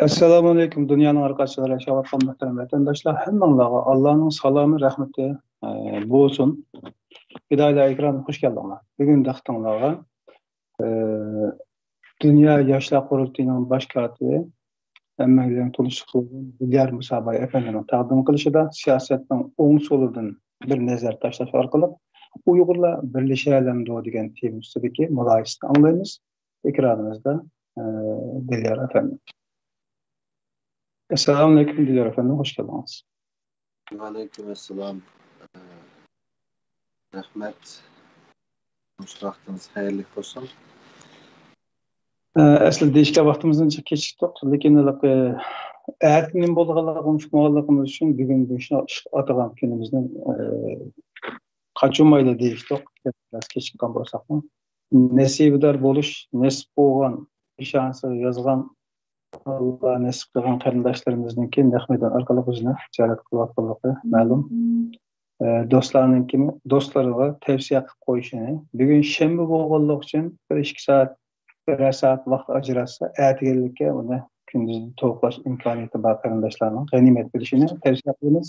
Assalamu alaikum. Dünyanın arkadaşları, yaşayotgan muhterem vatandaşlar. Hammalarga Allah'ın salamı, rahmeti bolsun. Hidayla ikram, hoş geldiniz. Bugün daqtınlarga Dünya Yaşlar Kurultayının baş katibi Emmeğilerin Tuluşukluğun Dilyar Musabay Efendi'nin taqdim kılışıda siyasetin oң soludan bir nazar taşlaş arkalık Uygurla birleşelim degan tema üstündeki muloyisani anglaymiz. Ekranımızda Dilyar Efendi. Esselamu Aleyküm Dilyar Efendi, hoş geldiniz. Aleykümselam. Rahmet. Vaxtınız hayırlı olsun. Aslında değişken vaktimizden çok keçiktik. Lekin ertinin bolğanlığı konuşmaganlığımız için bugün bu işini atagan günümüzden kaçınmayla değiştik. Biraz keçikkan bolsak mı? Nesibidar boluş, nesip bolğan, işansı yazgan Allah nesip kılgan qarindaşlarımızınki Ahmeden arkalık özüne ziyaret kılmaklığı ma'lum. Dostlarına tavsiye qilib qo'yishini. Bugun shanba bo'lganligi uchun 1-2 soat, 1 soat vaqt ajratsa, ertaga uni kunduzi to'plash imkoniyati bor qarindoshlarning g'animat bilishini tavsiya qilamiz.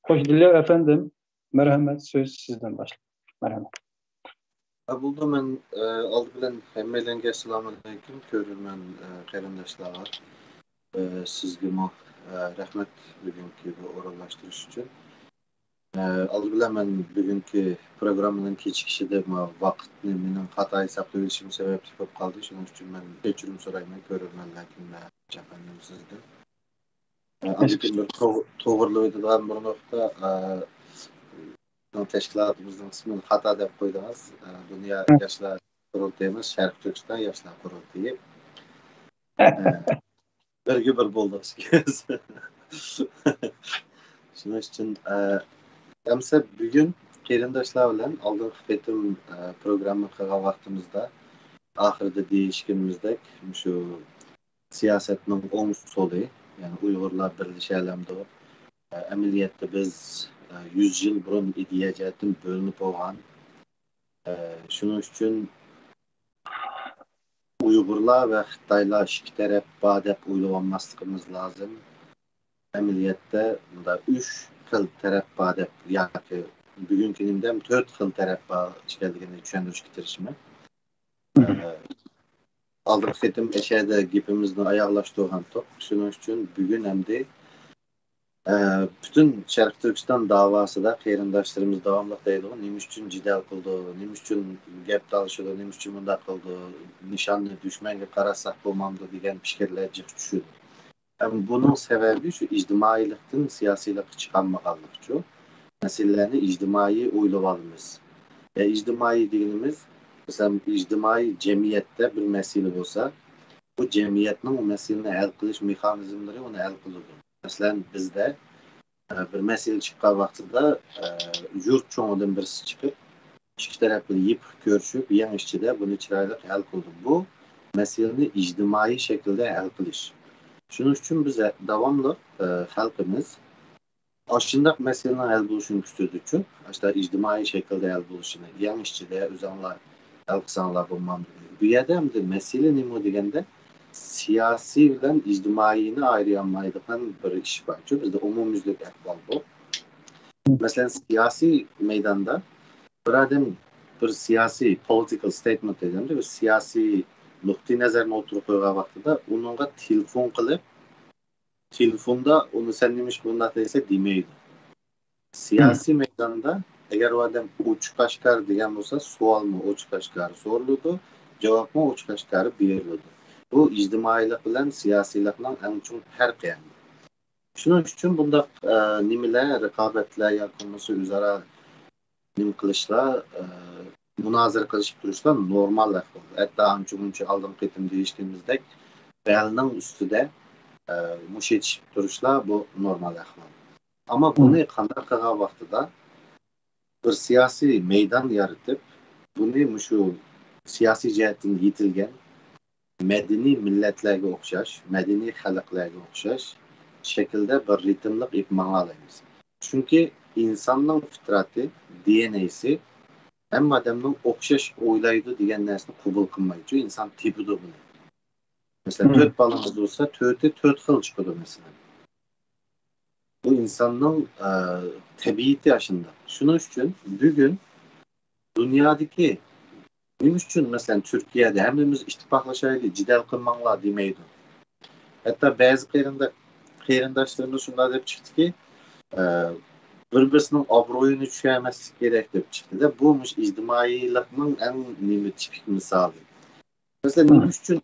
Xo'sh, Dilyar efendim, marhamat, so'z sizdan boshlayman. Marhamat. Buldu men aldı bilen hemmelerine selamun aleyküm görürmen qarindoshlarga. Sizge rahmet bugünkü orallaştırış için. Aldı bilen men bugünkü programının kechikishida vaqtni mening xato hisoblab berishim sababli ko'p qoldi. Shuning uchun men kechirim so'rayman ko'rganlardan jafanim sizdan. Albatta bir to'g'rilab aytadigan bir nuqta tashkilotimizning ismini xato deb qo'ydingiz. Dunyo yoshlar qurultayimiz Sharq Turkiston yoshlar qurultayi. Birga bir bo'ldik. Shuning uchun Amsa bugün qarindoshlar bilan oldingi qatim programma qilgan vaqtimizda oxirida deyishganimizdek shu siyosatning o'ng soli, ya'ni Uyg'urlar birlashalamdi. Amaliyotda biz 100 yil burun ideya jihatdan bo'linib bo'lgan. Shuning uchun Uyg'urlar va Xitoylar ikki taraf bor deb o'ylab olmasligimiz lozim. Amaliyotda bunda 3 xil taraf bor deb yoki bugungi kunda 4 xil taraf bor ekanligini tushuntirishga tirishman. Oldingi qatim o'shada gapimizni oyoqlashtirgandik. Shuning uchun bugun hamda bütün Sharq Turkiston davosida qarindoshlarimiz davomli deydi, nima uchun jidal qildi, nima uchun gap talashdi, nima uchun bunday qildi, nishonni dushmanga qarasak bo'lmamdi degan fikrlar jiq tushdi. Bunun sebebi şu ijtimoiylikdan siyosiylikka chiqolmaganlik shu. Masalalarni ijtimoiy o'ylab olamiz. İctimai deganimiz, mesela ijtimoiy jamiyatda bir masala bo'lsa, bu jamiyatning o masalani hal qilish mexanizmlari uni hal qiladi. Masalan, bizda bir masala chiqqan vaqtida yurt cho'ngidan birisi chiqib, ikki tarafli yeb ko'rishib, yan ichida buni chiroyli hal qildi. Bu masalani ijtimoiy shaklda hal qilish. Shuning uchun biz davomli xalqimiz aşındak meselenin hal buluşunu küstürdük için, işte ictimai şekilde hal buluşunu, yan işçide, özenler, hal kısanlar bulmam dedi. Bu yerde hem de mesele neymi degende siyasi ile ictimaiyini ayıramaydıqan bir iş var. Çünkü bizde umumüzlük ehval bu. Mesela siyasi meydanda bir adam bir siyasi political statement dediğimde bir siyasi nokta nazarına oturup koyduğu vaxtında onunla telefon kılıp telefonda onu sen demiş bunlar ise demeydi. Siyasi meydanda eğer o adam uç kaşkar diyen olsa sual mı uç kaşkar soruldu, cevap mı uç kaşkarı verildi. Bu ictimailik bilen siyasilikle en çok fark yani. Şunun için bunda nimeler, rekabetler yakınması üzere nim kılışlar, münazara kılışıp duruşlar normal ahval. Hatta önce aldım ketim değiştiğimizde belinin üstüde muş yetişip duruşlar bu normal ahval. Ama bunu kanal kığa vaxtıda bir siyasi meydan yaratıp bunu şu siyasi cihetin yetilgen medeni milletlerge okşaş, medeni halklarga okşaş şekilde bir ritimlik ipmanı alayımız. Çünkü insanın fitratı, DNA'si hem adamın okşaş oylaydı diyen nesini kabul kılmayıcı insan tipi de bunu. Mesela 4 balımız olsa 4'te 4 xil çıkıdı mesela. Bu insanın təbiiti yaşında. Şunun üçün bugün dünyadaki nima üçün mesela Türkiye'de hemimiz ittifaklaşaydı, cidel kılmanlar demeydi. Hatta bazı qeyrindaşlarımız şunlar deb çıktı ki bir-birisinin obro'yunu düşürmeslik gerek deb çıktı da bu ictimailikning en tipik misali. Mesela nima üçün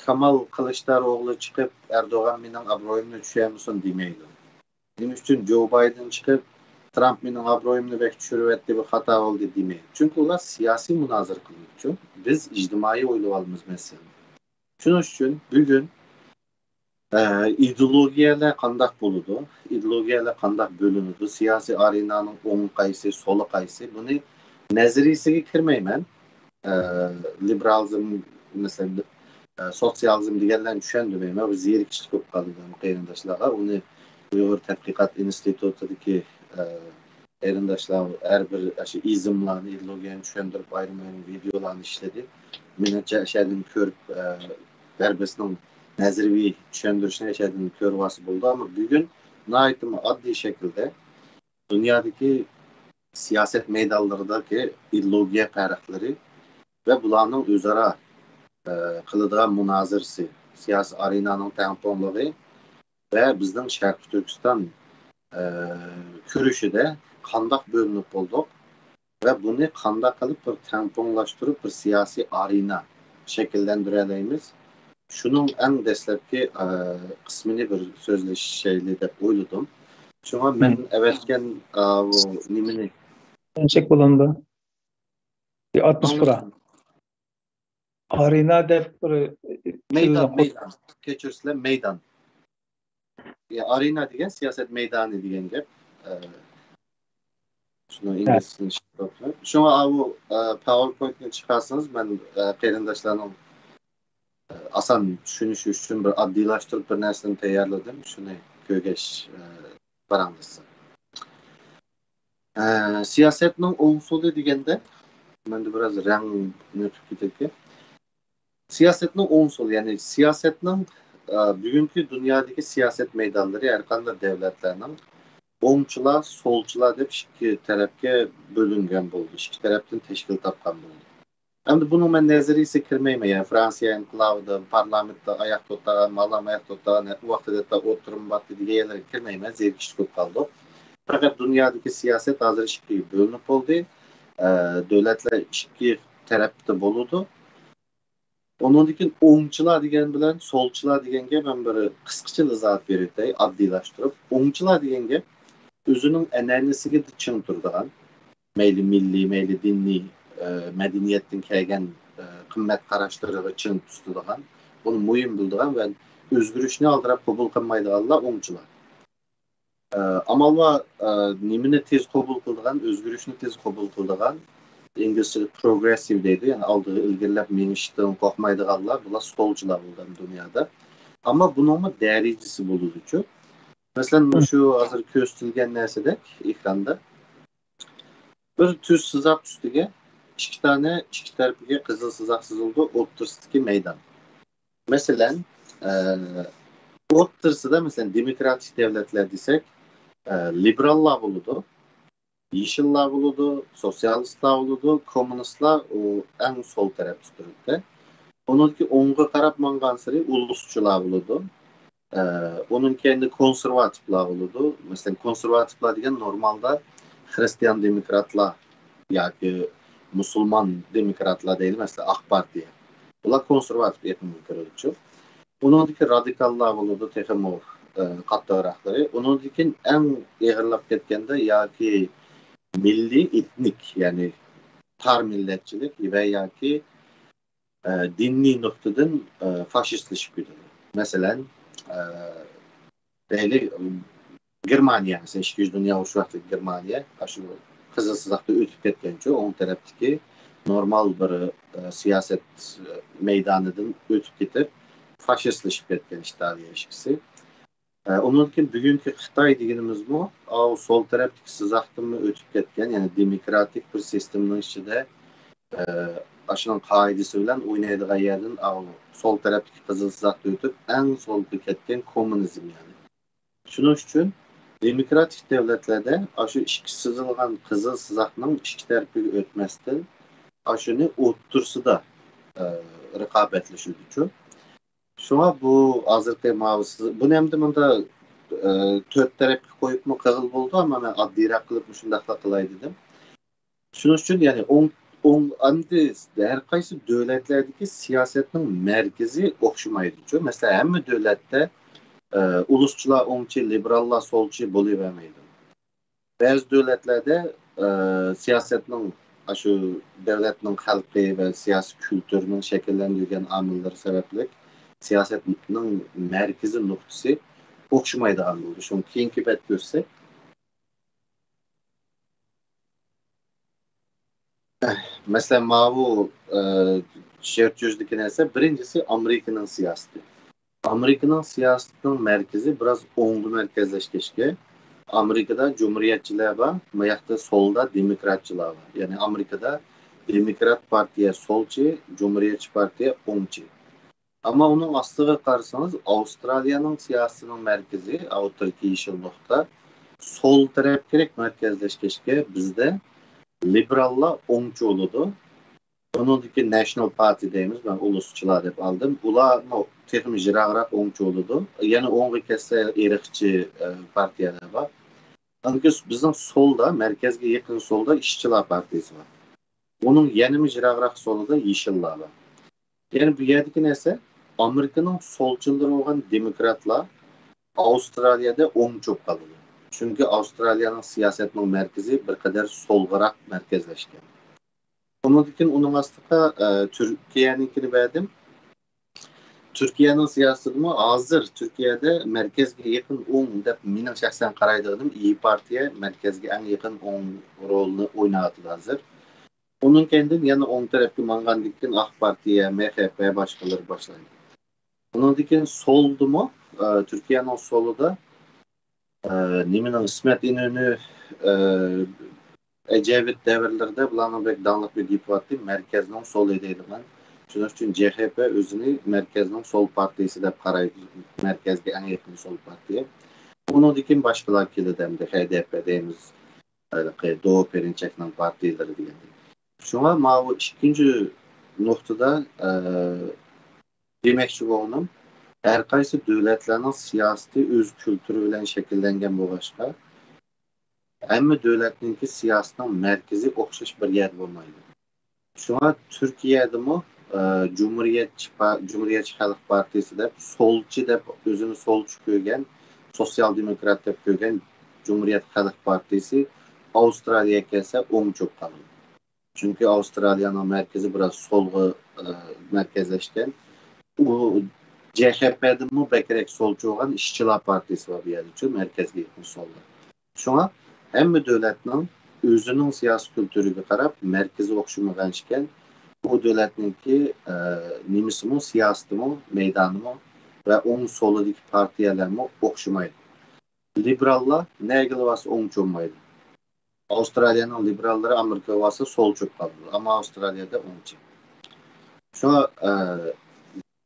Kemal Kılıçdaroğlu çıkıp Erdoğan mening obro'yimni düşürmüsün demeydi. Nima üçün Joe Biden çıkıp Trump mening obro'yimni bek düşürüvetdi, bu hata oldu demeydi. Çünkü ular siyasi münazir kılmak için biz ictimai oylab alamiz mesela. Şunun üçün bugün ideologiyalar qandaq boludu, ideologiyalar qandaq bölünüdü, siyasi arenanın oң qaysi, solu qaysi, bunu nazariyasiga kirmayman. Liberalizm, mesela sosyalizm deganlarni tushundirmayman. Bu zerikishlik bo'lib qoldi qarindoshlarga. Uni Uyg'ur tadqiqot institutidagi qarindoshlar har bir shu izmlarni, ideologiyani tushuntirib ayrim videolarni ishladi. Menimcha o'shadan ko'rib har birisining nazariy tushuntirishni o'shadan ko'rvasi bo'ldi. Ama bugün naytimi oddiy shaklda dunyodagi siyaset meydanlarındaki ideologiya farqlari ve bularning o'zaro qiladigan munozirasi, siyosiy arenaning tangponligi ve bizning Sharq Turkiston kurashida qandoq bo'linib bo'ldik ve bunu qandoq qilib bir tangponlashtirib bir siyosiy arena shakllantiramiz. Şunun en dastlabki qismini bir so'zlashaylik deb o'yladim. Şuna men evvelken nimini Çek bulundu. 60 pura. Arena deb bir meydan. Keçirsizler meydan. Ya arena degan siyaset meydanı degan gap. Şunu inglizcesini çıkartayım. Şuna bu PowerPoint'ni çıkarsanız ben qarindoshlarning asan tushunishi uchun bir oddiylashtırib bir narsani tayyorladim. Shuni ko'rgash baramiz. Siyasetning o'ng so'li deganda menda biraz rangni o'tib ketdi. Siyasetning o'ng so'li, ya'ni siyasetning bugünkü dünyadaki siyaset meydanları her qanday davlatlarning o'ngchilar, solchilar deb ikki tarafga bo'lingan bo'ldi. Ikki tarafdan tashkil topgan bo'ldi. Endi buni men nazariyasiga kirmayman. Yani Fransiya inqilobida parlamentda oyoq tutgan, malam oyoq tutgan, vaqtida o'tirim vaqti degan yerlarga kirmayman. Zerikish ko'p qoldi. Faqat dunyodagi siyaset hozir ikkiga bo'linib bo'ldi. Davlatlar ikki tarafda bo'ladi. Onunkin o'ngchilar degan bilan solchilar deganga men bir qisqacha izoh beraylik, oddiylashtirib. O'ngchilar deganga o'zining an'anasiga ching turadigan, mayli milliy, mayli diniy medeniyetden kelgan qimmat qarashlariga ching tutadigan, buni muhim biladigan va o'zgarishni aldirab qabul qilmaydiganlar o'ngchilar. Amalva nimani tez qabul qiladigan, o'zgarishni tez qabul qiladigan İngilizce progressive deydi. Yani aldığı ilgililep minişten korkmaydıganlar. Bunlar solcular buldu dünyada. Ama bunun derecesi bulucu. Mesela şu hazır gösterilgen nersede ekranda bir tüz sızak üstüge iki tarafıge kızıl sızak sızıldı. Otturstaki meydan. Mesela ottursı da mesela demokratik devletler desek liberallar buludu. Yeşiller buludu, sosyalistler buludu, komünistler o en sol taraf tuturdu. Onunki onga karap mangansırı ulusçular buludu. Onun kendi konservatifler buludu. Mesela konservatifler degen normalde Hristiyan demokratlar yoki Müslüman demokratlar değil, mesela AK Parti'ye. Bunlar konservatif yakın görülücü. Onunki radikallar buludu, texmo katlaraqları. Onunki en ağırlap ketkende yoki milli etnik, yani tar milletçilik veya ki dinli noktadan faşistleşip gidiyor. Mesela böyle Germaniya, mesela 200 dünya şu vakti Germaniya, şu Kızılsızak'ta ötüp ketkençe, on taraftaki normal bir siyaset meydanıdan ötüp getip faşistleşip ketken İtalya ilişkisi. Onunkin bugünkü Xitay degenimiz bu, o sol taraftaki sızaqdan ötüp ketken, yani demokratik bir sistemin içinde aşının kaidesi bilen oynaydığı yerden sol taraftaki kızıl sızakta ötüp en sol ketken komünizm yani. Şunun için demokratik devletlerde aşı iki sızılgan kızıl sızakның iki tarafı ötmezden aşını otursu da rekabetleşildi. Şuna bu azırkı mavisi, bu nemde bunda tört tarafı koyup mu kağıl buldu ama ben addirak kılıp şundakla kılay dedim. Şunun için yani andi her kaysı devletlerdeki siyasetin merkezi okşumaydı. Mesela hem devlette ulusçular oңçu, liberallar solçu buluvermeydi. Bazı devletlerde siyasetin şu devletin halkı ve siyasi kültürünün şekillendirgen amilleri sebeple siyasetin merkezi noktası okşumaydı anıldı. Şunu keyinki bet görsek. Mesela mavu şert yüzdeki neyse birincisi Amerika'nın siyaseti. Amerika'nın siyasetinin merkezi biraz oңdu merkezleşkeşke. Amerika'da cumhuriyetçiler var, mayakta solda demokratçılar var. Yani Amerika'da Demokrat Partiye solçu, Cumhuriyetçi Partiye oңçu. Ama onun aslına bakarsanız Avustralya'nın siyasetinin merkezi, Türkiye işin nokta, sol taraf gerek merkezleşkeşke bizde liberallar oңçu oludu. Onundaki National Party deyimiz, ben ulusçular hep aldım. Ular texmi jirağırak oңçu oludu. Yani oңğu kesse erikçi partiyalar var. Çünkü bizim solda, merkezge yakın solda İşçiler Partisi var. Onun yenimi jirağırak solu da Yeşiller var. Yani bu yerdeki neyse, Amerika'nın solçuları olan demokratlar Avustralya'da oңçu kalıyor. Çünkü Avustralya'nın siyasetinin merkezi bir kadar solgarak merkezleşken. Onun için onun aslında Türkiye'ninkini verdim. Türkiye'nin siyasetini hazır Türkiye'de merkezge yakın oң dep mening şahsen qaraydığım İyi Partiye merkezge en yakın oң rolunu oynadı hazır. Onun kendin yani oң tarafı mangandıkken AK Partiye, MHP başkaları başlaydı. Onun için soldu mu Türkiye'nin solu da Nimenin İsmet İnönü Ecevit devirlerde bulanın pek danlık bir diplomatı merkezden sol edeydiğinden. Şunun için CHP özünü merkezden sol partisi de parayı merkezge en yakın sol partiye. Onun için başkalar kilidemde HDP deyimiz Doğu Perinçek'nin partileri diyelim. Şuna mavi ikinci noktada demekçi olunum. Her kaysı devletlerin siyaseti öz kültürü bilen şekillengen bu başka. Ama devletninki siyasetin merkezi okşaş bir yer olmaydı. Şuna Türkiye'de mi Cumhuriyetçi Halk Partisi de solçu da özünü solçu köygen, sosyal demokrat da köygen Cumhuriyet Halk Partisi Avustralya'ya gelse oң çok kalın. Çünkü Avustralya'nın merkezi biraz solgu merkezleşken. Bu CHP'de mi bekerek solçu olan İşçiler Partisi var bir yerde. Çünkü merkezge yakın solda. Şuna hem devletinin özünün siyasi kültürüge qarab merkezi okşumagan işken bu devletninki nimisimi, siyasatımı, meydanımı ve oң soludaki partiyalarımı okşumaydı. Liberallar ne varsa oңçu olmaydı. Avustralya'nın liberalları Amerika varsa solçu kaldı. Ama Avustralya'da oңçu. Şuna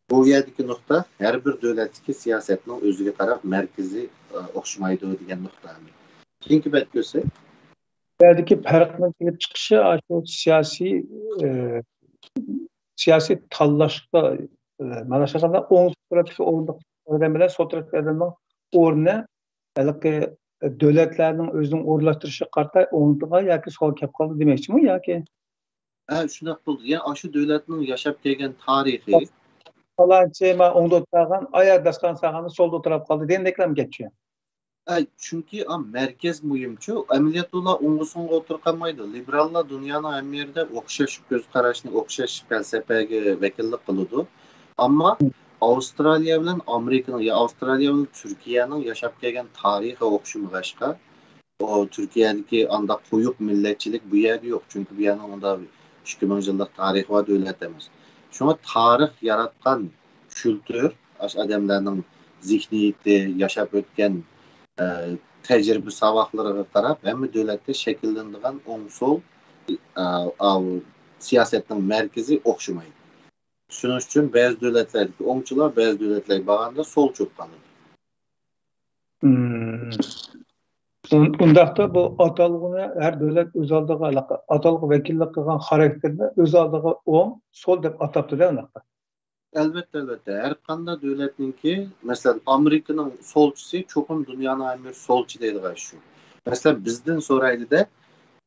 bu yerdeki nokta her bir devletki siyasetinin özüge qarab merkezi okşumaydı degan nokta. Keyinki bet görsek. Yerdeki farkının kelip çıkışı aşu siyasi tallaşıkta manaşakada oң tarafı orunduk öğrenmeler sol taraflarının oruna devletlerinin özünün orlaştırışı karta oңduğa yaki sol kep kaldı demekçi mi yaki? Şunak buldu. Yani aşı devletinin yaşap gelgen tarihi Falanca ma oңda oturgan ayar daskan sahanı solda oturup kaldı diyen reklam geçiyor. Çünkü merkez mühimçi. Ameliyatullah oңgusunda oturkamaydı. Liberallar dünyanın hem yerde okşaş göz kararışını, okşaş felsefeye vekillik kılıdı. Ama Avustralya bilen Amerika'nın ya Avustralya bilen Türkiye'nin yaşap gelgen tarihi okşumu başka. O Türkiye'deki anda koyup milletçilik bu yerde yok. Çünkü bir yana onda 2000 yıllık tarih var devlet demez. Şuna tarih yaratkan kültür, adamların zihniyeti, yaşap ötken tecrübe sabahlarına taraf hem devlette şekillendiren oң sol siyasetin merkezi okşumaydı. Şunun için bazı devletlerdeki oңçular bazı devletler bağında sol çok kalır. Undaqda bu atalığını her devlet öz aldığı alaka. Atalık vekillik kılgan karakterde öz aldığı oң, sol dep ataptı da undaqda. Elbette. Her kanda devletninki, mesela Amerika'nın solçusu çokum dünyanın emir solçu değil şu. Mesela bizden soraydı da,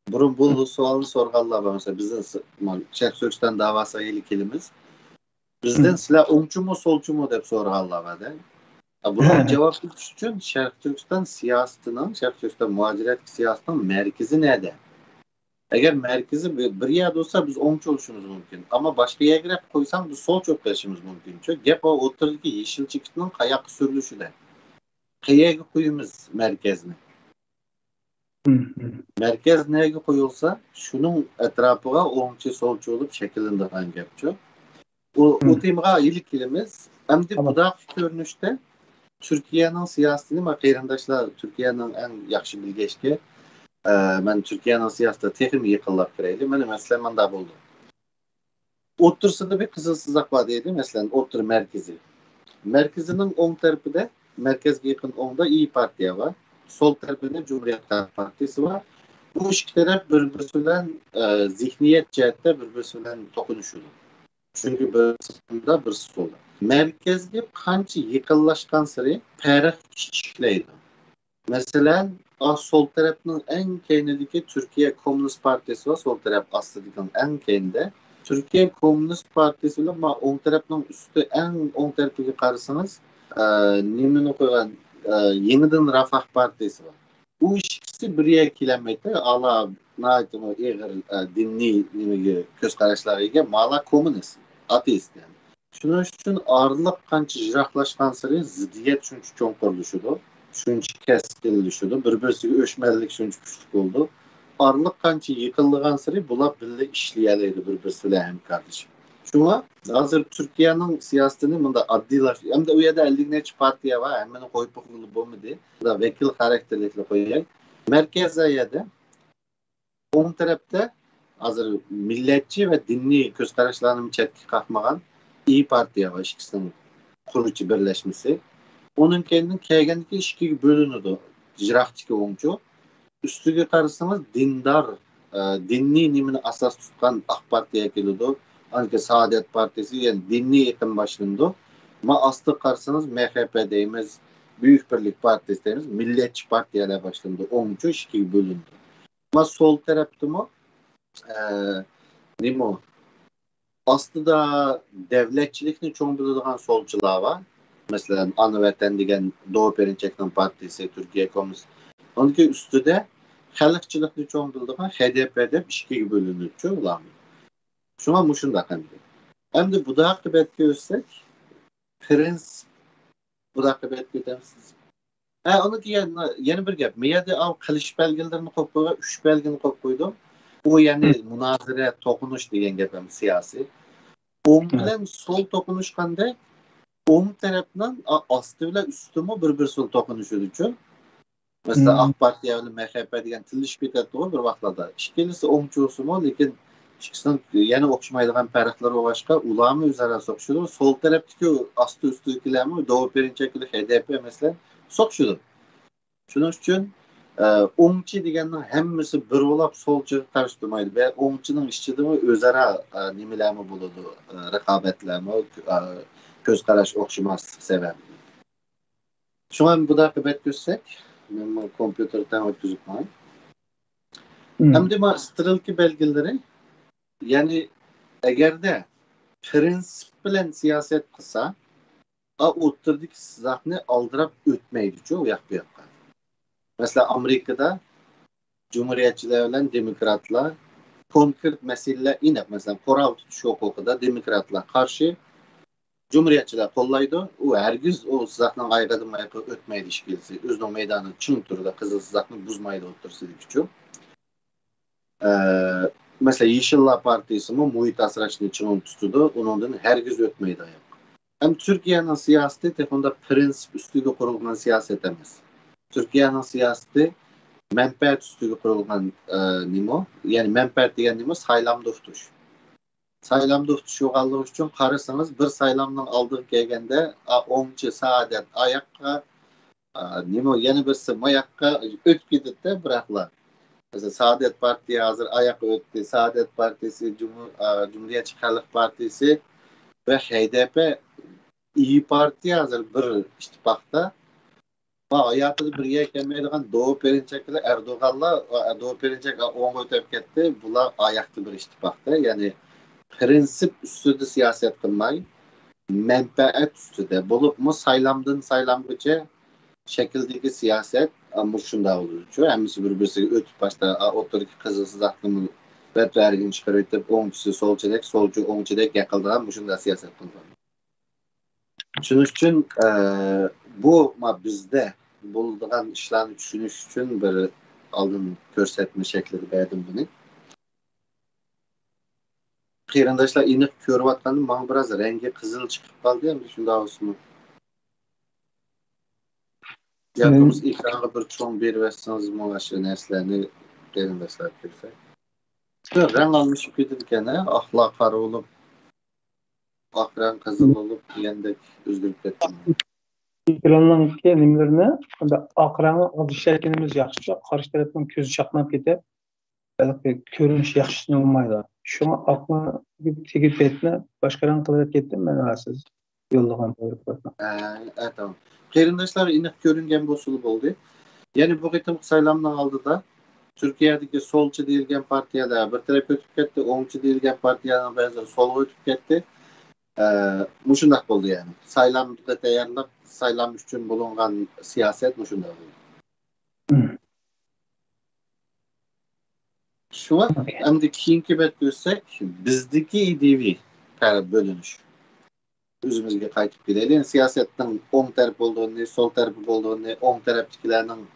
burun bu sualını sorgallar var. Mesela bizden Çerçök'ten davası ilikilimiz. Bizden silah oңçu mu solçu mu dep sorgallar var da. Buna cevap veriş için Çerçök'ten siyasetinin, Çerçök'ten muhaciret siyasetinin merkezi nerede? Eğer merkezi bir yerde olsa biz oңçu oluşumuz mümkün. Ama başka yere koysam biz sol çok geçişimiz mümkün. Çünkü gep o oturadaki yeşil çıktının kayak sürülüşü de. Kıyaya koyumuz merkezine. Merkez neye koyulsa şunun etrafına oңçu solçu olup şekillendiren gepço. O temga ilkilimiz hem de bu da görünüşte Türkiye'nin siyasetini ve kıyırındaşlar Türkiye'nin en yakşı bilgeçki ben Türkiye'nin siyasetine tehim yıkıllap kireydi. Benim mesela da buldum. Otursada bir kızılsızlık var deydi. Mesela otur merkezi. Merkezinin oң tarafı da merkezge yakın oңda İyi Partiya var. Sol tarafında Cumhuriyet Halk Partisi var. Bu iki taraf birbirisiyle zihniyet cihette birbirisiyle dokunuşuyor. Çünkü birisinde birisi solda. Merkezge kançı yıkıllaşkan sırayı perek işleydi. Mesela sol tarafının en kendindeki Türkiye Komünist Partisi var. Sol taraf aslında en kendinde. Türkiye Komünist Partisi ile oң tarafının üstü en oң tarafı karşısınız nimini koygan yeniden Refah Partisi var. Bu ikisi bir kilometre ala naitimi eğer dinli nimigi köz karışlarıyla mala komünist, ateist yani. Şunun için ağırlık kançı jiraklaşkan sırayı ziddiyet çünkü çok kuruluşudu. Çünkü keskinleşiyordu. Birbirisi öşmellik çünkü küçük oldu. Arlık kançı yıkıldıgan sırayı bula birlikte işleyeliydi birbirisiyle hem kardeşim. Şuna hazır Türkiye'nin siyasetini bunda addiler hem de o yerde 50 neç partiye var hemen koyup okulu bu mu diye da vekil karakterlikle koyuyor. Merkezde yerde on tarafta hazır milletçi ve dinli göz karışlarının çetki kalkmagan İyi Partiye var ikisinin kurucu birleşmesi. Onun kendinin kegendeki işki bölünüdü. Jirakçı oңçu. Üstüge karşısımız dindar, dinli nimini asas tutkan AK Parti'ye geliyordu. Anki Saadet Partisi yani dinli yakın başlığında. Ama aslı karşısınız MHP deyimiz, Büyük Birlik Partisi deyimiz, Milletçi Parti'yle başlığında oңçu işki bölündü. Ama sol tarafta mı? Neyim o? Aslında devletçilikini çok bildiğin solçular var. Mesela Anıvatan degen Doğu Perinçek'nin partisi, Türkiye Komünist. Onunki üstüde halkçılıkını çok bildiğin HDP'de işki bölünücü olan. Şuna muşunda hem de. Hem de bu da akıbet görsek prens bu da akıbet görseniz. Onunki yeni bir gap. Miyade av kılıç belgelerini koyuyor, 3 belgeni koyuyor. O yani münazire, tokunuş degen gapım siyasi. Oң bilen sol tokunuşkanda oң tarafından astı bilen üstümü bir sol tokunuşudu. Mesela AK Parti ya MHP degen tiliş biteti o bir vaxtlarda. İkilisi oңçusu mu, lekin ikisinin yeni okşamaydıgan perikleri o başka ulama üzerine sokuşudu. Sol taraftaki astı üstükilerimi Doğu Perinçekli HDP mesela sokuşudu. Şunun için oңçu degenin hemmisi bir olap solçu karıştırmaydı. Ve oңçunun işçiliği özara nimelerimi buludu. Rekabetlerimi, göz karaş okşamaz sebebi. Şu an bu da akıbet görsek, ben kompüterden ötüzüp var. Hem de stırılki belgeleri, yani eğer de prensip bilen siyaset kısa, oturduk zaten aldırıp ötmeydi çoğu yak bir yakka. Mesela Amerika'da Cumhuriyetçiler ile demokratlar konkret meseleler inip mesela kural tutuş hukukunda demokratlar karşı Cumhuriyetçiler kollaydı. O hergiz o zaten ayrıdımaya ötmeydi işgilisi. Özünün meydanı çın turda kızılsızlıkını buzmaydı otursu dikçu. Mesela Yeşillar Partisi mi muhit asraçını çın tutudu. Onun hergiz ötmeydi ayak. Hem Türkiye'nin siyaseti tekunda prensip üstüge kurulgan siyaset emez. Türkiye'nin siyaseti menfaat üstüge kurulgan nimo. Yani menfaat degen nimo saylamda tutuş. saylamda tutuşuğallığı üçün qarısanız bir saylamdan aldığı gelgende 10 saadet ayakka nima yana birisi mayakka ötüp gidip de bıraklar. Mesela Saadet Partisi hazır ayak öttü. Saadet Partisi, Cumhuriyetçi Halk Partisi ve HDP İyi Parti hazır bir ittifakta. Hayatı bir yekemeydiğen Doğu Perinçek ile Erdoğan'la Doğu Perinçek onu ötüp gitti. Bunlar ayakta bir ittifakta. Yani prensip üstüde siyaset kılmayı menfaat üstüde bulup mu saylamdan saylamgıca şekildeki siyaset ama şunda olur. Çünkü hemisi birbirisi ötüp başta otoriki kızılsız aklımı ve vergini çıkarıp oncusu solcu oncu yakıldıran bu şunda siyaset kılıyor. Şunun için bu bizde bulduğun işlerini düşünüş için bir aldın görsetme şekli beğendim bunu. Kıyırındaşlar inik körüp atkanın bana biraz rengi kızıl çıkıp kaldı ya şunda olsun. Yakımız ikramı bir çoğun bir versiniz muğaşı neslerini kıyırındaşlar kırsak. Renk almış gidirken ahlak karı olup akran kızıl olup diyendek üzgürlük ettim. Ekrandan kelimelerini akranı alış şeklimiz yaxşı. Karşı taraftan közü çaklanıp gidip belki görünüş yaxşı olmaydı. Şu an aklıma bir tekip etme başkalarını kılarak gittim ben rahatsız. Yollagan doğru. Tamam. Kıyırındaşlar inik görüngen bozulup oldu. Yani bu gittim saylamdan aldı da Türkiye'deki solcu değilgen partiyalar bir taraf ötüp gitti, oncu değilgen partiyalar benzer sol ötüp gitti. Muşundak oldu yani. Saylamda değerli saylam üçün bulungan siyaset muşundak oldu. Şu an hem de kiyinki bet görsek bizdeki idevi bölünüş. Özümüzge kayıtıp gidelim. Yani siyasetten on taraf olduğunu, sol taraf olduğunu, on taraftakilerinin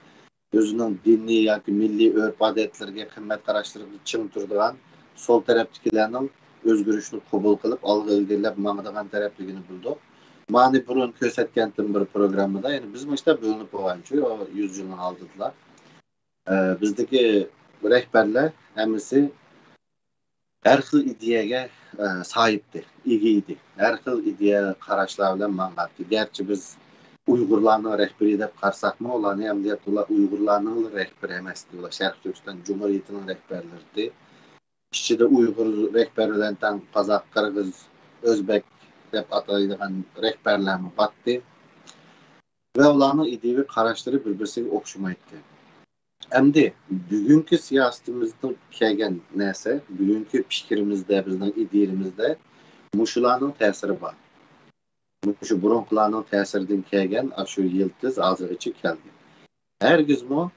özünün dinli yoki milli örf adetlerine kıymet karıştırıp çım turduğan sol taraftakilerinin özgürüşünü kabul kılıp algı ilgilep mağdagan tarafligini buldu. Mani burun kösetkentin bir programında yani bizim işte bölünüp oğancı o 100 yılını aldılar. Bizdeki rehberler hemisi her xil ideyeye sahipti, igiydi. Her xil ideye karaşlar bilen mangatdı. Gerçi biz Uygurlarning rehberi deb qarsak mı ularni ham deyap ular Uygurlarning rehberi emasdi. Ular Sharq Turkiston Cumhuriyetining rehberlaridir. İçinde Uygur rehberlerinden Kazak, Kırgız, Özbek deb ataydigan rehberler batdı. Ve ularning idevi qarashlari bir-birisiga o'xshamaydi. Endi bugünkü siyasetimizde kelgan narsa, bugünkü fikrimizde, bizning ideyamizda muşularning ta'siri bor. Şu burunlarının tesirinden kelgen şu yıldız azıcık keldi. Hergizmo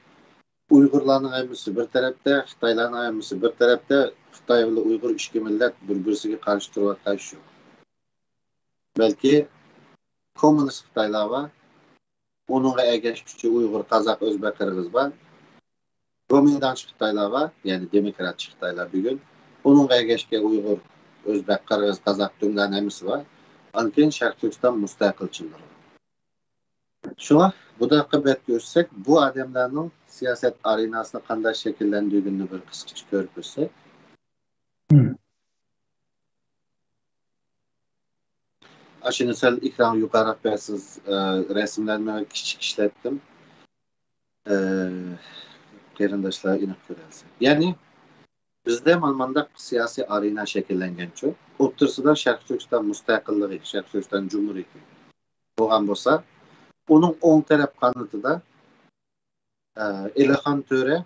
Uygurlarning aymisi bir tarafta, Xitoylarning aymisi bir tarafta, Xitoy bilan Uygur ikki millat bir-birisiga qarshi turayotgan shu. Balki kommunist Xitoylar va uningga ergashuvchi Uygur, Qozaq, O'zbek, Qirg'iz va dominantchi Xitoylar va, ya'ni demokratchi Xitoylar bugun uningga ergashgan Uygur, O'zbek, Qirg'iz, Qozaq dungan aymisi va Anken Sharq Turkiston mustaqilchidir. Şuna bu dakika bet görsek bu adamların siyaset arenasını qanday şekillendirdiğini bir kısaca görüp görsek. Aşını sel ekran yukarı versiz resimlerimi küçük işlettim. Kerindaşlar inek görelse. Yani bizde Almanya'da siyasi arena şekillengen çok. Otursuda Şarkı Türkistan müstakilliği, Şarkı Türkistan Cumhuriyeti. Boğan bolsa, onun 10 taraf kanıtı da Elehan Töre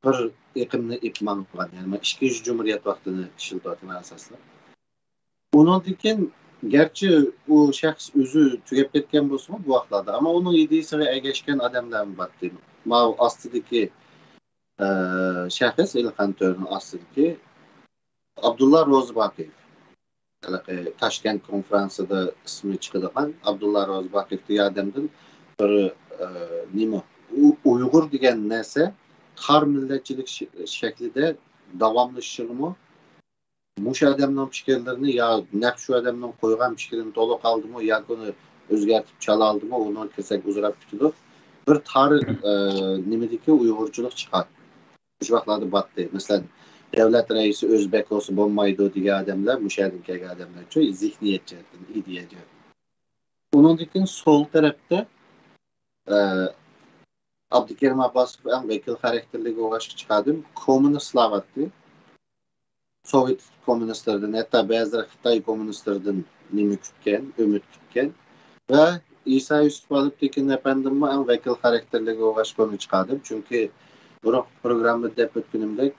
bir ekimni ipman kılgan. Yani 2. Cumhuriyet vaktini işildatına asaslı. Onun dikin gerçi o şahs özü tügep ketken bolsa bu vaktlarda ama onun ideyisiga ergeşken adamlar mı baktı? Ma astideki şahs Elehan Töre'nin astideki Abdullah Rozbakiyev. Taşkent konferansıda ismi çıkılan Abdullah Rozbakiyev diye adamdan bir nima Uygur degan narsa har millatchilik shaklida davomlashishimi mush odamning fikrlarini yo naq shu odamning qo'ygan fikrini to'liq oldimi yoki uni o'zgartib chala oldimi uni kelsak uzrab tutdi bir tarix nimadiki uyg'urchilik chiqadi shu vaqtlarda batdi masalan devlet reisi Özbek olsa bolmaydı diye adamlar, müşahedinki adamlar çok zihniyet cihetinde, ideya cihetinde. Onun için sol tarafta e, Abdülkerim Abbasov en vekil karakterli uğraşık çıkardım. Komünistler vardı. Sovyet komünistlerden, hatta bazıları Xitay komünistlerden nimi kütken, ümit kütken ve İsa Yusuf Alıptekin efendime en vekil karakterli uğraşık onu çıkardım. Çünkü bu programda depet günümde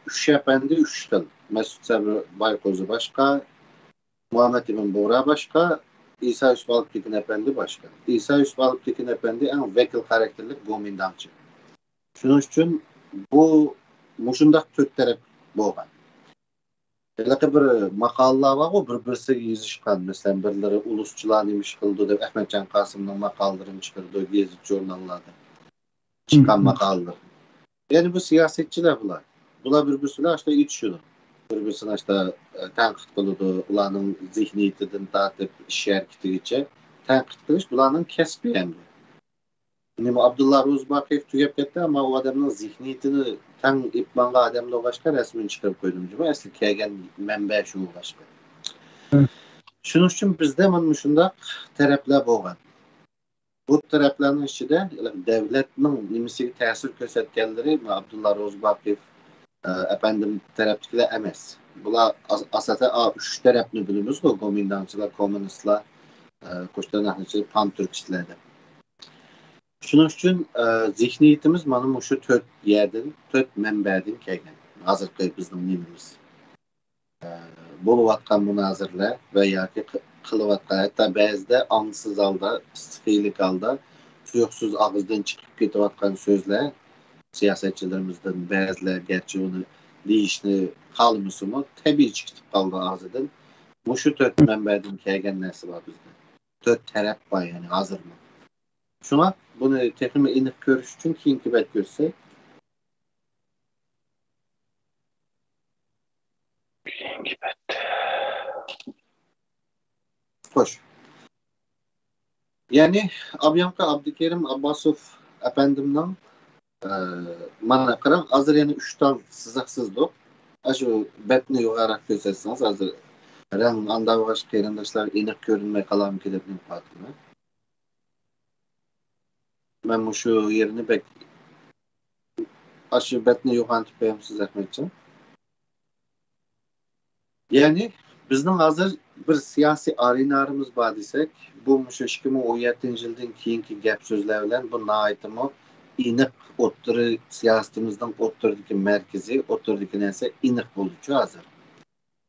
üç efendi üç tıl. Mesut Sabri Baykoz'u başka, Muhammed İbn Bora başka, İsa Yusuf Alıptekin efendi başka. İsa Yusuf Alıptekin efendi en vekil karakterli gomindancı. Şunun için bu muşundak Türk taraf boğan. Belki bir makallalar var o bir-birisi yazışkan. Mesela birileri ulusçular neymiş kıldı deb Ahmetcan Kasım'ın makallarını çıkardı gezip jurnallarda. Çıkan makallar. Yani bu siyasetçiler bular. Bular bir-birisiyle işte içiyor. Bir-birisine işte tenkit kılıdı. Ulanın zihniyetinden tartip iş hareketiyle tenkit kılış bulanın kesbi yani. Nima Abdullah Rozbakov tugab ketdi ama o adamning zihniyetini tang ipmanga adamda o'g'ashga rasmini chiqarib qo'ydim. Asli kelgan manba shu o'g'ashga. Shuning uchun bizda mana shundoq taraflar bo'lgan. Bu taraflarning ichida davlatning nimasiga ta'sir ko'rsatganlari Abdullah Rozbakov efendim tarafdagilar emas. Bular asosan uch tarafni bilamiz, gomindanchilar, kommunistlar, qo'shnilar, pan-turkistlar. Şunun için zihniyetimiz mana şu dört yerden, dört mənbədən kelgan. Hazırki bizning nimimiz. Bo'layotgan munozirlar va yoki qilayotgan hatto ba'zida ongsiz holda, istiqiylik holda, tuyuqsiz og'izdan chiqib ketayotgan so'zlar siyosatchilarimizdan ba'zilar garchi uni deyishni qalmisimi tabiiy chiqib qoldi og'zidan. Bu shu dört mənbədən kelgan narsa bor bizda. Dört taraf var yani hazır mı? Şuna bunu tekrar inip görüş için keyinki bet görsek. Keyinki bet. Hoş. Yani Abyanka Abdülkerim Abbasov efendimden bana karan hazır yani 3 tane sızaksızlık. Şu betni yukarı gösterseniz hazır. Ben anda baş kıyırındaşlar inip görünme kalan kilibinin farkını. Ben bu şu yerini bek aşı betni yukarı tüpeyim siz Ahmetcan. Yani bizning hazır bir siyasi arenarimiz var desek, bu 2017 yıldan keyinki gap so'zlar bilan bu naitimi iniq o'ttiri siyosatimizdan o'ttirdiki markazi, o'ttirdiki narsa iniq bo'ldi hazır.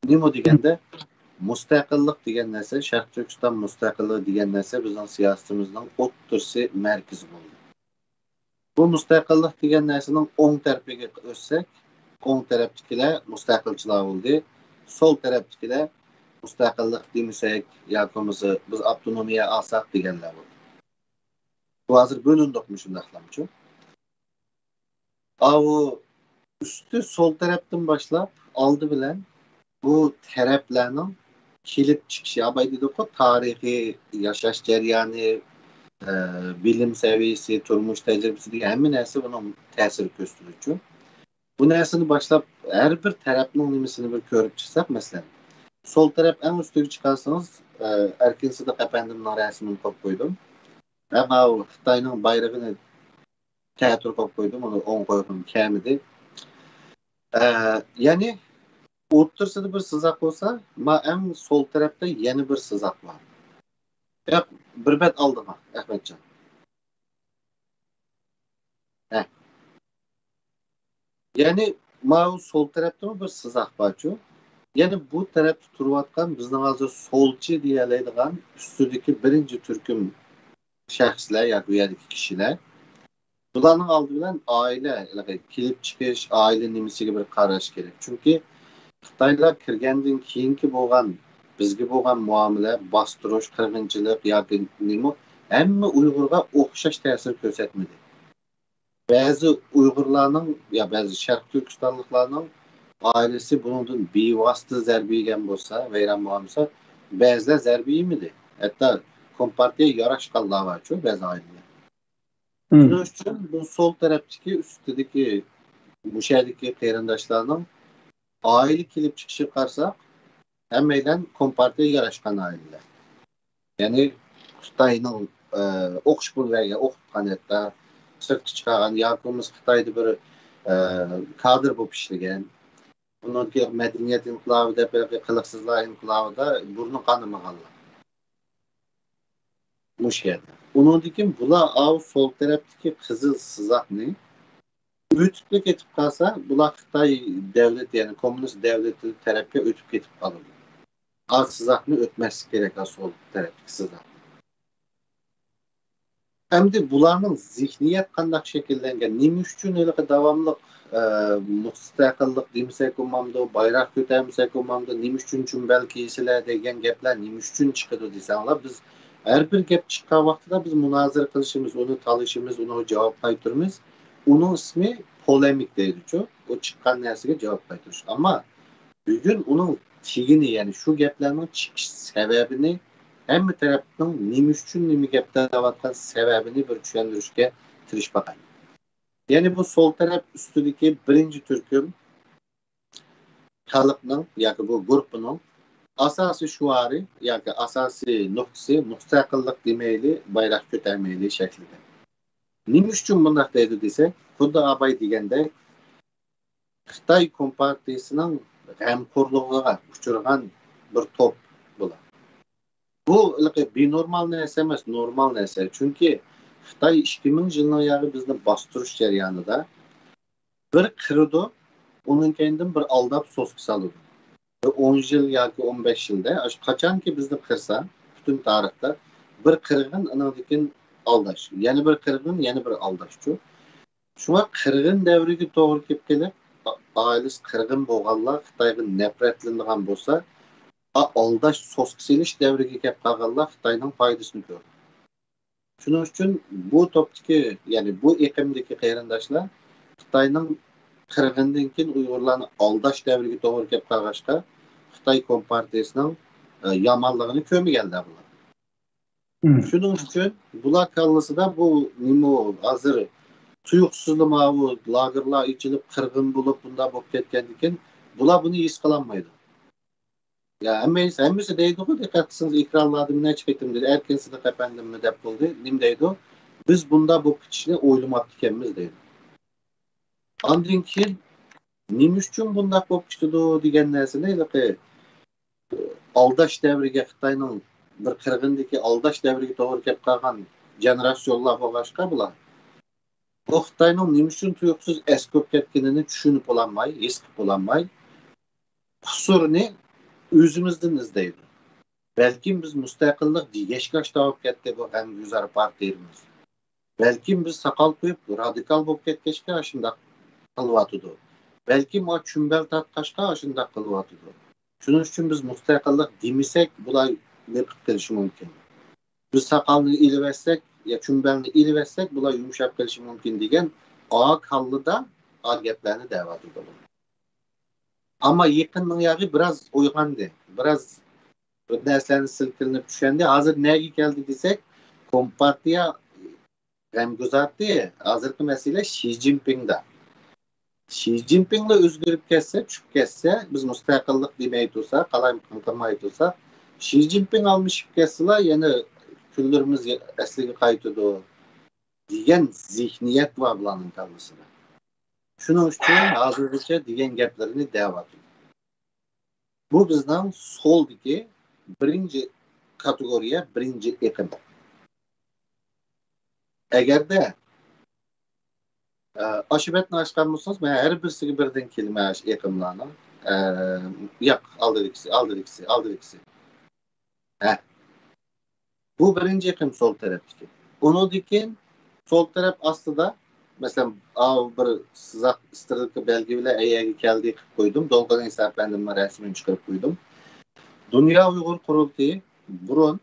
Nima deganda mustaqillik degan narsa, Sharq Turkiston mustaqilligi degan narsa bizning siyosatimizning o'ttirisi markazi bo'ldi. Bu mustaqillik degan narsaning o'ng tarafiga o'tsak, o'ng tarafdagilar mustaqilchilar bo'ldi. Sol tarafdagilar mustaqillik demisek yoki biz avtonomiya alsak deganlar bo'ldi. Bu hozir bo'lindiqmi shundaqlamchi? O üstü sol tarafdan başlap aldı bilen bu taraflarning kelib chiqishi abay dedik-ku tarixiy yashash jarayoni, bilim saviyasi, turmush tajribasi degan hamma narsa buning ta'sir ko'rsatuvchi. Bu narsani boshlab har bir tarafning nimasini bir ko'rib chiqsak, masalan, sol taraf en üstüge çıkarsanız Erkin Sıdık Efendim'in resmini koyup koydum. Ama o Xitay'ın bayrağını teatro koyup koydum. Onu 10 koydum kemidi. Yani ortasında bir sızak olsa ama en sol tarafta yeni bir sızak var. Hep bir bet aldı mı Ahmetcan? Yani ma sol tarafta bir sızak var şu. Yani bu tarafta turvatkan bizden hazır solçu diyeleydiğen üstündeki birinci Türk'üm şəxslər, ya bu yerdeki kişiler. Bunların aldığı bilen aile, kilip çıkış, aile nimisiyle bir qaraş gerek. Çünkü Xitaylar kirgenden keyinki bolgan, bizge bolgan muamele, bastırış, kırgınçılık, yoki nima, hamma Uyg'urga o'xshash ta'sir ko'rsatmadi. Ba'zi Uyg'urlarning, ya ba'zi Sharq Turkistonliklarning ailesi bundan bevosita zarba yegan bo'lsa, vayron bo'lsa, ba'zilar zarba yemadi. Hatta Kompartiya yaraşkanlığa var çok bazı aileler. Bunun için bu sol taraftaki üstteki bu şerdeki qeyrindaşlarning aile kelib chiqishi qarsak, hammaydan kompartiya yarashgan aileler. Yani Xitoyning o'qish pullarga o'qitgan hatto sirtga chiqargan yoki Xitoyda bir kadr bo'lib ishlagan. Bundan keyin madaniyat inqilobida, qiliqsizlar inqilobida burni qanamaganlar. Bu yerda. Undan keyin bular sol tarafdagi qizil sızaqni o'tib ketib qolsa, bular Xitoy davlat, ya'ni kommunist davlati tarafga o'tib ketib qoladi. Sızaqni o'tmaslik kerak sol tarafdagi sızaq. Endi bularning zihniyat qanday shakllangan, nima uchun ularga davomli mustaqillik demasak bo'lmamdi, bayroq ko'tarmasak bo'lmamdi, nima uchun chumbal kiysalar degan gaplar nima uchun chiqadi desanglar, biz har bir gap chiqqan vaqtida biz munozara qilishimiz, uni talishimiz, uni javob qaytaramiz. Uning ismi polemik deydi-ku. O chiqqan narsaga javob qaytarish. Ammo bugun uning tigini, ya'ni shu gaplarning chiqish sababini hamma tarafdan nima uchun nima gaplar qilayotgan sababini bir tushuntirishga tirishmoqman. Ya'ni bu sol taraf ustidagi birinchi turkum xalqning yoki bu guruhning asosiy shuari yoki asosiy nuqtasi mustaqillik demayli, bayroq ko'tarmayli shaklida. Nima uchun bunday deydi desak, xuddi Abay degandek Xitoy kompartiyasining g'amxo'rligiga uchragan bir to'p bular. Bu binormal narsa emas, normal narsa. Chunki Xitoy 2000 yilning yari bizni bostirish jarayonida bir qirdi, onun kendim bir aldab so'zga soladi. 10 yil yoki 15 yilda qachonki bizni qirsa, butun tarixda bir qirg'in anadikin aldash, yana bir qirg'in, yana bir aldash-ku. Shunga qirg'in davriga to'g'ri kelib kelib, oilasi qirg'in bo'lganlar Xitoyga nafratlanadigan bo'lsa, aldash so'zga solish davriga kelib qolganlar Xitoyning foydasini ko'rdi. Shuning uchun bu topdagi, ya'ni bu iqlimdagi qeyrindoshlar Xitoyning qirg'indan keyin Uyg'urlarni aldash davriga to'g'ri kelib qolg'achqa Xitoy kompartiyasining yomonligini ko'rmaganlar bular. Shuning uchun bular kallasida bu nima hozir tuyuqsizlama bu lagerlar ichilib qirg'in bo'lib bunda bo'lib ketgandan keyin bular buni his qilolmaydi. Ya hammasi deydi-ku, diqqat qilsangiz ekranlarda necha ketim dedi, erkin sidiq efendimmi deb bo'ldi. Nim deydi? Biz bunda bu pitishni o'ylamoqchi ekanmiz deydi. Ondan keyin nima uchun bundaq bo'lib ketdi degan narsani aldash davriga Xitoyning bir qirg'indagi aldash davriga to'g'ri kelib qolgan generatsiyalar bo'lg'achqa bular. Bu Xitoyning nima uchun tuyuqsiz eskib ketganini tushunib ololmay, his qilib ololmay, qusurini o'zimizdan izlaydi. Balkim biz mustaqillik degashgash topib ketdik bu ham yuzar partiyamiz. Balkim biz soqol qo'yib radikal bo'lib ketgachga shunday qilyotdi. Balkim o chumbal tatqashqa shunday qilyotdi. Shuning uchun biz mustaqillik demasak, bular ne qilishi mumkin. Biz soqolni ilib ya chumbalni ilib bular yumshab qilishi mumkin degan oq hallida gaplarni da'vat etdi. Ama yaqinning yog'i biraz uyg'ondi. Biraz bir narsalarni silkinib tushganda, hozir nega keldi desak, kompartiya g'amguzardi. Hozirgi masala Xi Jinpingda. Xi Jinpingni o'zgarib ketsa, tushib ketsa, biz mustaqillik demay tursa, qalay qilmay tursa, Xi Jinping almishib ketsalar, yana kunlarimiz asliga qaytadi degan zihniyat var bularning kallasida. Shuning uchun hozirgacha degan gaplarini da'vat etdi. Bu bizning soldagi birinchi kategoriya, birinchi iqlim. Agarda aşibetni açgan bo'lsangiz, men har birisiga birdan kelma iqlimlarni yo'q, aldirikisi. Bu birinchi iqlim sol tarafdagi. Undan keyin sol taraf ostida mesela bir sızaq istirilki belge bile ayağa geldi koydum. Dolgadan hesaplandırma resmini çıkarıp koydum. Dünya Uygur Kurultayı burun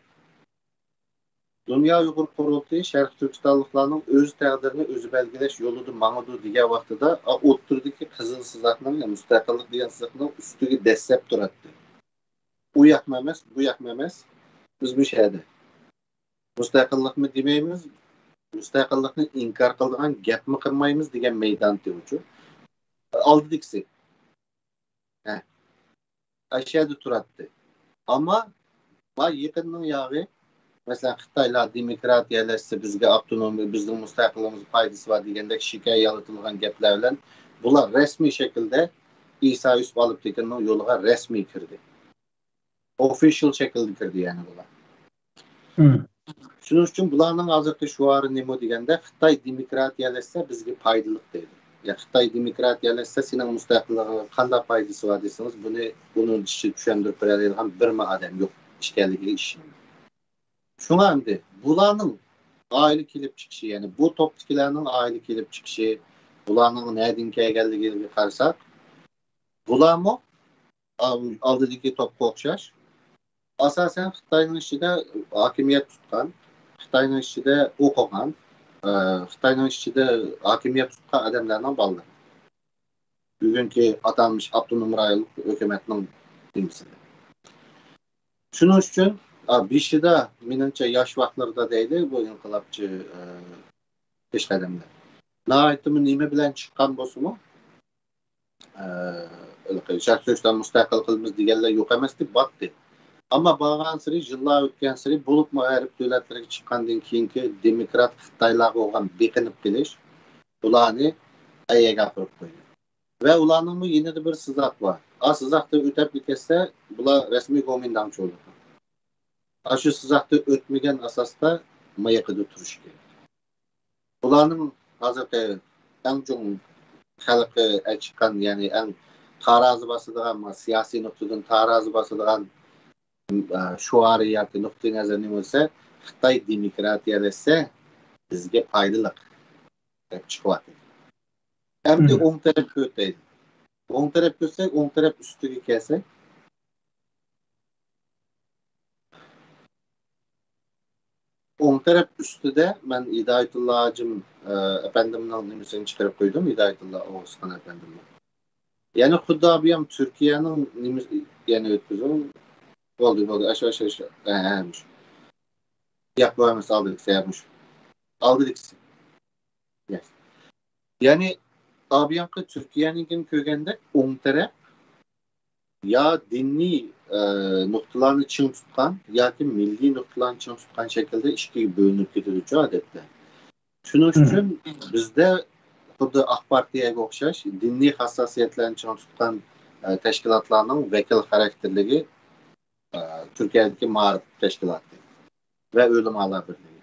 Dünya Uygur Kurultayı Şərq Türkistanlıqlarının öz təqdirini özü belgeleş yoludur, mağudur diye vaxtıda oturdaki kızıl sızaqının, yani müstəqillik diyen sızaqının üstüge dəstəb durattı. Bu yakmamız, bu yakmamız biz bu şeyde. Müstəqillik mi demeyimiz, müstaqillikni inkar qiladigan gapmi qilmaymiz degan maydon deyuvchi. aldı diksi. Aşağıda turattı. Ama yakınının yağı mesela Xitaylar demokratiyaleşse bizge avtonomi, bizning mustaqilligimiz faydası var degandek şikayet yalıtılgan gaplar bilan bular resmi şekilde İsa Yusuf alıp tekinning yo'liga resmi kirdi. Official şekilde kirdi yani bular. Shuning uchun bularning hozirgi shuari nima deganda Xitoy demokratiyalashsa bizga foydaliq deydi. Ya Xitoy demokratiyalashsa sening mustaqilligingga qanday foydasi var desangiz buni tushuntirib beradigan birma odam yo'q ishkanligiga ishonadi. Şuna endi bularning aile kelib chiqishi, yani bu topdagilarning aile kelib chiqishi, bularning nereden kelganligiga qarasak, bularmi oldidagi topga o'xshash asosan Xitoyning ichida hokimiyat tutgan, Xitoyning ichida o'qigan, Xitoyning ichida hokimiyat tutgan odamlarning bolalari. Bugungi atalmış avtonom rayon hukumatining timsili. Shuning uchun beshida menimcha yosh vaqtlarda deydi bu inqilobchi peshqadamlar. Nima nima bilan chiqqan bo'lsa-mu, Sharq Turkiston mustaqil qilamiz deganlar yo'q emas deb batdi. Ammo borgan sari yillar o'tgan sari bo'lib g'arib davlatlarga chiqqandan keyingi demokrat Xitoylarga bo'lgan beqinib kelish ularni ayaga olib qo'ydi. Va ularning yana bir sizoq bor. Sizoqda o'tab ketsa, bular rasmiy go'mindamchi bo'ldi. Shu sizoqda o'tmagan asosda mayiqida turish kerak. Bularning hozirgi eng chong xalqi chiqqan, ya'ni eng tarozi bosadigan, siyosiy nuqtadan tarozi bosadigan shuari yoki nuqtai nazar nima bo'lsa, Xitoy demokratiyalashsa bizga foydali deb chiqyapti. Endi o'ng tarafga o'taylik. O'ng tarafga o'tsak, o'ng taraf ustiga kelsak, o'ng taraf ustida men Hidoyatullo Hojim efendimning nimasini chiqarib qo'ydim, Hidoyatullo O'g'izxon efendimni. Ya'ni xuddi bu ham Turkiyaning nimasi, ya'ni o'tkazim bo'ldi. Aşağı. Yapmamız aldık sayarmış. Aldık. Yes. Yani abiyankı Türkiye'nin kökende on taraf ya dinli noktalarını çın tutkan ya ki milli noktalarını çın tutkan şekilde işkiyi bölünüp gidiyordu adette. Şunun için bizde xuddi AK Parti'ye o'xshash dinli hassasiyatlarni chon tutgan tashkilotlarning vakil xarakterligi Türkiye'deki ma'rif teşkilatı ve ulamalar birliği.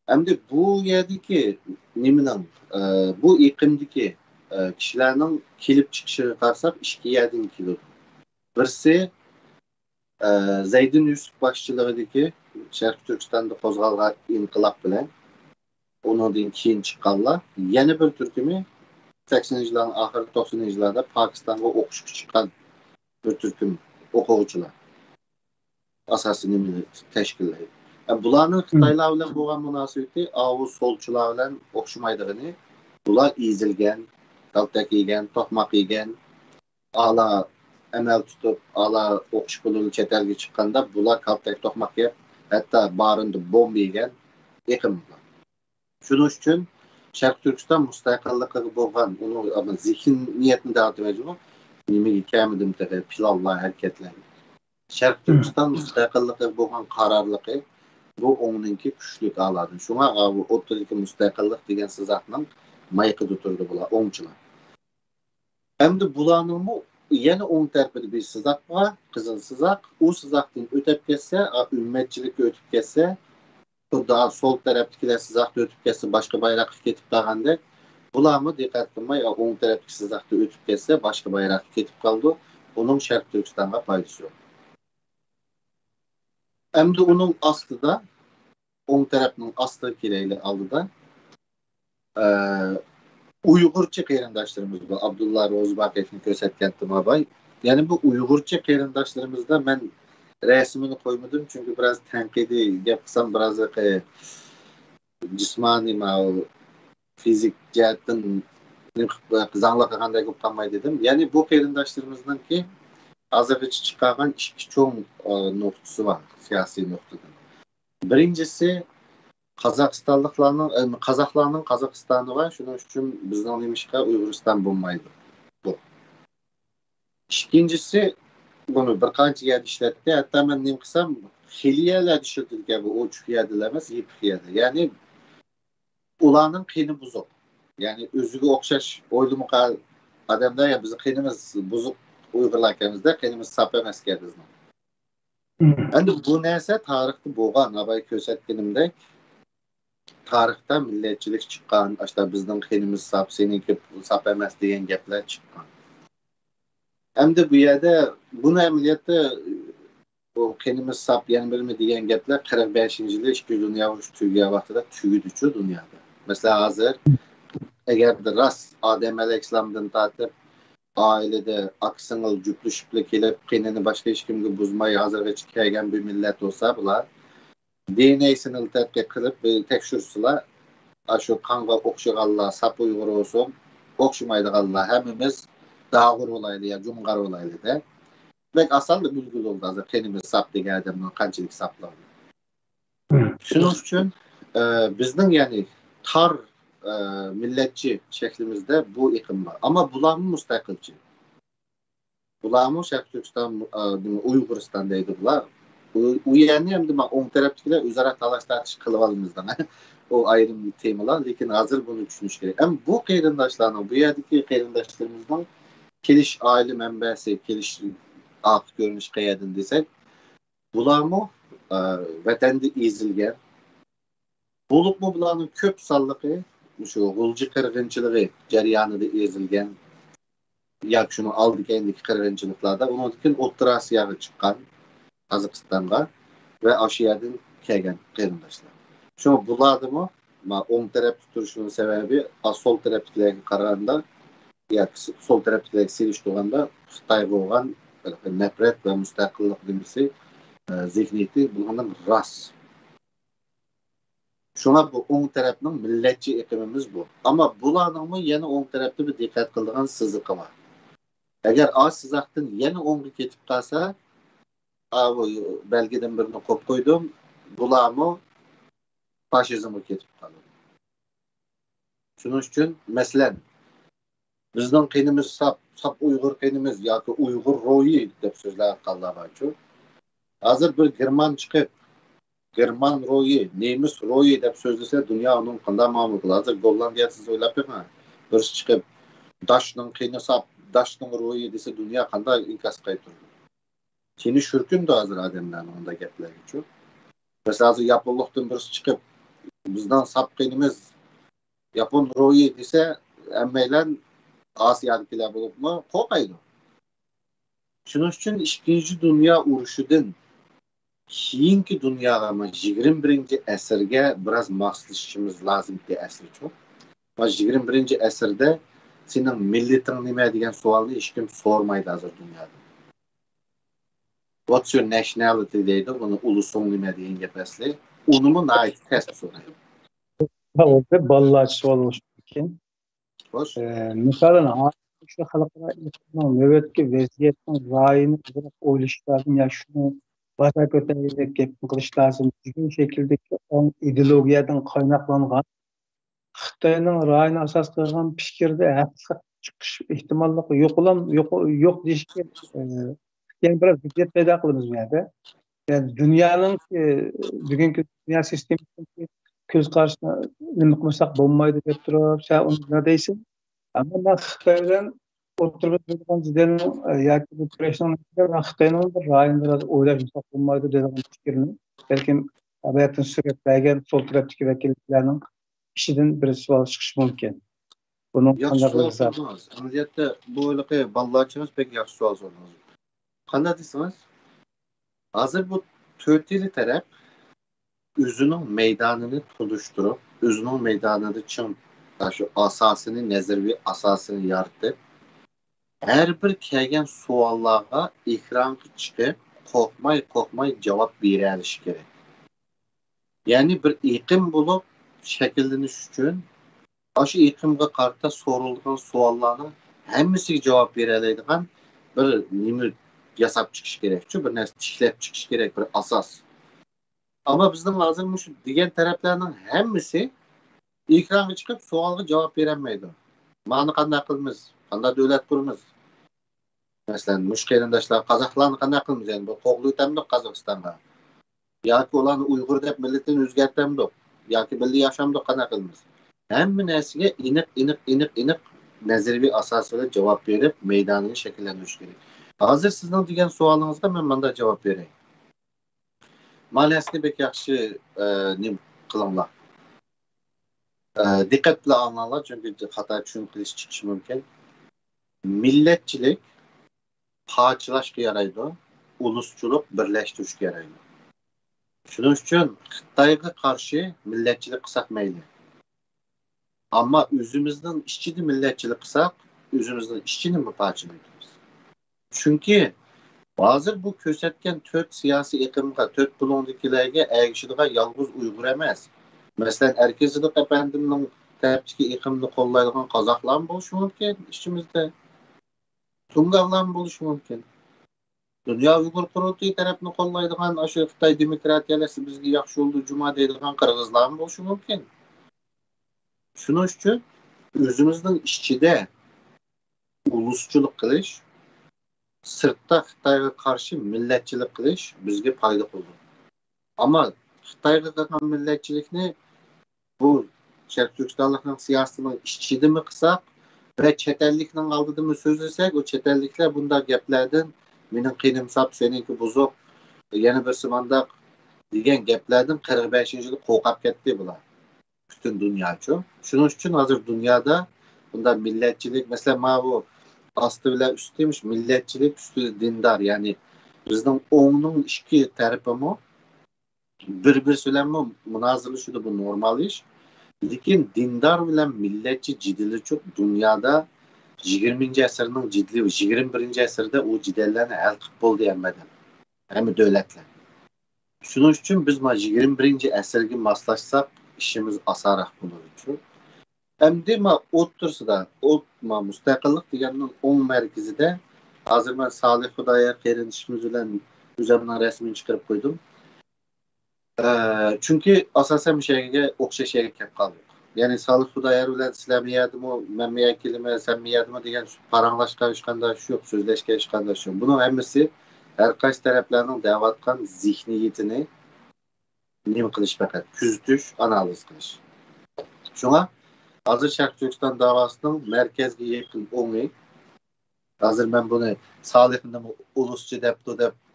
Hem de bu yerdeki nimenin, bu iklimdeki kişilerin kelip çıkışını qarsak iki yerden keldi. Birisi Zeydin Yusuf başçılığındaki Şarkı Türkistan'da qo'zg'algan inqilab bilan ondan keyin chiqqanlar, yana bir turkumi 80'li ahir 90'larda Pakistan'a o'qishga chiqqan bir turkum o'quvchilar asosiy nimani tashkillaydi. Bularning Xitoylar bilan bo'lgan munosabati avu solchilar bilan o'xshamaydigini, bular ezilgan, kaltak yegan, to'qmoq yegan, ala amal tutib, ala o'qish pulini chetelga chiqqanda bular kaltak to'qmoq yeb, hatto barında bomba yegan eqimlar. Shuning uchun Sharq Turkiston mustaqilligiga bo'lgan uni zihniyatni da'vatlaydi. Nimaga kamidim taqa pilovlar harakatlar. Sharq Turkiston mustaqilligiga bo'lgan qarorligi bu o'ngninki kuchli aladi. Shunga bu o'rtadagi mustaqillik degan so'zning mayqida turdi bular o'ngchilar. Endi bularning yana o'ng tarafida bir sizoq bor, qizil sizoq. U sizoqdan o'tib ketsa, ummatchilikka o'tib ketsa, xuddi sol tarafdagilar sizoqda o'tib ketsa, boshqa bayroqqa ketib qolganda, bularni diqqat qilmay o'ng tarafdagi sizoqda o'tib ketsa, boshqa bayroqqa ketib qoldi. Uning Sharq Turkistonga foydasi yo'q. Endi uning ostida, o'ng tarafning ostida kelayli oldida Uyg'urcha qarindoshlarimiz bor. Abdulla Ro'zbaqovni ko'rsatgan Timobay. Ya'ni bu Uyg'urcha qarindoshlarimizda men rasmini qo'ymadim çünkü biraz tanqidiy gap qilsam, biraz jismoniy fizik jihatdan qizanliq qanday ko'p qolmay dedim. Ya'ni bu qarindoshlarimizdanki hozirgacha chiqqan ikki cho'ng nuqtasi bor, siyosiy nuqtadan. Birinchisi Qozoqlarning Qozog'istoni va shuning uchun bizning nimishqa Uyg'uriston bo'lmaydi. İkincisi bunu bir qancha yer ishlatdi. Hatta men nima qilsam, xiliyalar ishlatilgan bu ochiq yerlar emas, yepiq yerlar. Ya'ni ularning qiyni buzuq. Ya'ni o'ziga o'xshash o'ylimuqa odamlar ya bizni qiynimiz buzuq Uyg'urlar ekanmizda, qiynimiz sap emas ekan bizni. Endi bu narsa tarixda bo'lgan, abay ko'rsatganimdek, tarixda millatchilik chiqqan, işte bizning qiynimiz sap, seniki sap emas degan gaplar chiqqan. Endi bu yerda buni amaliyotda bu qiynimiz sap yanmirmi degan gaplar 45-yilda Ikkinchi dunyo urushi tugagan vaqtida tugadi-chu dunyoda. Masalan, hozir agar rost odam alayhissalomdan tortib oilada aqsingil juplashib kelib qiynini boshqa hech kimga buzmay hozirgacha kelgan bir millat bo'lsa, bular DNA'sini tadqiq qilib tekshirsalar, shu qonga o'xshaganlar sap Uyg'ur bo'lsin, o'xshamaydiganlar hammamiz dag'ur olayli ya jumgar olayli-da. Bek asalda bilgili oldu hozir qiynimiz sap degan odamning qanchalik saplar. Shuning uchun bizning ya'ni tor millatchi shaklimizda bu iqim bor. Ammo bularni mustaqilchi. Bularni Sharq Turkiston, Uyg'uriston deydi bular. U yerni ham nima o'ng tarafdagilar o'zaro talash tartish qilib olmizdan. O ayrim temalar, lekin hozir buni tushunish kerak. Ham bu qarindoshlarning, bu yerdagi qarindoshlarimizning kelish oila manbasi, kelish aq görünüş qayerdan desak, bularni vatanda ezilgan. Bo'libmi bularning ko'p sonliqi shu g'ulji qirg'inchiligi jarayonida ezilgan. Yoki shuni oldiga qirg'inchiliklarda undan keyin O'rta Osiyoga chiqqan, Qozog'istonga va Osiyodan kelgan qarindoshlar. Shu bulardimi, o'ng tarafda turishining sababi sol tarafdagilarga qaraganda yoki sol tarafdagilarga selish turganda Xitoy bo'lgan nafrat ve müstakillik demesi zihniyeti bundan ras. Şuna bu o'ng tarafning millatchi iqimimiz bu. Ama bularning yana o'ng tarafda bir dikkat qiladigan siziqi var. Agar o siziqdan yana o'ngga ketib qolsa, bu belgiden birini qo'yib qo'ydim, bularni faşizmga ketib qoladi. Shuning uchun masalan bizning qiynimiz sap Uyg'ur qiynimiz yoki Uyg'ur ro'yi deb so'zlar qiladi. Hozir bir German chiqib, German ro'yi, Nemis ro'yi deb so'zlasa, dunyo uning qanday ma'lum qiladi? Hozir Gollandiya siz o'ylab ko'ring. Bir chiqib, Dashning qiyni sap, Dashning ro'yi desa, dunyo qanday inkas qaytaradi? Seni shurkunda hozir odamlarning unda gaplariga-chu. Masalan, hozir Yaponlikdan birisi chiqib, bizdan sap qiynimiz Yapon ro'yi desa, hammalar Asiyadagilar bo'libmi qo'rqaydi. Shuning uchun Ikkinchi dunyo urushidan keyingi dunyoga 21-asrga biroz moslashishimiz lozim deb asrchu. Va 21-asrda sening millating nima degan savolni hech kim so'ramaydi hozir dunyoda. What's your nationality deydi, buni ulusing nima degan gap asli. Unimi nayt test so'raydi. Orada balalar savol oluştururken Xo'sh. Mesela şu xalqaro navbatdagi vaziyatning ra'yini o'ylash lozim ya shuni bata ko'tarishga gap qilish lozim degan shakldagi ideologiyadan qaynaqlangan Xitoyning ra'yini asos qilgan fikrda haqiqat chiqish ehtimolligi yo'q deyishga yana bir ziddiyat paydo qilamiz bu yerda. Yani dünyanın bugungi dünya sistemasi ko'z qarashini nima qilsak bo'lmaydi deb turib, sen uni nima deysan? Ama ben Xitoydan o'tirib turgan judaning yoki bu kurashning Xitoyning bir ra'yini biraz o'ylashmasak bo'lmaydi degan fikrni balkim tabiatni suratlagan sol tarafdagi vakillarning ishidan bir savol chiqishi mumkin. Buni Yaxshi savol so'radingiz. Amaliyotda bu o'yliqi bolalarimiz pek yaxshi savol so'radingiz. Qanday desangiz? Hozir bu to'rtili taraf o'zining meydanını oluşturup, o'zining meydanını chim şu asasını, nazariy asosini yaratib, har bir kelgan savollarga ekranga chiqib, qo'rqmay javob bera olish kerak. Ya'ni bir iqim bo'lib shakllanish uchun shu iqimga qarata so'ralgan savollarga hammasiga javob bera oladigan bir nima yasab chiqish kerak-ku, bir narsa ishlab chiqish kerak, bir asos. Ama bizning hozir shu degan taraflarning hammasi ekranga chiqib savolga javob berolmaydi. Ma'ni qanday qilamiz? Qanday davlat quramiz? Masalan, mush qarindoshlar qozoqlarni qanday qilamiz endi? Bu qo'g'li o'tamdi Qozog'istonga. Yoki ularni Uyg'ur deb millatini o'zgartamdi. Yoki milliy yashamdi qanday qilamiz? Hamma narsaga iniq nazariy asos bilan javob berib, maydonini shakllantirish kerak. Hozir sizning degan savolingizga men bunday javob beray. Maliyasini bek yaxshi nim qilinglar. Diqqat bilan anlanglar, chunki xato tushuntirilish chiqishi mumkin. Millatchilik parchalashga yaraydi, uluschilik birlashtirishga yaraydi. Shuning uchun Xitoyga qarshi millatchilik qilsak mayli. Ammo o'zimizning ichida millatchilik qilsak, o'zimizning ichini parchalaymiz. Chunki hozir bu ko'rsatgan 4 siyosiy iqlimga, 4 bulondikilarga ergishadigan yolg'iz Uyg'ur emas. Masalan, Erkizilik efendimning tarafdagi iqlimni qo'llaydigan qozoqlar bo'lishi mumkin ichimizda. Tungallar bo'lishi mumkin. Dünya Uyghur Qurultayı tarafını qo'llaydigan o'sha Xitoy demokratiyasi bizga yaxshi yo'lda juma deydigan qirg'izlar bo'lishi mumkin. Shuning uchun o'zimizning ichida uluschilik qilish, sirtda Xitoyga qarshi millatchilik qilish bizga foyda qildi. Ammo Xitoyga qilgan millatchilikni bu Sharq Turkistonlikning siyosatining ichida mi qilsak va chet ellikning oldida mi so'zlasak, o chet elliklar bunday gaplardan mening qinim sap seniki buzuq yana birsi mandaq degan gaplardan 45-yilda qo'rqib ketdi bular. Bütün dünya uchun. Shuning uchun hozir dunyoda bunda millatchilik, masalan, mana bu osti bilan ustimish millatchilik ustida dindor, ya'ni bizning o'ngning ikki tarafimi bir bilan munozirlashadi, bu normal ish. Lekin dindor bilan millatchi jidili çok dunyoda 20-asrning jidli, 21-asrda u jidallarni hal qilib bo'ldi hammadan. Hamma davlatlar. Shuning uchun biz mana 21-asrga moslashsak işimiz asarak bulur için. Hem de ma o'ttirsida, mustaqillik deganning o'ng markazida hozir men Salih Xudoyer qarindoshimiz bilan o'zimning rasmini chiqarib qo'ydim. Chunki asosan bu shayga o'xshash kelib qoldik. Ya'ni Salih Xudoyer bilan islamiyatmi, men miyakilimi, sen miyatmi degan paranglashga hech qanday shu yo'q, so'zlashga hech qanday shu. Buning hammasi har qaysi taraflarning da'vatgan zihniyatini nima qilish faqat kuzatish, analiz qilish. Shunga hozir Sharq Turkiston davosining markazga yaqin o'ngi. Hozir men buni Salihni uluschi deb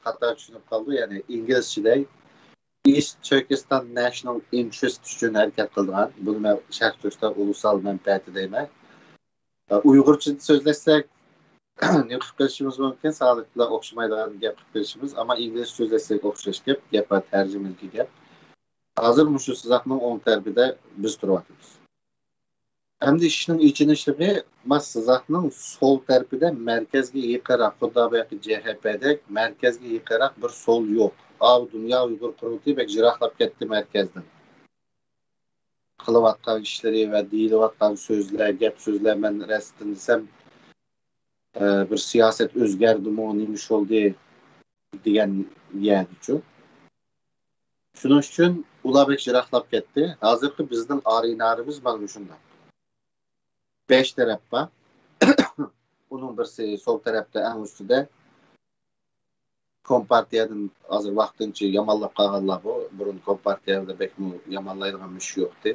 xato tushunib qoldi, ya'ni inglizchada East Turkestan National Interest uchun harakat qilgan. Buni men Sharq Turkiston ulusal manfaati deyman. Uyg'urcha so'zlasak nima qilib qilishimiz mumkin, Salih bilan o'xshamaydigan gap qilib qilishimiz, ammo ingliz so'zlasak o'xshash gap va tarjimaga gap. Hozir mushu sizaqning o'ng tarafida biz turyapmiz. Hamda ishning ichinishlig'i mas sizaqning sol tarafida markazga yaqinroq, xuddi bu CHP'dek markazga yaqinroq bir sol yo'q. Dünya Uyghur Qurultayı bek jiroqlab ketdi markazdan. Qilayotgan ishlari va deyilayotgan so'zlar, gap so'zlar men rastdan desam bir siyoset o'zgardimi, nima bo'ldi degan yer uchun. Shuning uchun ular bek jiroqlab ketdi. Hozirgi bizning arenarimiz mana shunday. 5 taraf var. Bunun birisi sol tarafta en üstüde Kompartiyadan hozir vaqtincha yamallab qolganlar bu. Burun Kompartiyada bekmi yamallaydigan ish yo'qdi.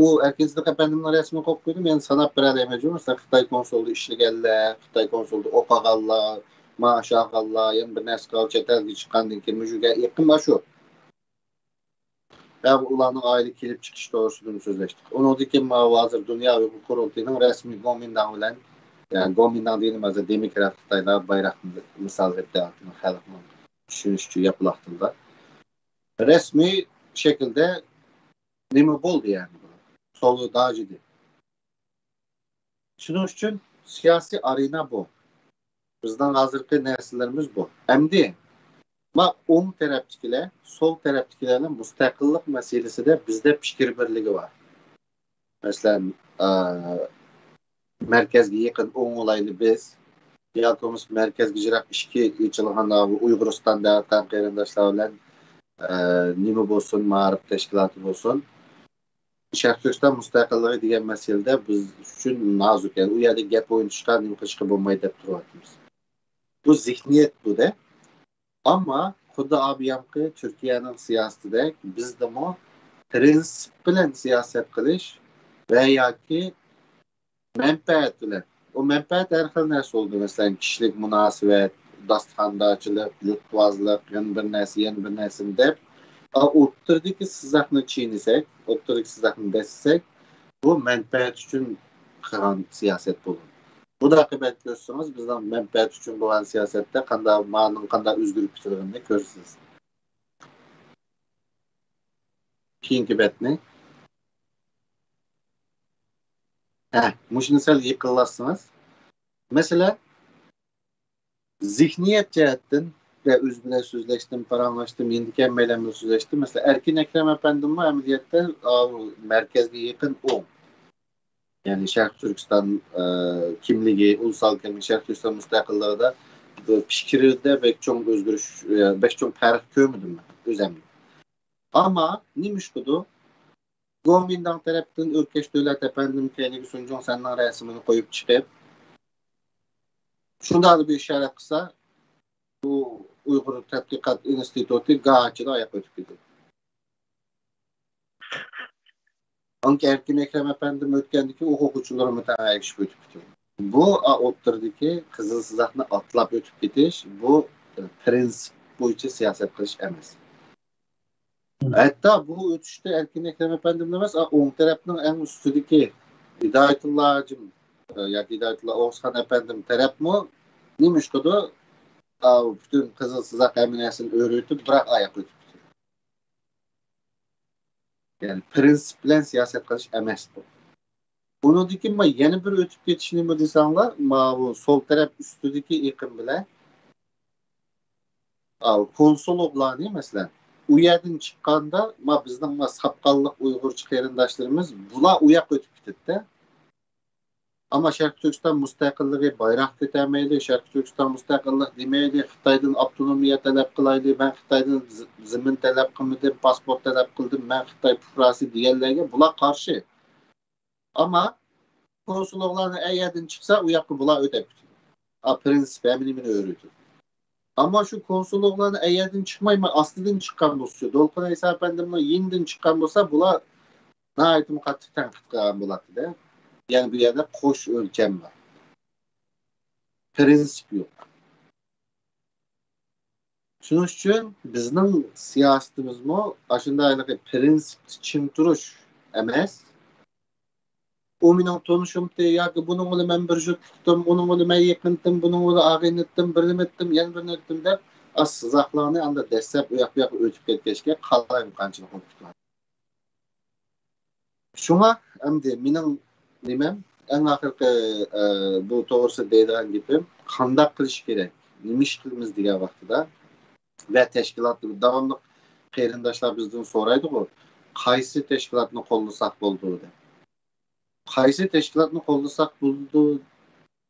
U Erkizilik efendimning rasmini qo'yib qo'ydim. Men sanab beralayman. Xitoy konsulda ishlaganlar, Xitoy konsulda o'qiganlar, maash olganlar, yana bir narsa qilib chet elga chiqqandan keyin mujuga yaqin shu. Ve ularning aile kelib chiqish to'g'risida so'zlashdik. Undan keyin hozir Dünya Uyghur Qurultayining rasmiy Gomindan bilan, ya'ni Gomindan deyilmasa demokrat Xitoylar bayroqni misol deb xalqni tushunish uchun yapılaqtırlar. Resmi şekilde nima bo'ldi yani? Solu daha ciddi. Shuning uchun siyosiy arena bu. Bizden hozirgi narsalarimiz bu. Endi ma o'ng tarafdagilar, sol tarafdagilarning mustaqillik masalasida bizda fikr birligi bor. Masalan, markazga yaqin o'ng olayli biz, yoki markazga jiroq ishga yechilgan Uyg'uristonda qarindoshlar bilan nima bo'lsin, ma'rif tashkiloti bo'lsin, Sharq Turkiston mustaqilligi degan masalada biz uchun nozik. U yerda gap o'ynashga, nima qilishga bo'lmaydi deb turyapmiz. Bu zihniyet bu da. Ama Xudo abiyamki Türkiye'nin siyasetinde bizde mu prensip bilen siyaset kılış veya ki menfaat bilen. O menfaat her xil narsa oldu. Mesela kişilik münasebet, dastkandachılık, yurtvazlık, yan bir narsa, yan bir narsa dep. O'ttirdiki sizakni çiğnisek, o'ttirdiki sizakni desek, bu menfaat üçün qilgan siyaset bo'ladi. Bu da akıbet görürsünüz. Bizden menfaat üçün bo'lgan siyasette qanday ma'nun qanday o'zgarib ketganini ko'rasiz. Keyingi betni. Muşunu sel yıkılarsınız. Mesela zihniyet cihetten ve üzbüne sözleştim, paranlaştım, yendike meylemle sözleştim. Mesela Erkin Ekrem Efendim var ameliyette merkezde yakın o. Yani Şarkı Türkistan kimliği, ulusal kimliği, Şarkı Türkistan müstakilliği da fikirde pek çok özgürüş, pek çok fark görmedim ben, özellikle. Ama neymiş kudu? Gomindan taraftan ülkeş devlet efendim kendisi sunucun senden resmini koyup çıkıp şunda da bir işaret kısa bu Uygur Tetkikat İnstitütü Gağaçı'da ayak ötüp gidiyor. Anki Erkin Ekrem Efendim ötkendeki hukukuçuları müteahhit ötüp gidiyor. Bu otturdaki kızılsızakını atlap ötüp gidiş bu prensip boyunca siyaset kılış emez. Hatta bu ötüşte Erkin Ekrem Efendim demez, on tarafının en üstündeki Hidayetullah Hacım ya Hidayetullah Oğuzhan Efendim taraf mı neymiş kudu bütün kızılsızak eminesini öğretip bırak ayak ötüp. Yani prensiple siyaset kılış emez bu. Bunu dikim ma yeni bir ötüp geçişini mi desanlar ma bu sol taraf üstündeki yıkım bile konsologlar değil mesela. U yerden çıkkanda ma bizden ma sapkallık Uygurçu kerindaşlarımız buna uyak ötüp gitti. Ama Şarkı Türkistan müstakilliği bayrak kötemeydi, Şarkı Türkistan müstakillik demeydi, Xitaydan avtonomiya talep kılaydı, ben Xitaydan zimin talep kılmadım, pasport talep kıldım, ben Xitay pufrası diğerlerine buna karşı. Ama konsologlarına eğerden çıksa uyakkı buna ödep. Prensip eminimini öğrüdü. Ama şu konsologlarına eğerden çıkmayma aslıdan çıkan olsa, Dolkuna İsa Efendim'le yeniden çıkan olsa buna ne ait mukattif tenkit kılan buladı da. Yani bir yerde koş ölçem var. Prensip yok. Şunun için bizning siyasetimiz mi aşındaylığı prensip için duruş emez. O mening tonuşumda ya ki bunun oğlu ben bir juttum, onun oğlu ben yakındım, bunun oğlu ağın ettim, birim ettim, yan birini ettim de az sızaklarını anda destek uyak ötüp ketkeşke kalayım kançılık oldu. Şuna emdi mening nimem en ahirki bu doğrusu deydiğim gibi kandak kılış gerek. Nimiş kılımız diye vaxtıda ve teşkilatlı davamlı qeyrindaşlar bizden soraydı o. Qaysı teşkilatını qollasak boldu de. Qaysı teşkilatını qollasak boldu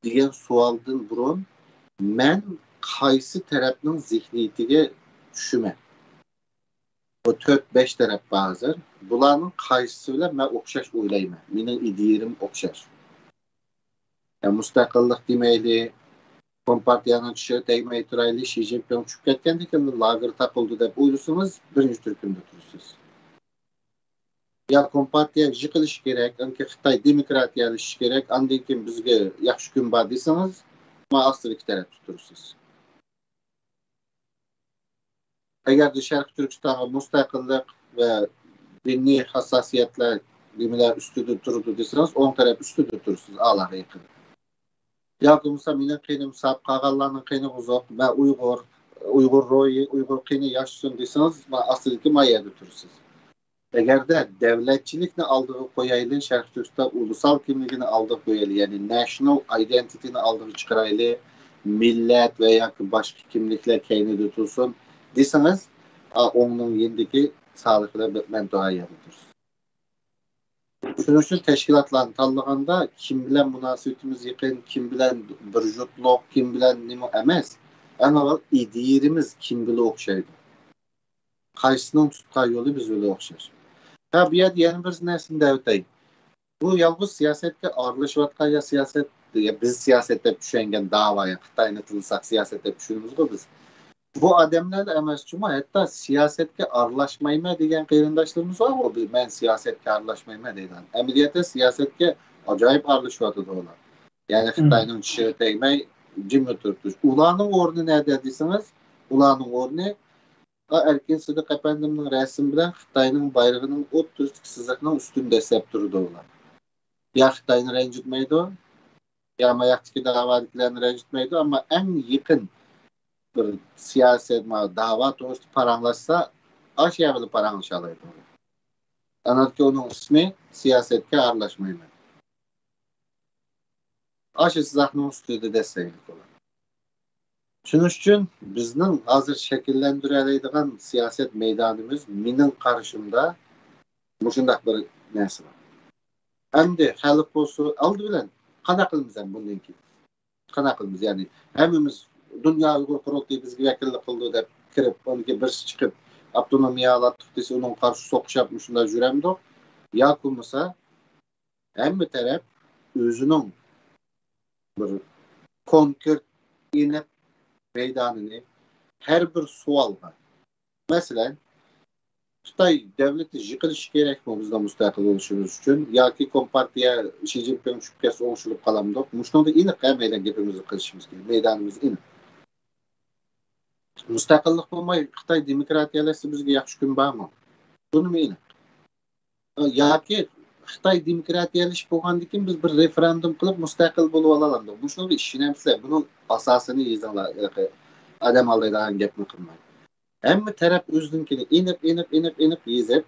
degan sualdan burun men qaysı tarafning zihniyetiga tushman. Bu 4-5 taraf bazır. Bularning qaysi bilan men o'xshash o'ylayman. Mening ideyalarim o'xshash. Yani müstakillik demeyli, Kompartiyanın çışı tegmey turaylı Xi Jinping çıkıp ketkendi ki lager takıldı dep uylusunuz birinci türkümde turursunuz. Ya Kompartiya yıkılış gerek, anki Xitay demokratiyalış gerek, andan keyin bizge yaxshi kun bor desangiz, ma asli ikki taraf tutursiz. Agar Sharq Turkistonga mustaqillik ve diniy hassasiyatlar nimalar ustida turdi desangiz, o'ng taraf ustida tursiz, Allohga yaqin. Ya kimse benim kıyım sap kağallarının kıyını uzak, ben Uygur royu, Uygur kıyını yaşasın deseniz, aslında maya götürürsünüz. Eğer de devletçilikle aldığı koyaylı, Şarkı Türkistan ulusal kimliğini aldığı koyaylı, yani national identity'ni aldığı çıkaraylı, millet veya başka kimlikler kendini tutulsun deseniz, onun yendeki sağlıklı ben daha iyi yapıyoruz. Şunun için teşkilatlarını tanıdığında kim bilen münasebetimiz yakın, kim bilen bir jutluk, kim bilen nimo emez. Ama ideyimiz kim bile okşaydı. Kaysının tutkan yolu biz öyle okşar. Ha bir yer yeni bir nesinde öteyim. Bu yalnız siyasette ağırlaşvatkan ya siyaset biz siyaset dep düşüngen davaya Xitayni tılsak siyaset dep düşünümüz go biz. Bu adamlar emas cuma hatta siyasetke aralashmayma degan qeyrindaşlarımız var o. Men siyasetke aralashmayma deydigan. Amaliyotda siyasetke ajoyib aralashyapti ular. Yani Xitayning tishi tegmay jim o'tiribdi. Ularning o'rni nerede deseniz, ularning o'rni Erkin Sıdık Efendim'in resim bilen Xitayning bayrağının o turistik sızıqның üstünde sep durdu ular. Ya Xitayni rencitmeydi o, ya Mayaktaki davadikilerini rencitmeydi ama en yakın bir siyaset dava doğrusu paranlaşsa aşağı bile paranlaşalaydı onu. Anladaki onun ismi siyasetke aralashmayma. Aşı sızaqның üstüde deseydik olar. Şunun üçün bizning hazır şekillendireleydigan siyaset meydanımız minin karşımda muşundaq bir narsa var. Endi xalq bolsa aldı bilen qana qılmız hem bundan ki. Qana qılmız yani hemimiz Dünya Uygur Kurultayı bizge vekillik kıldı dep kirip onunki birisi çıkıp avtonomiya alattık dese onun karşı sokuş yapmışında jüremdi. Ya kumasa hemmi taraf özünün bir konkret inip meydanını her bir sualga. Mesela Xitay devleti yıkılış gerek mi bizde müstakil oluşumuz için? Ya ki Kompartiya Xi Jinping şüphesi oluşulup kalamdık. Muşnada inik meydan gepimizi kılışımız gibi. Meydanımız inik. Müstakillik olmay Xitay demokratiyalaşsa bizge yaxşı gün barmı? Bunu mu inik? Ya ki Xitay demokratiyalaşıp bolgandan keyin biz bir referendum kılıp müstakil bolup alalandık. Muşnada işinemsizler. Bunun asasını yezinglar. Adam aldaydigan gepni qilmay. Hemmi taraf özünkini inip yezip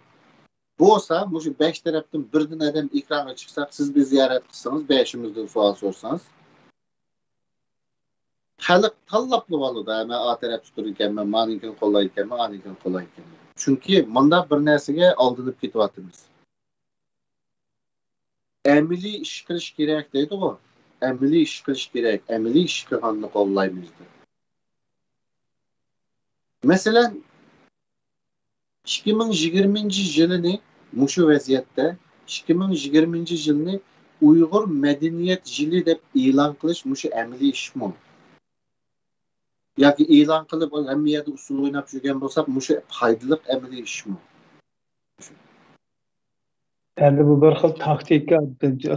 bu olsa bu 5 tarafdan birden adam ekrana çıksak siz bir ziyaret kılsanız 5'imizden sual sorsanız xalq tanlaplı valıda ama a taraf tuturken ben maninkini qo'llayken ben aninkini qo'llayken. Çünkü manda bir narsaga aldınıp ketyapmiz. Amaliy ish qilish kerak deydi o. Amaliy ish qilish kerak. Amaliy ish qilganni qo'llaymiz. Mesela 2020 yılını muşu vaziyette 2020 yılını Uygur medeniyet yılı dep ilan kılış muşu amaliy iş mi? Yoki ilan qilib hamma yerda usul o'ynab yurgan bo'lsak, muşu foydali amaliy ish mi? Yani bu bir xil taktika,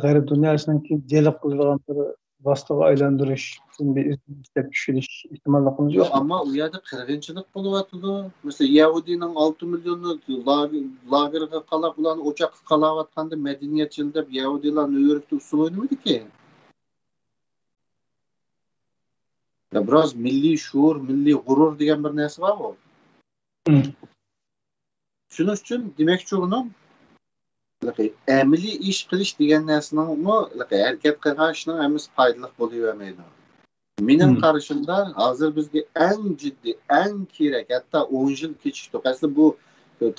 g'arb dunyosining jeliq qiladigan bir vasitaga aylantirish, bir izlab tushirish ehtimolligimiz Yo yo'q. ama u yerda qirg'inchilik bo'lyapti. Mesela Yahudining 6 milyonu lagerga qalab, ularni o'chaqqa qalayotganda medeniyet yılı deb Yahudilar New Yorkda usul o'ynamaydi ki. Ya biraz milli şuur, milli gurur degan bir narsa var bu. Shuning uchun demakchi uni amaliy ish qilish degan narsani harakat qilgan ishning hammasi foydali bo'lavermaydi. Mening qarashimda hozir bizga eng jiddiy, eng kerak, hatto 10 yil kechikdi. Aslida bu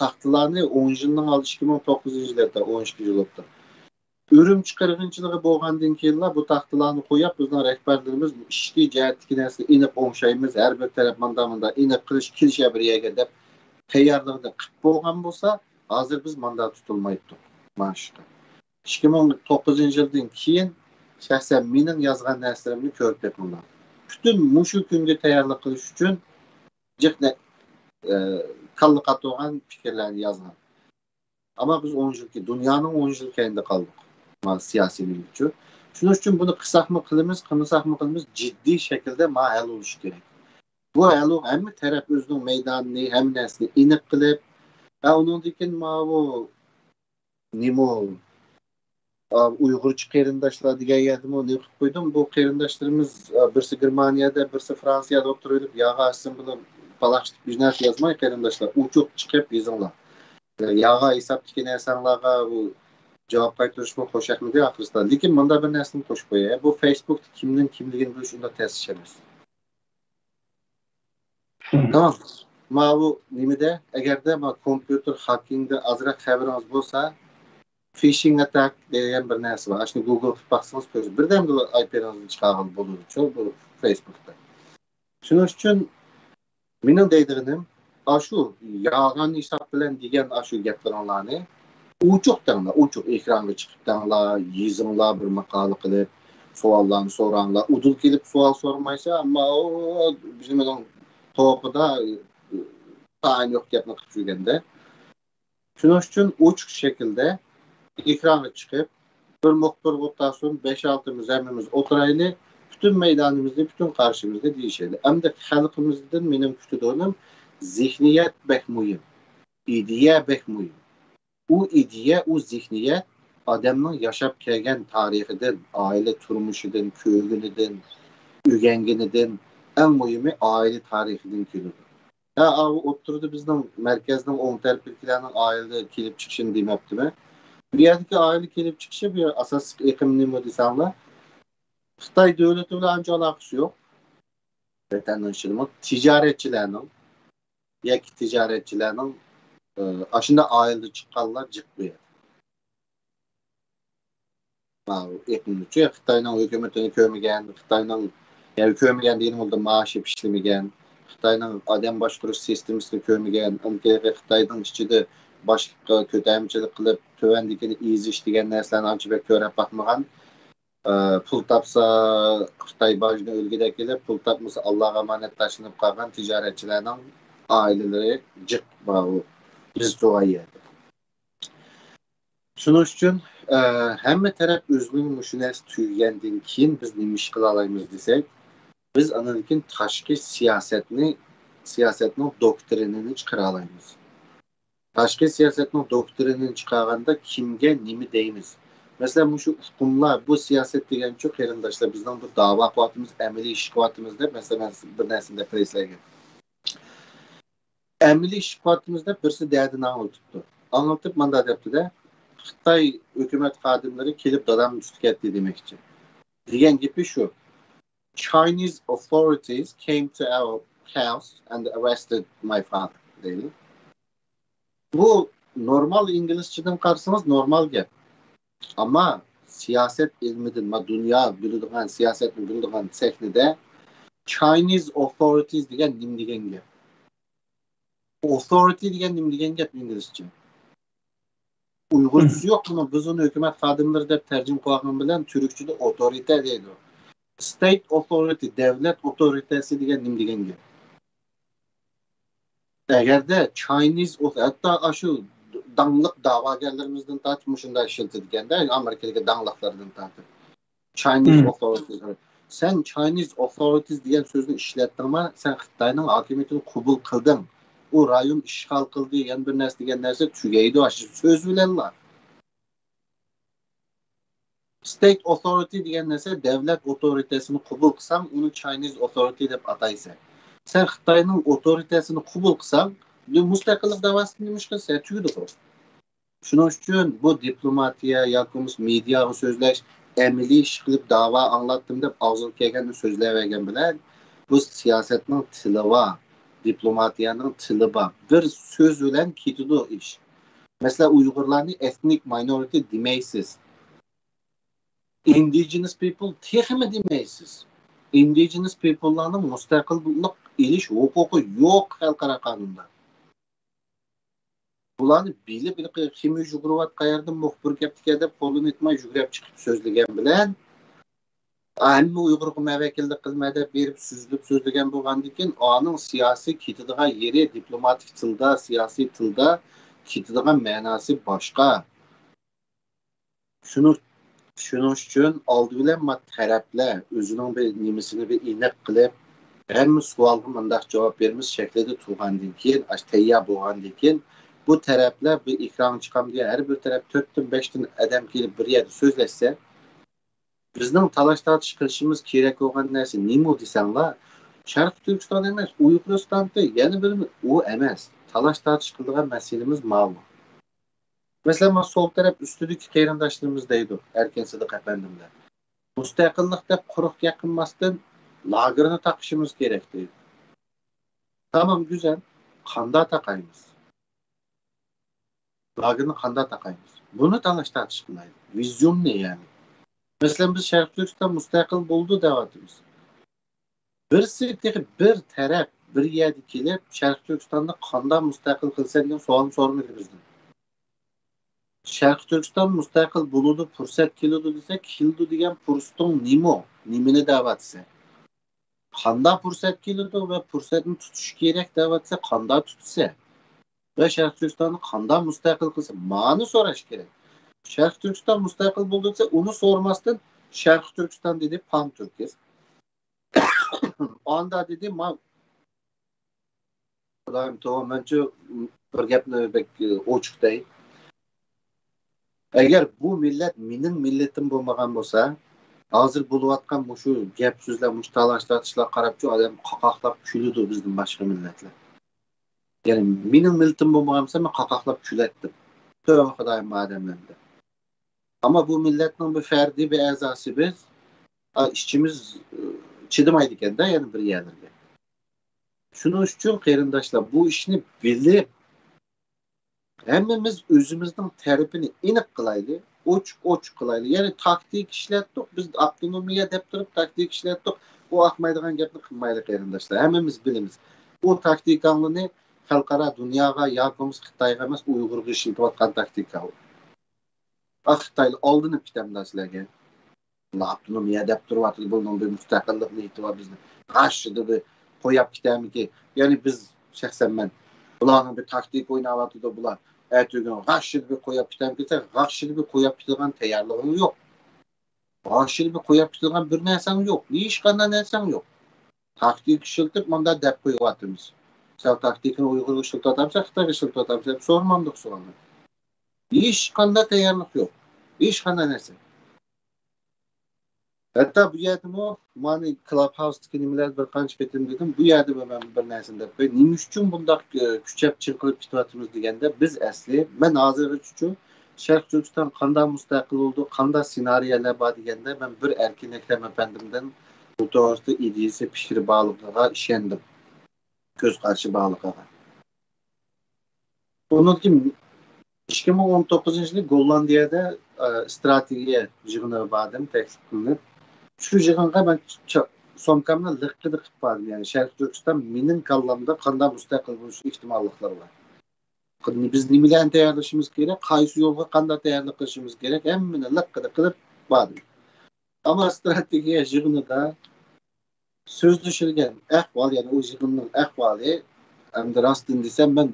taxtlarni 10 yilning oldi 2009-yilda 12 yil o'tdi. Ürümçi qirg'inchiligi bo'lgandan keyin bu taxtlarni qo'yib bizning rahbarlarimiz ishki jihatdagi narsa inib o'ngshaymiz, har bir taraf manda inib qilish kelisha bir yerga deb tayyorligida qilib bo'lgan bo'lsa, hozir biz manda tutilmaydi. Mana 2009 yildan keyin shaxsan mening yozgan narsalarimni ko'rib bunlar. Bütün mushu kunga tayyorlik qilish uchun jiqni qalli qatgan fikrlarni yozgan. Ama biz 10 yılki, dünyanın 10 yıl kendi kaldık. Siyasi bilimci. Şunun için bunu kısak mı kılımız, kımısak mı kılımız ciddi şekilde mahal oluş gerek. Bu hal hem taraf özünün meydanını hem nesini inip kılıp onun dikin bu nimo Uygurçu qeyrindaşlar degan yerdim onu yıkıp koydum. Bu qeyrindaşlarımız birisi Germaniyada, birisi Fransiyada oturup yağa açsın bunu palaştık biznes yazmay qeyrindaşlar. Uçuk çıkıp yazınlar. Yağa hesap diken insanlarga bu cevap qaytarishga qo'shaqmidi axirida. Lekin bunda bir narsani qo'shib qo'yay. Bu Facebook kimning kimligini bilish unda ta'sis emas. Tamam. Ma bu nimada agarda ma kompyuter hackingda azroq xabaringiz bo'lsa, phishing attack degan bir narsa bor. Shuni Google qilib baksangiz ko'rasiz. Birdamda IP'ningizni chiqarib bo'ladi bu Facebookda. Shuning uchun mening deydiganim şu yağan hesap bilen degan şu gaplarni uçuk ekranga chiqib danglar, yezinglar bir maqola qilib, suallarını soranlar. Udul kelip sual sormaysa ama o bizim onun topuda tayin yok yapmak üçügende. Şunun için uç şekilde ekranı çıkıp bir muhbir otasın 5-6 müzemmimiz oturaylı bütün meydanımızda, bütün karşımızda değişeli. Hem de halkımızdan benim kütüdüğüm zihniyet bek mühim. İdiye bek mühim. O idiye, o zihniyet adamın yaşap kelgen tarihinden, aile turmuşudan, köygünüden, ügenginidən en mühimi aile tarihinden geliyor. Ya abi oturdu bizden merkezden 10 terpilkilerinin aile kelip çıkışını demepti mi? Bir yerdeki aile kelip çıkışı bir asas ekonomi desanlar. Xitay devletiyle anca alakası yok. Vatandaşlarımın, ticaretçilerinin, yeki ticaretçilerinin aşında aile çıkanlar çıkmıyor. Ekonomisi Xitay'ın hükümetini kömegen, Xitay'ın yani kömegen diyelim oldu maaşı pişirmegen, Xitay'ın adam başkuruş sistemisini kömegen, Amerika Xitay'ın içinde başka kötəmçilik kılıp tövendikini izi işleyen neslen anca bek körep bakmagan. Pul tapsa Xitay başına ülkede gelip pul tapmasa Allah'a emanet taşınıp kalan ticaretçilerinin aileleri cık bağlı. Biz doğayı. Şunun için hem taraf özünün müşünəsi tüygəndən keyin biz nimiş qıla alayımız desek, biz analikin taşki siyasetinin doktrinini çıkara alayımız. Taşki siyasetinin doktrinini çıkarganda kimge nimi deyimiz. Mesela şu hukumlar, bu siyaset degen çok yerindaşlar bizden bu dava kuatımız, emeli iş kuatımızda mesela bir nesinde preslergen. Emeli iş kuatımızda birisi derdini anlatıptı. Anlatıp mandat yaptı da Xitay hükümet kadimleri kelip dadam müstük etti demek için. Diyen gibi şu. Chinese authorities came to our house and arrested my father. Değil. Bu normal İngilizceden karşımız normal gel. Ama siyaset ilmidin, dünya bildiğin siyasetin bildiğin teknide Chinese authorities diyen nim diyen gel. Authority diyen nim diyen gel İngilizce. Uygurcusu yok mu? Biz onu hükümet kadimleri de tercüm koyağın bilen Türkçüde otorite değil o. State authority, devlet otoritesi diyen nim diyen gel. Eğer de Chinese, hatta aşı danlık davagerlerimizden tartışmışında işilti diyen de Amerika'daki danlıklarından tartışır. Chinese authorities. Sen Chinese authorities diyen sözünü işlettirme, sen Xitay'ın hakimiyetini kubul kıldın. O rayon işgal kıldı, yani bir nersi diyen nersi tügeydi o aşı. Söz bilenler. State authority diyen nersi devlet otoritesini kubul kılsan, onu Chinese authority deyip ataysa. Sen Xitay'ın otoritesini kubul kılsan, müstakillik davasını demişken sen tügüdü o. Şunun için bu diplomatiya, yakımız media o sözler emili iş kılıp dava anlattım deyip ağzını kegen sözler vergen bilen bu siyasetin tili var, diplomatiyanın tili var. Bir söz ölen kitidir o iş. Mesela Uygurlarını ethnic minority demeysiz. Indigenous people tehimi demeysiz. Indigenous people'ların müstakillik iliş hukuku yok halkara kanunda. Bularni bilip kimi jugruvat qayerdan muxbir gapga deb qo'lini etmay jugrab chiqib so'zlagan bilan hamma Uyg'ur mavakillik qilmadi berib so'zlagan bo'lgandan keyin onun siyosiy ketidigan yeri diplomatik tilda, siyosiy tilda ketidigan ma'nosi boshqa. Shuning uchun oldi bilan taraflar o'zining bir nimasini bir aniq qilib hamma savolga mundaq javob bermiz shaklida turgandan keyin tayyor bo'lgandan keyin bu taraflar bir ekran çıkan diye her bir taraf 4-5 adam gelip bir yerde sözleşse bizden talaş tartış kılışımız gerek olan neresi nimo desenler Şarkı Türkistan emez Uyguristan'da yeni bir o emez talaş tartış kıldığı meselemiz malum. Mesela sol taraf üstüdeki keyrandaşlarımızdaydı erken Sıdık Efendim'de. Müstakillikte kuruk yakınmasından lagırını takışımız gerekti. Tamam güzel kanda takayımız. Lagını kanda takayımız. Bunu talaş tartışılmaydı. Vizyon ne yani? Mesela biz Şarkı Türkistan müstakil buldu devatımız. Bir taraf bir yerde kelip Şarkı Türkistan'da kanda müstakil kılsa diye soğan sormuyor bizden. Sharq Turkiston mustaqil bo'ludi, fursat keladi desak, keldi degan fursatning nima? Nimani da'vatsa? Qanday fursat keladi va fursatni tutish kerak da'vatsa, qanday tutsa? Va Sharq Turkistonni qanday mustaqil qilsa, ma'ni so'rash kerak. Sharq Turkiston mustaqil bo'ldi desa, uni so'ramasdan Sharq Turkiston dedi pan Turkiz. Onda dedi ma Xudoyim to'g'rimanchu bir gapni ochiqday. Agar bu millat mening millatim bo'lmagan bo'lsa, hozir bo'layotgan shu gap so'zlar, mush talash-tortishlar qarabchi odam qaqoqlab kuladi bizning boshqa millatlar. Ya'ni mening millatim bo'lmagan bo'lsa, men qaqoqlab kulatdim. To'g'ri Xudoyim odamlarda. Ama bu milletinin bir ferdi bir a'zosi biz işçimiz chidamaydi ekanda yani bir yerlerge. Shuning uchun qarindoshlar bu ishni bilib hammamiz o'zimizning tarafini aniq qilaylik, ochiq qilaylik. Ya'ni taktik ishlatdik, biz avtonomiya deb turib taktik ishlatdik. Bu aqmaydigan gapni qilmaylik qarindoshlar. Hammamiz bilamiz. Bu taktikani xalqaro dunyoga yoki Xitoyga emas, Uyg'urga ishlatayotgan taktika. Xitoy oldinib ketamiz sizlarga. Avtonomiya deb turibdi, bundan bir mustaqillik niyati bor bizni. Qarshida bir qo'yib ketamiki. Ya'ni biz shaxsan men bularning bir taktik o'ynayotdi bular. Aytgan qarshida bir qo'yib ketamki, qarshida bir qo'yib ketgan tayyorlig'im yo'q. Qarshida bir qo'yib ketgan bir narsam yo'q. Hech qanday narsam yo'q. Taktik ishlatib bunda deb qo'yapmiz. Sen taktikni Uyg'urga ishlatamiz, Xitoyga ishlatamiz deb so'ramandik so'rani. Hech qanday tayyorlik yo'q. Hech qanday narsa. Hatta bu yerda mani Clubhouse'daki nimalar bir qancha ketim dedim. Bu yerda men bir narsani deb qo'y. Nima uchun bunday kuchab chirqilib ketyapmiz deganda biz asli men hozir uchun Sharq Turkiston qanday mustaqil bo'ldi, qanday ssenariyalar bor deganda men bir Erkin Akram apandimdan bu to'g'risida ideyasi pishirib bog'liqligiga ishondim. Ko'z qarshi bog'liqligiga. Unutkim 2019-yil Gollandiyada strategiya yig'ini bordim, taklif qilinib. Shu yig'inga men somkamni liqqa qilib bordim. Ya'ni Sharq Turkiston mening kallamda qanday mustaqil bo'lish ehtimolliklari bor. Biz nimalarni tayyorlashimiz kerak, qaysi yo'lga qanday tayyorlik qilishimiz kerak, hammani liqqa qilib bordim. Ammo strategiya yig'inida so'zlashilgan ahvol, ya'ni o yig'inning ahvoli, hamda rostini desam, men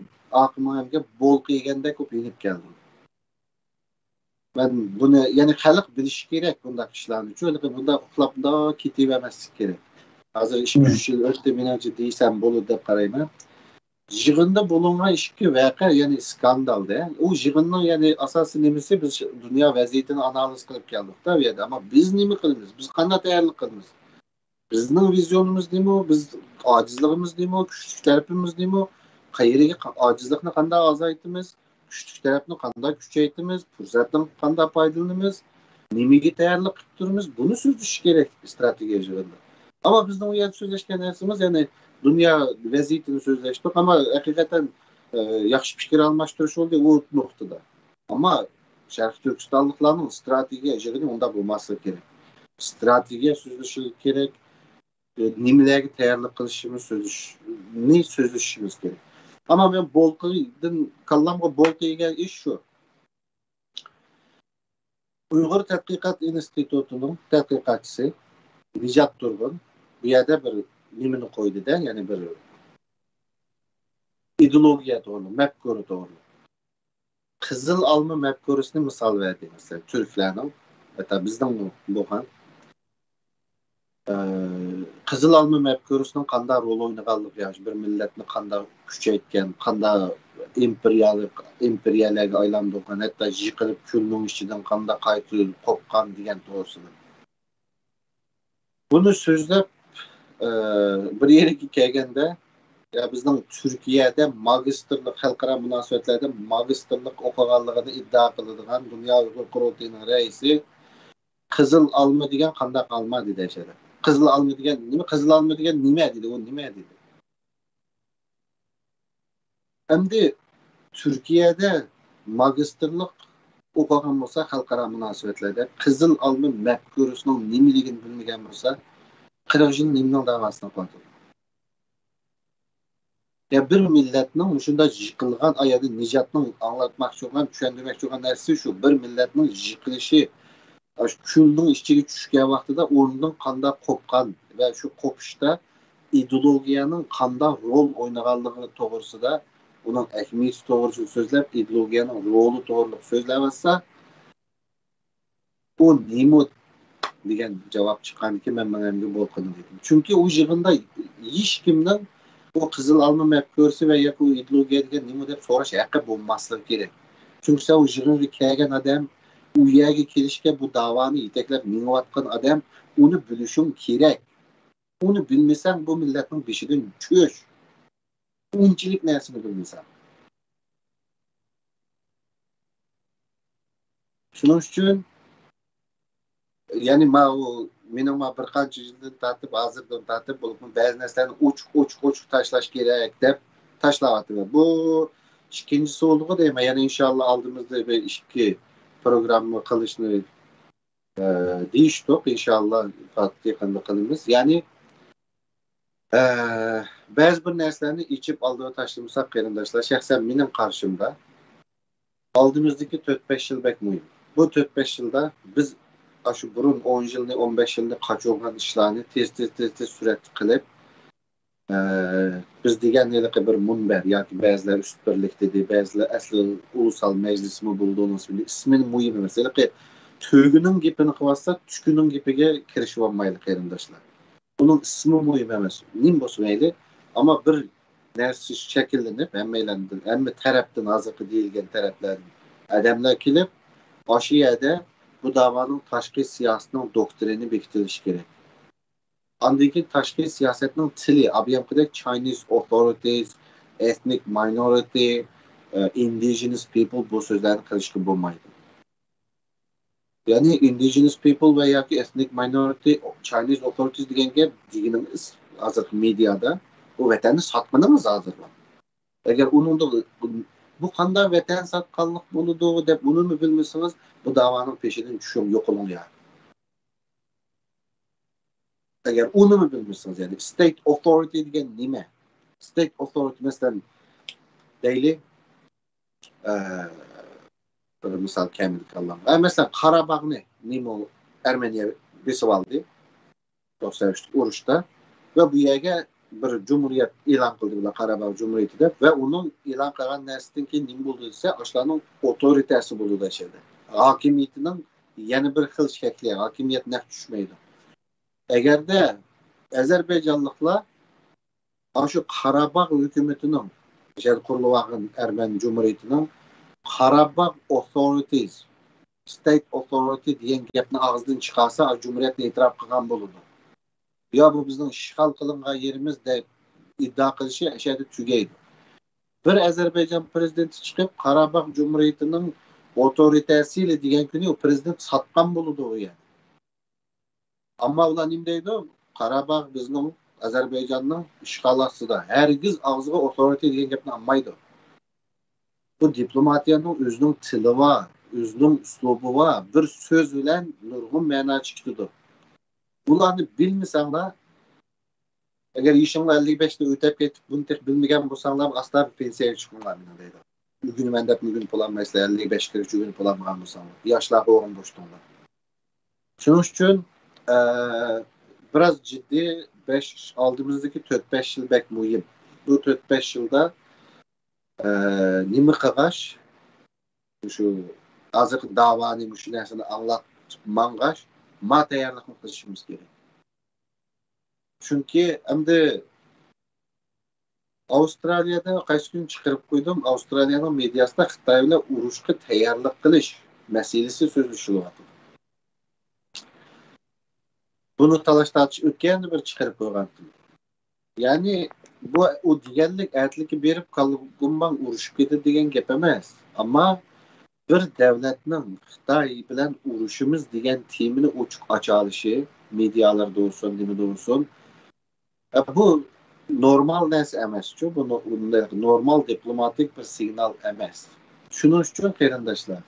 aqlimga bol qiyganda ko'p yenib keldim. Ben bunu yani xalq bilishi kerak bunday ishlarni. Chunki bunday uxlabda ketib emaslik kerak. Hozir 2-3 yil o'tdi, menimcha deysam bo'ladi deb qarayman. Yig'inda bo'lingan ikki voqea, ya'ni skandalda. U yig'inning ya'ni asosiy nimasi biz dunyo vaziyatini analiz qilib keldik-da bu yerda. Ammo biz nima qilamiz? Biz qanday tayyorlik qilamiz? Bizning vizionimiz nima? Biz ojizligimiz nima? Kuchli tarafimiz nima? Qayerga ojizlikni qanday azaytamiz? Kuchli tarafni qanday kuchaytiramiz, fursatdan qanday foydalanamiz, nimaga tayyorlik qilib turamiz, buni so'zlash kerak strategiya yig'inida. Ammo bizning u yerda so'zlashgan narsamiz, ya'ni dunyo vaziyatini so'zlashdik, ammo haqiqatan yaxshi fikr almashtirish bo'ldi u nuqtada. Ammo Sharq Turkistonliklarning strategiya yig'ini unda bo'lmasligi kerak. Strategiya so'zlashi kerak, nimalarga tayyorlik qilishimiz, so'zlashimiz kerak. Ama ben Bolqa'dan kallamga Bolqa yegan ish shu. Uyg'ur tadqiqot institutining tadqiqotchisi Nijat Turg'un bu yerda bir nimani qo'ydi-da, ya'ni bir ideologiya to'g'ri, mafkura to'g'ri. Qizil olma mafkurasini misol berdi, masalan, turklarning, hatta bizning bo'lgan Qizil olma mafkurasining qanday rol o'ynaganligi, yoki bir millatni qanday kuchaytgan, qanday imperiyalarga aylantirgan, hatto yiqilib kulning ichidan qanday qaytib qo'pqan degan to'g'risida. Buni so'zlab bir yerga kelganda, ya bizning Turkiyada magistrlik xalqaro munosabatlarda magistrlik o'qiganligini iddao qiladigan Dunyo Uyg'ur qurultiyining raisi qizil olma degan qanday olma dedi ashada. Qizil olma degan nima? Qizil olma degan nima dedi? U nima dedi? Endi Turkiyada magistrlik o'qigan bo'lsa xalqaro munosabatlarda qizil olma mafkurasining nimaligini bilmagan bo'lsa 40 yil nimning davosini qo'ydi. Ya bir milletning shunda yiqilgan ayadi nijatning anglatmoqchi bo'lgan, tushundirmoqchi bo'lgan narsa shu. Bir milletning yiqilishi, shu kulning ichiga tushgan vaqtida o'rnidan qanday qo'pgan va shu qo'pishda ideologiyaning qanday rol o'ynaganligi to'g'risida, uning ahamiyati to'g'risida so'zlab, ideologiyaning roli to'g'risida so'zlayotsa, u nima degan javob chiqqanki, men menga bo'lqin dedim. Chunki u yig'inda hech kimning o qizil alma mafkurasi va yoki u ideologiya degan nima deb so'rash haqqi bo'lmasligi kerak. Chunki sen u yig'inga kelgan odam, u yerga kelishga bu davoni yetaklab minayotgan odam, uni bilishing kerak. Uni bilmasang bu millatning beshidan cho'sh. Unchilik narsani bilmaysan. Shuning uchun ya'ni mening bir qancha yildan tartib, hozirdan tartib bo'lib, ba'zi narsalarni ochiq tashlash kerak deb tashlayapti. Bu ikkinchisi bo'ldi deyman. Ya'ni inshaalloh oldimizda bir ikki programma qilishni deyishdik. Inshaalloh yaqinda qilamiz. Ya'ni ba'zi bir narsalarni ichib oldiga tashlamasak qarindoshlar, shaxsan mening qarshimda oldimizdagi 4-5 yil bek muhim. Bu 4-5 yilda biz şu burun 10 yılını 15 yılını kaçırgan işlerini tez sürat qilib biz degan bir munber yoki ba'zilar üst birlik dedi, ba'zilar asli ulusal meclis mi bulduğunuz bile ismini muhim emas. Tügünün gepini qilsa, tushkuning gepiga kirishib olmaydi qarindoshlar. Uning ismi muhim emas. Nim bo'lmaydi, ama bir narsa shakllanib, hamma tarafdan hozirgi deyilgan taraflar adamlar kelib, o'sha yerda bu davanın tashqi siyosatining doktrini bekitilishi kerak. Andaki tashqi siyosatning tili, abiyamqidek Chinese authorities, ethnic minority, indigenous people bu so'zlarni qilishga bo'lmaydi. Ya'ni indigenous people va yoki ethnic minority, Chinese authorities degan gap deganimiz hozir mediada u vatanni sotmanimiz hozir. Agar uningda bu qanday vatan satqanlik bo'ladi deb uni bilmasangiz, bu da'voning peshidan tushib yo'qoling ya. Agar uni bilmasangiz, yani state authority degan nima? State authority masalan deylik, bir misol kamil qildim. Masalan Qarabog'ni nima Armeniya besib oldi 93 urushda va bu yerga bir cumhuriyet e'lon qildi bular Qarabog' Cumhuriyeti deb va uning e'lon qilgan narsadan keyin nima bo'ldi desa, o'shalarning otoritasi bo'ldi deshadi. Hokimiyatining yana bir xil shakli, hokimiyat naq tushmaydi. Agarda Ozarbayjonliklar shu Qarabog' hukumatining o'sha qurilgan Armen Cumhuriyetining Qarabog' authorities, state authority degan gapni og'zidan chiqarsa, Cumhuriyetni e'tirof qilgan bo'ladi. Ya bu bizning ishg'ol qilingan yerimiz deb iddia qilishi ashada tugaydi. Bir Ozarbayjon prezidenti chiqib Qarabog' Cumhuriyetining otoritasiyle degan kuni u prezident satgan bo'ladi u yani. Ammo ular nima deydi? Qarabog' bizning Ozarbayjonning ishg'ol ostida. Hargiz og'ziga authority degan gapni olmaydi. Bu diplomatiyaning o'zining tili va o'zining uslubi va bir so'z bilan nurg'un ma'no chiqadi. Bularni bilmasanglar, agar ishinglar 55 da o'tib ketib, buni tek bilmagan bo'lsanglar, asla pensiyaga chiqmanglar deydi. Bugun men deb bugun pullanmaysizlar, 55 ga bugun pullanmagan bo'lsanglar, yoshlar o'g'in bo'shdinglar. Shuning uchun biraz ciddi aldığımızdaki 4-5 yıl bek muhim. Bu 4-5 yılda nima qilgash, şu azık davani şu narsani anlatib mangash, ma tayyorlikni qilishimiz kerak. Chunki endi Avustraliyada qaysi kun chiqarib qo'ydim, Avstraliyaning mediasida Xitoy bilan urushga tayyorlik qilish masalasi so'zlashilyapti. Bunu talash-tartish o'tganda bir chiqarib qo'ygandim. Ya'ni bu o deganlik aytligi berib qolgan urushib ketdi degan gap emas. Ammo bir davlatning Xitoy bilan urushimiz degan temini ochiq ocha olishi, medialarda bo'lsin, nimada bo'lsin, bu normal narsa emas-ku, bu normal diplomatik bir signal emas. Shuning uchun qarindoshlar,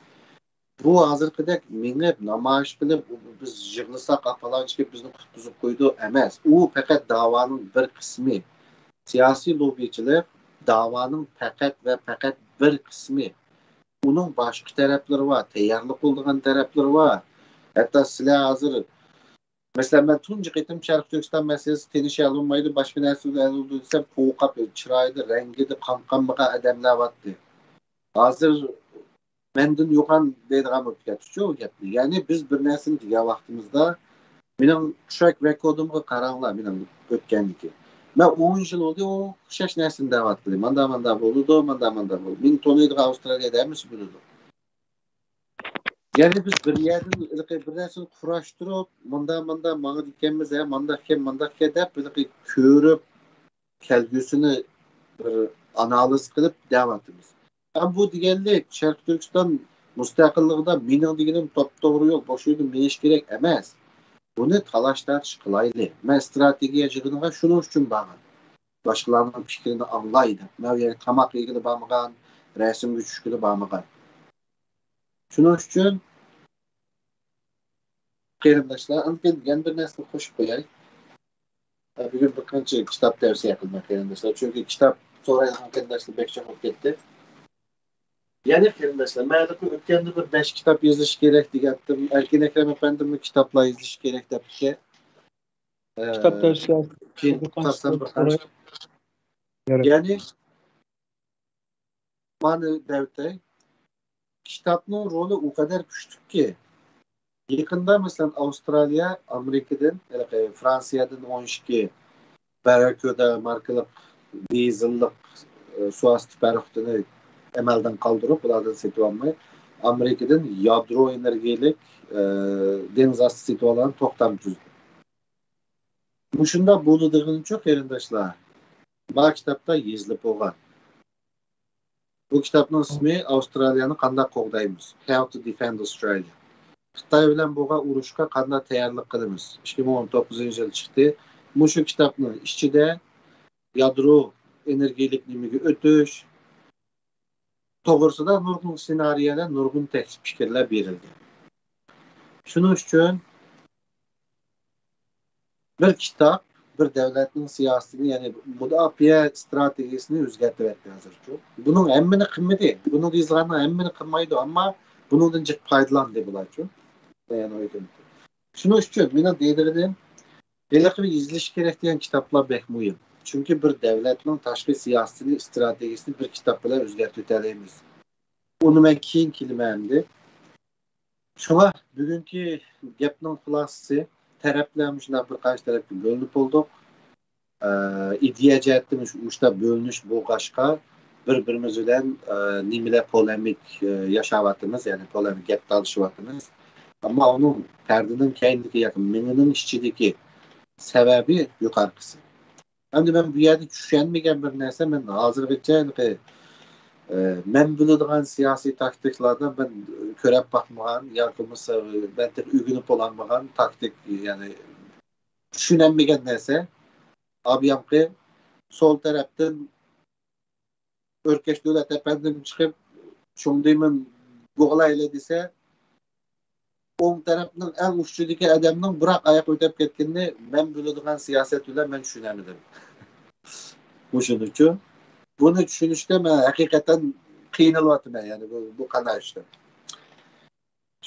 bu hozirgidek minib namoyish qilib biz yig'lasak apalanchga bizni qutqizib qo'ydi emas. U faqat da'voning bir qismi. Siyosiy lobbichilar davanın fakat bir kısmı. Bunun başka tarafları var. Teyarlık olduğun tarafları var. Hatta silah hazır. Mesela ben tunca gittim Şarkı Türkistan meselesi tenişe alınmaydı. Başka nerede alındı desem koğuk kapıyor. Çıraydı, rengiydi, kankanmığa adamlar vardı. Hazır mendin yokan deydiğim öpketçi o gepli. Yani biz bir nesin diye vaktimizde benim track record'umga qaranglar benim ötkenligi. Ben 10 yıl oldu o şaş nesin davat qildim. Manda bo'ldi, manda bo'ldi. Men Tony'da Avstraliyada emas bo'ldi. Yani biz bir yerden bir narsani kurashtirib, manda manga dikkanmiz, manda deb bir ko'rib kelgusini bir analiz qilib davatimiz. Bu deganlik Sharq Turkiston mustaqilligida mening deganim to'g'ri yo'q, boshqa yo'lda menish kerak emas. Buni talash-tartish qilaylik. Men strategiya jig'iniga shuning uchun borman. Boshqalarning fikrini anglaydi. Men yani tamoq yegili bormagan, rasmga tushgili bormagan. Shuning uchun qarindoshlar, yana bir narsa qo'shib qo'yay. Bugun bir qancha kitob tavsiya qildim qarindoshlar. Chunki kitob so'raydigan qarindoshlar bekcha bo'lib ketdi. Yani qarindoshlar, men o'tganda bir 5 kitob yozish kerak degandim. Erkin Akram efendimning kitoblar yozish kerak debdi. Kitap tavsiyasi. Yani bana devte kitapның rolü o kadar güçlü ki yakında mesela Avustralya, Amerika'dan, Fransa'dan 12 Barracuda markalı dizellik suasti paraxodini emelden kaldırıp bulardan setip almayı Amerika'dan yadro enerjilik deniz astı setip alan toxtam tüzdü. Bu şunda bulduğun çok yerindaşlar. Bu kitapta yazılıp olgan. Bu kitapның ismi Avstraliyani qanday qo'g'daymiz? How to Defend Australia. Xitoy bilan bo'lgan urushga qanday tayyorlik qilamiz? 2019-yil chiqdi. Mushu kitobning ichida yadro energiyalik nimaga o'tish to'g'risida nurg'un ssenariyalar, nurg'un tekst fikrlar berildi. Shuning uchun bir kitob bir davlatning siyosatini, ya'ni mudofaa strategiyasini o'zgartiryapti hozircha. Buning hammani qilmaydi. Buni yozganlar hammani qilmaydi, ammo bundan jiq foydalandi bularchi. Shuning uchun meni deydirim, haliqib yozilish kerak degan kitoblar bek muhim. Chunki bir davlatning tashqi siyosatini, strategiyasini bir kitob bilan o'zgartirib olamiz. Uni men keyin kelmayamdi. Shunga bugungi gapning xulosasi taraflarimiz shunday bir qancha tarafga bo'linib bo'ldik. İdeya jihatdan shunday bo'linish bo'lg'ashqa bir-birimiz bilan nimalar polemik yashayapmiz, ya'ni polemik gap talashyapmiz. Ammo uning perdining keyindagi yaqin menining ichidagi sababi yuqorqisi. Endi men bu yerda tushunmagan bir narsa, men hozirgacha men biladigan siyosiy taktiklardan ben ko'rib bakmagan yoki ben tek o'rganib olmagan taktik, ya'ni tushunmagan narsa. Abiyamki sol tarafdan Örkeş Devlet efendim çıkıp şundayım bo'g'layli desa, o'ng tarafning en uchtidagi adamning biroq oyoq o'tib ketganini men biladigan siyosat bilan men tushunamadim. O'shuning uchun buni tushunishda men haqiqatan qiynalyapman, ya'ni bu qanday ishda.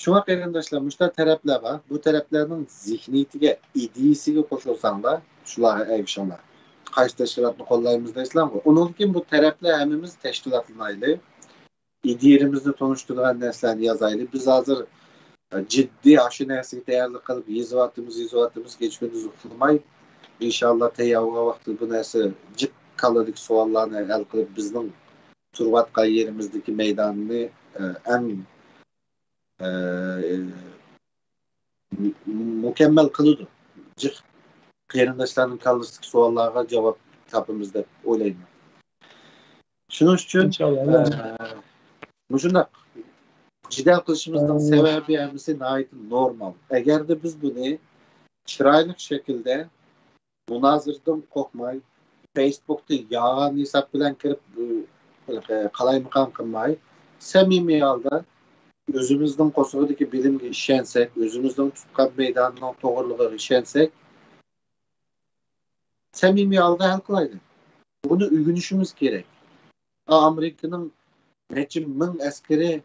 Shunga qarindoshlar, mushta taraflar bor. Bu taraflarning zihniyatiga, ideyasiga qo'shilsanglar, shularga erishinglar. Qaysi tashkilotni qo'llaymiz deysizlarmi? Undan keyin bu taraflar hammamiz tashkilotlanaylik. İdeyamizni tanishtirgan narsalarni yozaylik. Biz hozir jiddiy shu narsaga tayyorlik qilib yozyapmiz, hech kunduz uxlamay. İnşallah tayyorga vaqtida bu narsa jiq qaladik savollarni hal qilib bizning turvatgan yerimizdagi maydonni en mukammal qiladi. Jiq qarindoshlarning kallasidagi savollarga javob topamiz deb o'ylayman. Shuning uchun shunday jidal qilishimizning sababi hamisi normal. Agarda biz buni chiroyli shaklda munozirdan qo'rqmay, Facebookda yolg'on hisob bilan kirib qalaymaqon qilmay, samimiy holda o'zimizning qo'sig'idagi bilimga ishonsak, o'zimizning tutgan maydonning to'g'riligiga ishonsak, samimiy holda hal qilaylik. Buni o'rganishimiz kerak. Amerika'nın neçe ming askeri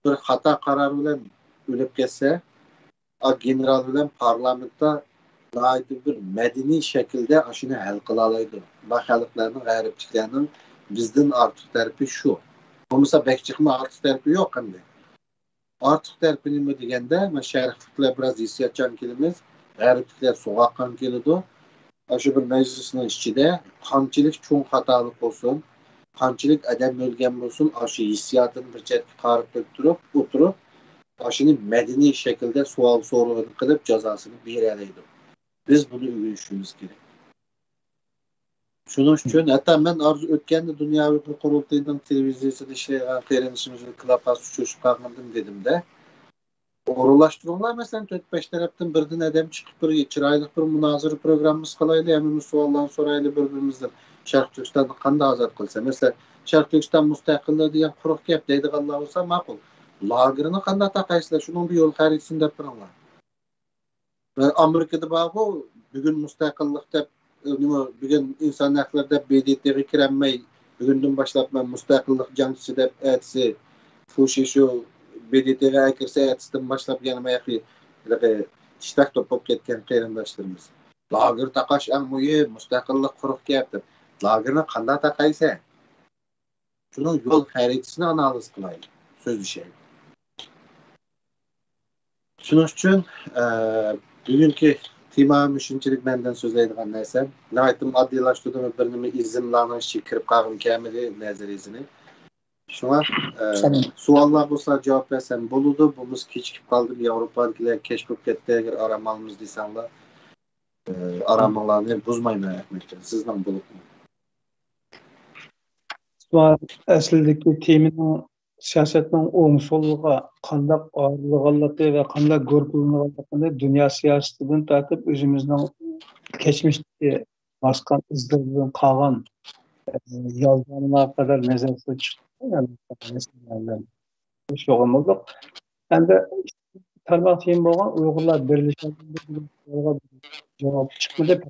bir hata kararı bilen ölüp geçse, general bilen parlamentta bir medeni şekilde aşını hal kılalaydı. Bak halklarının, garipçiklerinin bizden artık tarafı şu. Bu mesela bekçikme artık tarafı yok hem de. Artık tarafı ne degende, şeriflikler biraz hissiyatçan kelimiz, garipçikler soğukkan kelidu. Aşı bir meclisin içinde kançılık çoğun hatalık olsun, kançılık adam ölgen olsun, aşı hissiyatını bir çetki karıp oturup, aşını medeni şekilde sual sorularını kılıp cezasını bir eleydi. Biz bunu öğrenişimiz gerek. Şunun için hatta ben arzu ötkende Dünya Hukuk Kurultayı'nın televizyasında kıyranışımızı klapası çözüp kalmadım dedim de. Oralaştırımlar mesela 4-5 taraftan birden adam çıkıp bir çıraylık bir münazırı programımız kalaylı hemen sualdan soraylı birbirimizden Şarkı Türkistan'da kanda azat kılsa. Mesela Şarkı Türkistan müstakilliği diyen kuruk gap deydik Allah olsa makul. Lagirini kanda takaysılar. Şunun bir yol haritesini de yapırlar. Amerika'da bağı bugün müstakillikte bugün insan hakları da BDT'ye kirenmey bugünden başlap ben müstakillik cancısı da etsi şu BDT'ye akirse etsiden başlap yanıma yakı iştak topuk ketken kıyrandaşlarımız. Lagir takaş en mühim müstakillik kuruk yaptı. Lagirini kanda takaysa şunun yol haritesini analiz kılayım. Söz bir şey. Şunun için bugünkü tema müşinçilik benden söz eydiğen neyse. Naytım adlilaştırdığım birinin izimlanışı kirip kağım kemili nezirezini. Şuna suallar olsa cevap versen buludu. Bumuz keçkip kaldı bir Avrupa'dakiler keşfip ketti eğer aramalımız desenler. Aramalarını bozmayın etmekten. Sizden bulup mu? Sual aslideki teminin siyasetin oňşullyga kandak ağırlygalygy ve kandak görkülmeligiňde dünya siyasetinden tartyp özümizden geçmişte baskan izlerden kalan yazılarına kadar nezarete çıktı. Yani mesela şoğumuzda. Hem de tarmak teyin bolgan Uygurlar birleşmesinden cevap çıkmadı.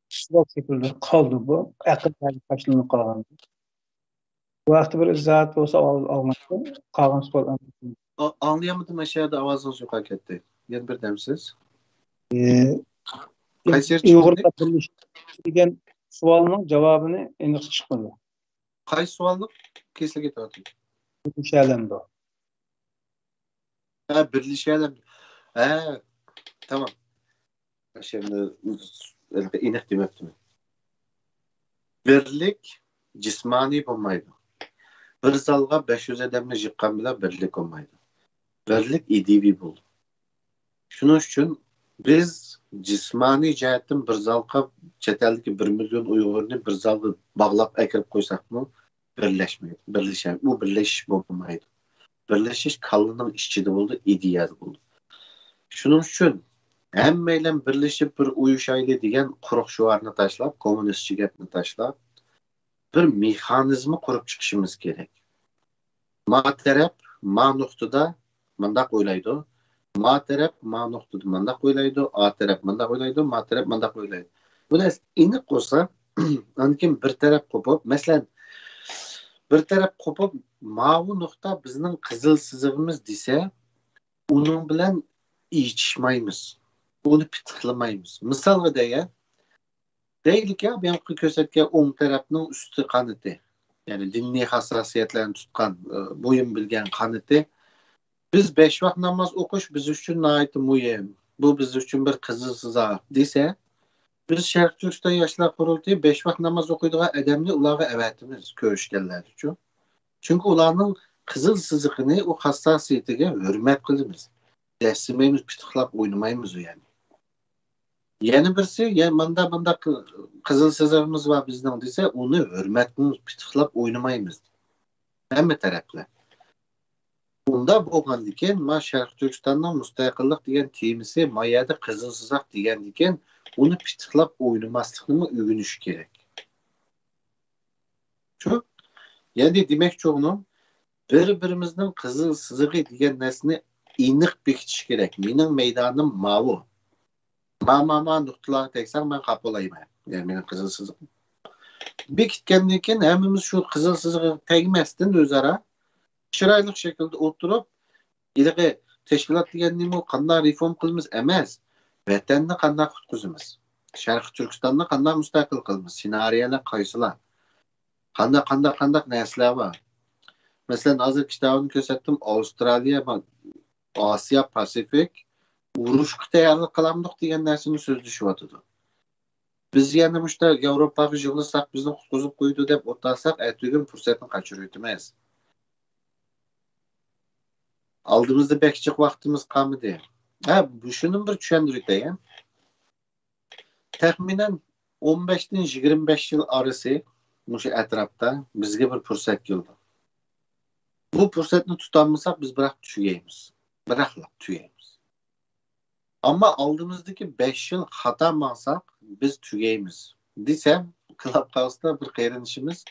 Şurak şekilde kaldı bu. Akıl taşlanıp kalgan. Bu vakti bir zat olsa almıştı. Kalan sual anlatayım. Anlayamadım aşağıda avazınız yok hak etti. Yen bir demsiz. Uygurlar birleştirilgen sualının cevabını henüz çıkmadı. Kay suallık kesinlikle tartıyor. Birleşelim de. Birleşelim. Tamam. Şimdi inek demektim. Birlik cismani olmaydı. Bir zalga 500 adamla jıqqan bile birlik olmaydı. Birlik idivi bul. Şunun için biz cismani cihetten bir zalga çeteldeki 1 milyon Uygur'unu bir zalga bağlap ekirip koysak mı birleşmeydi. Bu birleşiş olmaydı. Birleşiş kallının işçide oldu, idiyaz buldu. Şunun için hemmeyle birleşip bir uyuşaylı diyen kuruk şuarını taşlap, komünistçi gepni taşlap, bir mekanizmi kurup çıkışımız gerek. Ma taraf ma noktada mandak oylaydı. Ma taraf ma noktada mandak oylaydı. A taraf mandak oylaydı. Ma taraf mandak oylaydı. Bu da inik olsa ankin bir taraf kopup mesela bir taraf kopup mavi nokta bizning qizil sizig'imiz desa onun bilan içmaymiz. Onu pitiqlamaymiz. Misalga deylik ya ben ko'rsatgan o'ng tarafning usti qaniti. Yani diniy hassasiyetlerini tutkan, boyun bilgen qaniti. Biz 5 vaqt namaz o'qish biz uchun nihoyat muhim. Bu biz uchun bir qizil sizoq desa, biz Sharq Turkiston yoshlar qurultiyi 5 vaqt namoz o'qiydigan odamni ularga avatimiz ko'rishganlar uchun. Çünkü ularning qizil sizig'ini u hassasiyatiga hurmat qilamiz. Dasimaymiz, pitiqlab o'ynamaymiz yani. Yana birisi, ya manda qizil sizig'imiz var bizning desa, uni hurmat qilamiz, pitiqlab o'ynamaymiz. Hamma taraflar. Unda bo'lgandan keyin ma Sharq Turkistonning mustaqillik degan temisi mayada qizil sizoq degandan keyin uni pitiqlab o'ynamaslikni o'rganish kerak. Shu yani demek çoğunun bir-birimizning qizil sizig'i degan narsani aniq bekitish kerak. Mening meydanım mavi. Ma nuqtalarga tegsam men qabul olayman. Yani mening qizil sizig'im. Bekitkendan keyin hemmimiz şu kızıl sızığı tegmesden özara çıraylık şekilde oturup ilgi teşkilat deganning o qanday reform qilamiz emas, vatanni qanday qutqizamiz, Sharq Turkistonni qanday mustaqil qilamiz, senariyalar qaysilar, qanday narsalar bor. Masalan, hozir kitobini ko'rsatdim, Avstraliya va Osiyo Pasifik urushga tayyorlik qilamiz degan narsani so'zlashyotdi. Biz yana mushta Yevropaga yig'ilsak bizni qutqizib qo'ydi deb o'tarsak, aytgan fursatni qochirayotimiz. Aldığımızda bekçik vaktimiz kalmadı. Şunun bir düşündürüyüm. Tahminen 15'ten 25 yıl arası bu etrafta bizge bir fırsat geldi. Bu fırsatını tutamazsak biz bırak tüyeyimiz. Bıraklap tüyeyimiz. Ama aldığımızdaki 5 yıl hata malsak biz tüyeyimiz. Desem Clubhouse'da bir kayranışımız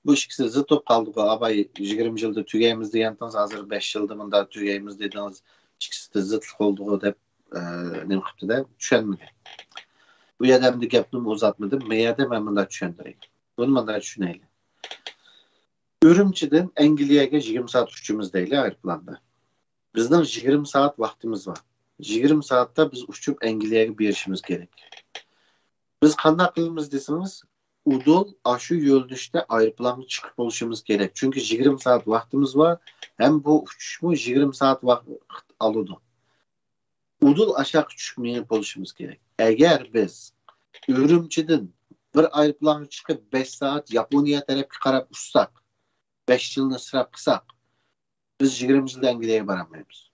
bu ikisi zıt kaldık. Abay 20 yılda tüyeyimiz diyentiniz hazır 5 yılda bunda tüyeyimiz dediniz. İkisi de zıtlık olduğu da ne yaptı da düşünmedi. Bu yadamda gapını uzatmadım. Meyada ben bunda düşündüreyim. Bunu bunda düşünelim. Ürümçiden Angliyaga 20 saat uçuşumuz değil aeroplanda. Bizden 20 saat vaktimiz var. 20 saatte biz uçup Angliyaga berişimiz gerek. Biz qanday qilamiz deseniz, udul aşı yo'ldoshda aeroplanga chiqib olishimiz gerek. Çünkü 20 saat vaktimiz var. Hem bu uçuşmu 20 saat vaqt aladi. Udul aşağı tushmayib olishimiz gerek. Eğer biz Ürümçiden bir aeroplanga chiqib 5 saat Yaponiya tarafga qarab uçsak, 5 yılını sırap qilsak, biz 20 yılda Angliyaga baramaymiz.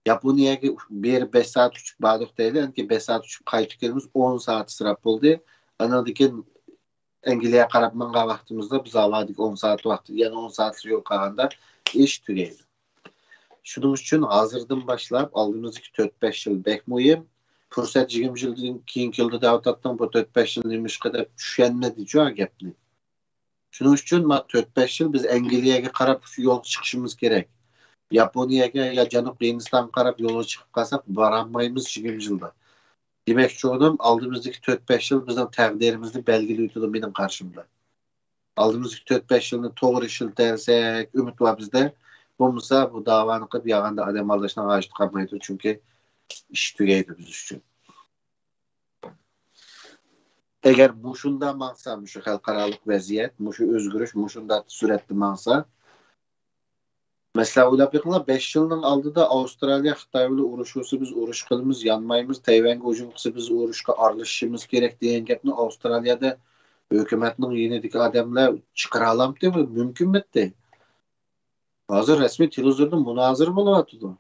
Yaponiyaga bir 5 saat uçup bardık deydi. Ki 5 saat uçup qaytib kelimiz 10 saat sırap oldu. Anadaki Angliyaga qarab manga vaqtimizda biz aladik 10 saat vaqti. Yani 10 saat yol qalganda iş tugaydi. Şunun için hazırdan başlap aldığımız 4-5 yıl bek muhim. Fırsat 20 yıldan keyinki yılda davatdan bu 4-5 yıl neymiş kadar düşenmedi çoğa gapni. Şunun için 4-5 yıl biz Angliyaga qarab yol çıkışımız gerek. Yaponiyaga ya Janub Hindistan qarab yola çıkıp qalsak baramaymiz 20 yılda. Demek çoğunum aldığımızdaki 4-5 yıl bizim təqdirimizni belgiliydi benim karşımda. Aldığımızdaki 4-5 yılını doğru işletersek ümit var bizde. Bulmasa bu davanı qilib yağanda adam aldışına ağaçlı kalmaydı. Çünkü iş tügeydi biz üçün. Eğer bu şunda mansa, bu halkaralık vaziyet, bu özgürüş, bu şunda sürekli mansa. Mesela oylap yakınlar 5 yılın aldıda Avustralya Xitaylı uruşusu biz uruş kılımız yanmayımız, Tayvan'a hücum kısı biz uruşka arlaşışımız gerek diyen gapni Avustralya'da hükümetinin yenideki adamlar çıkaralam değil mi? Mümkün mü de? Hazır resmi televizörde münazır buluyordu.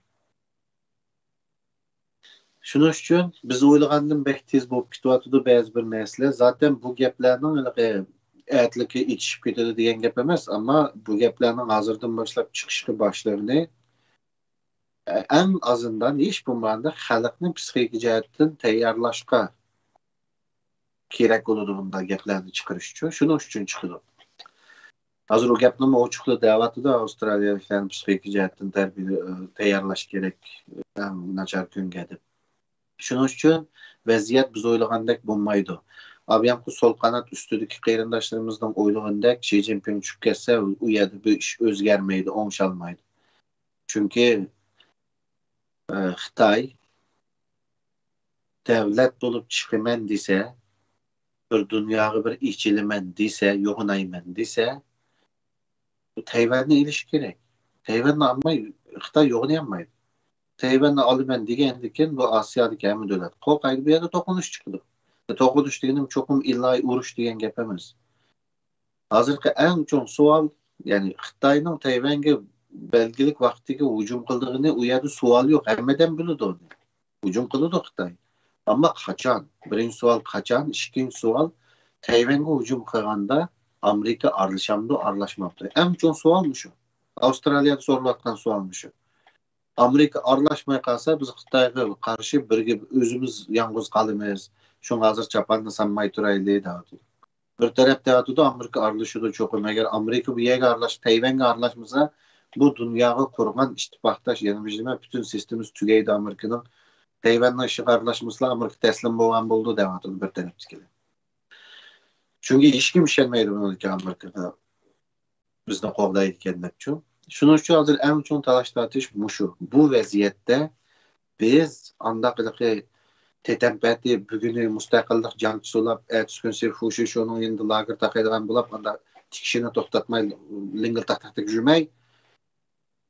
Şunun için biz oylagandan bek tez bolup gityaptı bazı bir mesele. Zaten bu gaplarning etliki içip ketadi degan gap emas, ama bu gaplarning hazırdan başlap chiqishga başlarını en azından hiç bulmanda xalqni psixik jihatdan tayyorlashga kerak bo'ladi bunday gaplarni chiqarish uchun. Shuning uchun chiqdi. Hozir o gapni ochiqda davatida Avstraliyaliklarni psixik jihatdan tayyorlash kerak nachar kunga deb. Shuning uchun vaziyat biz o'ylagandek bo'lmaydi. Abiyamku sol kanat üstüdeki qeyrindaşlarımızdan oylagandek Xi Jinping tushib ketsa, u yerda bu ish o'zgarmaydi, o'ngshalmaydi. Çünkü Xitoy davlat bo'lib chiqaman desa, bir dunyoga bir ichilaman desa, yo'g'inayman desa, bu Tayvanni ilish kerak. Tayvanni olmay Xitoy yo'g'inayolmaydi. Tayvanni olaman degandikin bu Osiyodagi hamma davlat qo'rqaydi, bu yerda to'qinish chiqdi. To'qinish deganim cho'qim illay urush degan gap emas. Hozirgi eng chong savol, ya'ni Xitoyning Tayvanga belgilik vaqtiga hujum qildig'ini u yerda savol yo'q, hammadan biladi uni. Hujum qiladi Xitoy. Ammo qachon? Birinchi savol qachon? Ikkinchi savol Tayvanga hujum qilganda Amerika aralashmadi, aralashmabdi. Eng chong savol shu. Avstraliyada so'ralayotgan savol shu. Amerika aralashmay qolsa biz Xitoyga qarshi birga o'zimiz yolg'iz qolamiz. Şun hazır çapanla sanmay turaylı dedi. Bir taraf da Amerika aralışıdı çokum. Eğer Amerika bu yega aralaş, Tayvan'a aralashmasa bu dünyaya kurgan ittifaktaş yani bütün sistemimiz tügeydi Amerika'nın. Tayvan'la işi aralashmasa Amerika teslim bolan buldu dedi bir taraf. Çünkü hiç kim işlenmeydi bunu ki Amerika'da bizden kovdaydı kendine için. Şunun için hazır en çok talaş tartış muşu. Bu vaziyette biz andaki tetempeti bugünü müstakillik cankçısı olap, ertesi gün sirfuşu şunun yindi lager takaydıgan bulap, anda tikişini toxtatmay, lingil taktaktik jürmey,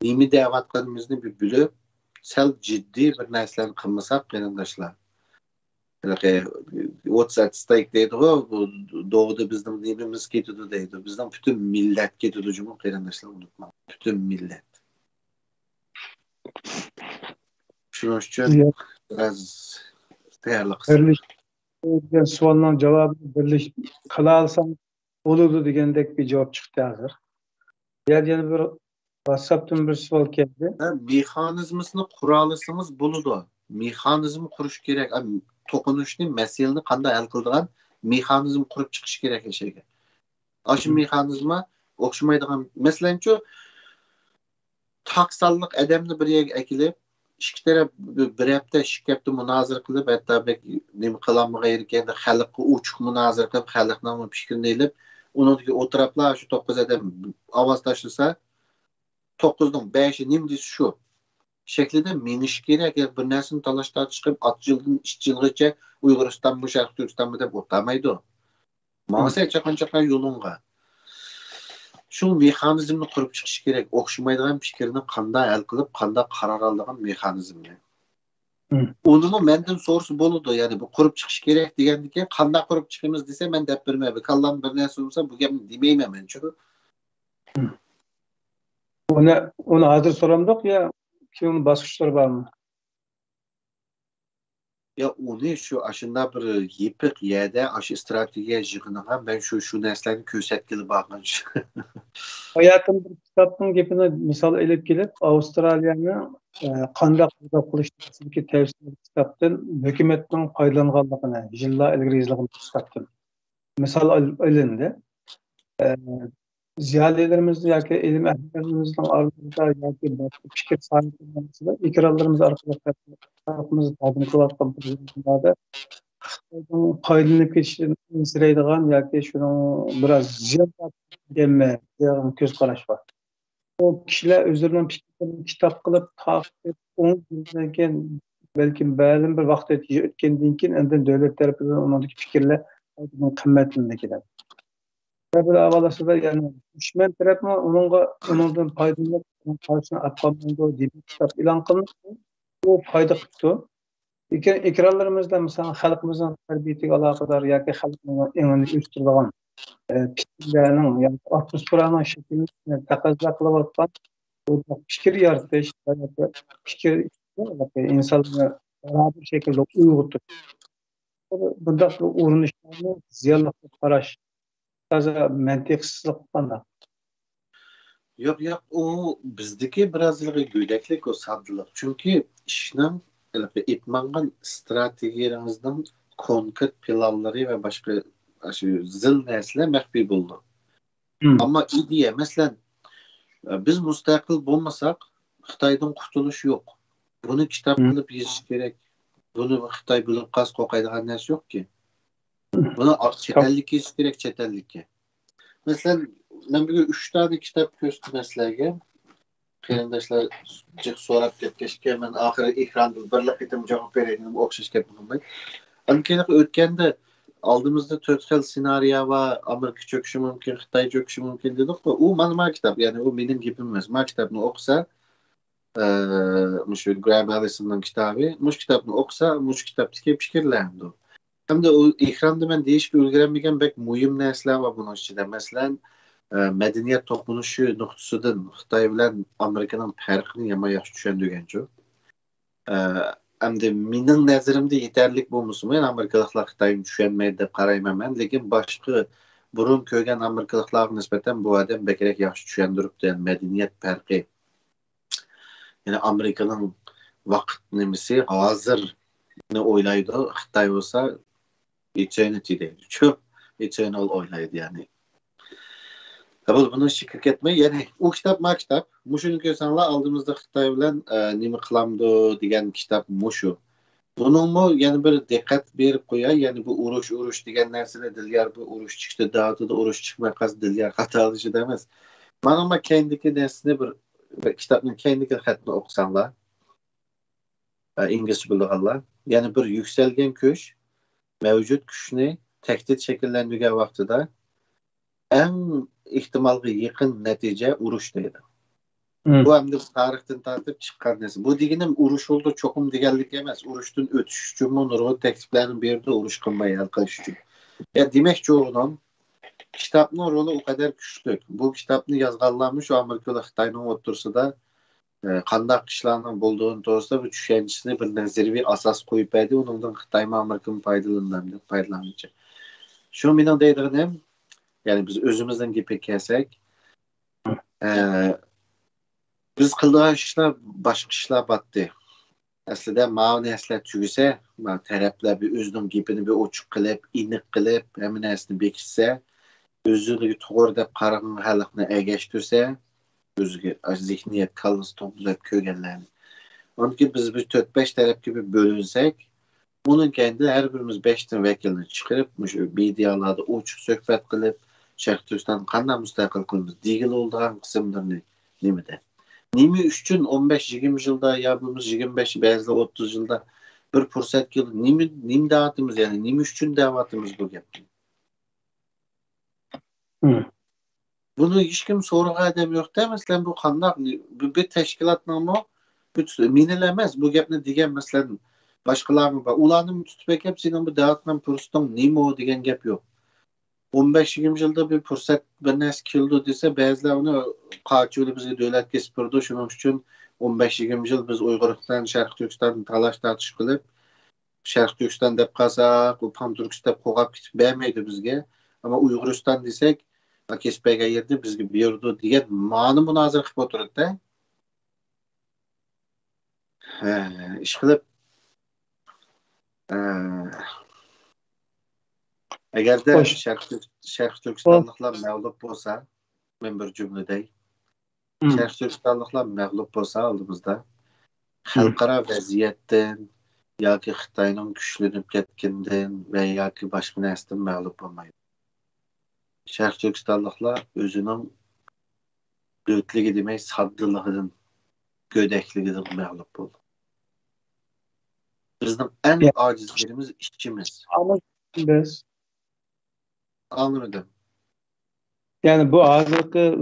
nimi davatkanımızını bir bülüp, sel ciddi bir neslen kılmasak qeyrındaşlar. Yani WhatsApp stake deydi o, bu doğuda bizden nimimiz ketidi deydi. Bizden bütün millet ketidi cumhur qeyrındaşlar unutma. Bütün millet. Şunun için biraz değerli kısım. Birleşik sualların cevabını birleşik kala alsam olurdu degandek bir cevap çıktı hazır. Yani bir WhatsApp'tan bir sual geldi. Mexanizmasını quralısınız buludu. Mexanizm kuruş gerek. Toqunuşni meselini qanday hal qiladigan mexanizm qurib chiqish kerak yashaga. Aşı mexanizma o'xshamaydigan masalanchu taqsalliq adamni bir yerga akilib ikki taraf bir hafta ikki hafta munozara qilib hatto nima qilamiga erkanda xalqqa ochiq munozara qilib xalqning fikrini ilib uniki o'tiriblar shu 9 adam ovoz tashlasa 9ning 5i nim desa shu şeklinde meniş kerak bir narsani talashdan chiqib 6 yildan 3 yilgacha Uyg'uristonmi Sharq Turkistonmi deb o'tamaydi. Masa chaqanchaqlar yo'lunga. Şu mexanizmni qurib chiqish kerak. O'xshamaydigan fikrni qanday hal qilib, qanday qaror oladigan mexanizmni. Onu mendan so'rasi bo'ladi. Ya'ni bu qurib chiqish kerak degandiki, qanday qurib chiqamiz desa, men deb bermayman. Kallam bir narsa bo'lsa, bu gapni demayman men chu. Onu hazır soramdık ya ki onun basışları var mı? Ya onu şu aşında bir yipik yerde aşı stratejiye yığınagan ben şu neslerini kösetkili bakın. Hayatım bir kitapın gepini misal elip gelip Avustralya'nın qanday qilishni tavsiye kitaptan hükümetin faydalanganligini yıllar ilgari yozilgan kitaptan misal elinde ziyadelerimizde yoki ilim ehlilerimizden aramızda yoki başka fikir sahiplerimizde ikrarlarımız arkadaşlarımız tadım kılatkan programlarda paylanıp geçişlerini insireydiğen yoki şunu biraz ziyan gelme göz qaraş var. O kişiler özlerinin fikirlerini kitap kılıp takip onu dinlerken belki belirli bir vaqt ötkendan keyin endi devlet tarafından onundaki fikirler kıymetini gider. Bir avalası da yani düşman tarafı onundan faydalanıp karşısına atlanmalı diye bir kitap ilan kılındı. O fayda kuttu. İkrarlarımızda mesela halkımızın terbiyetiyle alakadar yoki halkımızın önemli üstürlüğün fikirlerinin yani atmosferanın şeklini takazla kılavatkan fikir yaratish fikir insanları beraber şekilde uygutur. Bunda uğraşlarını ziyanlı qarash taza mantiqsizlik qanda. Yok o bizdeki biraz göydeklik o saddılık. Çünkü işinin itmangan stratejilerimizden konkret planları ve başka zil nesle mehbi buldu. Ama ideya mesela biz müstakil bulmasak Xitaydan kurtuluş yok. Bunu kitap kılıp yazış gerek. Bunu Xitay bulup qaz qoqaydigan narsa yok ki. Bunu çetellik yazış gerek çetellikке. Mesela ben bugün 3 tane kitap gösterdim mesleğe. Qeyrindashlar jiq so'rab ketgachga men oxiri ekranda birlik etib javob beraydim o'xshash gap bo'lmay. Aniqlik o'tganda oldimizda 4 xil senariy va Amerika cho'kishi mumkin, Xitoy cho'kishi mumkin dedik-ku. U mana kitap, ya'ni u mening gapim emas. Men kitobni o'qisa, shu Graham Allisonning kitobi, mush kitobni o'qisa, mush kitobdagi fikrlardi. Hamda u ekranda men deyishga ulgurmagan bek muhim narsalar va buning ichida masalan medeniyet toplunuşu noktasıdan Xitay bilen Amerika'nın farkını yama yaxşı düşündüğün çok. Hem de mening nazarimda yeterlik bo'lmasa, men Amerikaliklar Xitoyni tushunmaydi deb qarayman men, lekin boshqa burun ko'rgan Amerikaliklarga nisbatan bu odam bekrak yaxshi tushundiribdi, yani medeniyet farqi. Yani Amerikaning vaqt nimasi hozir ne o'ylaydi, Xitoy bo'lsa eternity deydi. Çok eternal o'ylaydi yani. Tabii bunu şikayet etme. Yani o kitap kitap. Muşunu görsenler aldığımızda Xitay bilen nima qilamdi degan kitap muşu. Bunun yani böyle dikkat berip koyar. Yani bu uruş degan narsani Dilyar bu uruş çıktı dağıtıda uruş çıkmay qaz Dilyar hata alışı demez. Bana kendiki dersini bir kitabın kendiki xatını okusanlar, İngilizce bildiğinler. Yani bir yükselgen köş, mevcut güçünü tehdit şekillendirgen vaxtıda en ihtimalga yakın netice uruş deydi. Hı. Bu hem de tarihten tartıp çıkan nesi. Bu diginim uruş oldu çokum digenlik emez. Uruştun ötüş üçün nurgu tekliflerin bir de uruş kılmayı halkış üçün. Ya demek çoğunun kitabın rolü o kadar güçlü. Bu kitabını yazganlarmış o Amerikalı Xitayning otursa da qandaq işlarning bo'ldig'ini to'g'risida bir tushanchisini bir nazariy asos qo'yib berdi. Uningdan Xitoymi Amerikami foydalanuvchi. Shu mening deydiganim, ya'ni biz o'zimizdan gapga kelsak, e, biz qilgan ishlar boshqa ishlar batdi. Aslida mana narsalar tugasa, mana taraflar bir o'zining gapini bir ochiq qilib, aniq qilib, hamma narsani bekitsa, o'ziga to'g'ri deb qaragan xalqni ergashtirsa, o'ziga zihniyat kallasi to'g'rilab ko'rganlarni. Onki biz bir 4-5 tarafga bir bölünsek, bunun kendi her birimiz 5'ten vekilini çıkarıp, medialarda uçuk söhbet kılıp, Şərq Türkistan qanday müstakil kılımız, digil olduğun kısımlarını nimede. Nimi üçün 15-20 yılda, ya birimiz 25, bazı 30 yılda bir fırsat geldi. Nim dağıtımız yani, nimi üçün davatımız bu yaptı. Hı. Bunu hiç kim soruğa edem yok da mesela bu kandak bir teşkilatname minilemez bu gapni degan mesela başkalarını var. Ulanım tutup hepsinin bu dağıtman pırston neymi o degan gap yok. 15-20 yılda bir fırsat bir nes kildi dese bazılar onu kaçılı bize devlet kesipirdi. Şunun için 15-20 yıl biz Uygurluktan, Şərq Türkistan talaş tartış kılıp Şərq Türkistan dep kalsak, o Pan-Türkistan dep koğap gitip vermeydi bizge. Ama Uyguristan desek kesbege yerdi bizge buyurdu diye mani münazır kılıp oturdu da. İş kılıp eğer de Hoş. Şərq O, Türkistanlıklar mağlup olsa, ben bir cümledeyim. hı. Şərq Türkistanlıklar mağlup olsa aldığımızda Hı. xalqara vəziyyətdən yoki Xitayning kuchlanib ketganidan va yoki boshqa narsadan mag'lub bo'lmaydi. Sharq Turkistonliklar o'zining do'stligi demak soddaligidan, go'dakligidan mag'lub bo'ldi. Bizning eng Yani, ojizligimiz ishchimiz. ama biz Anlamadım. yani bu hazırki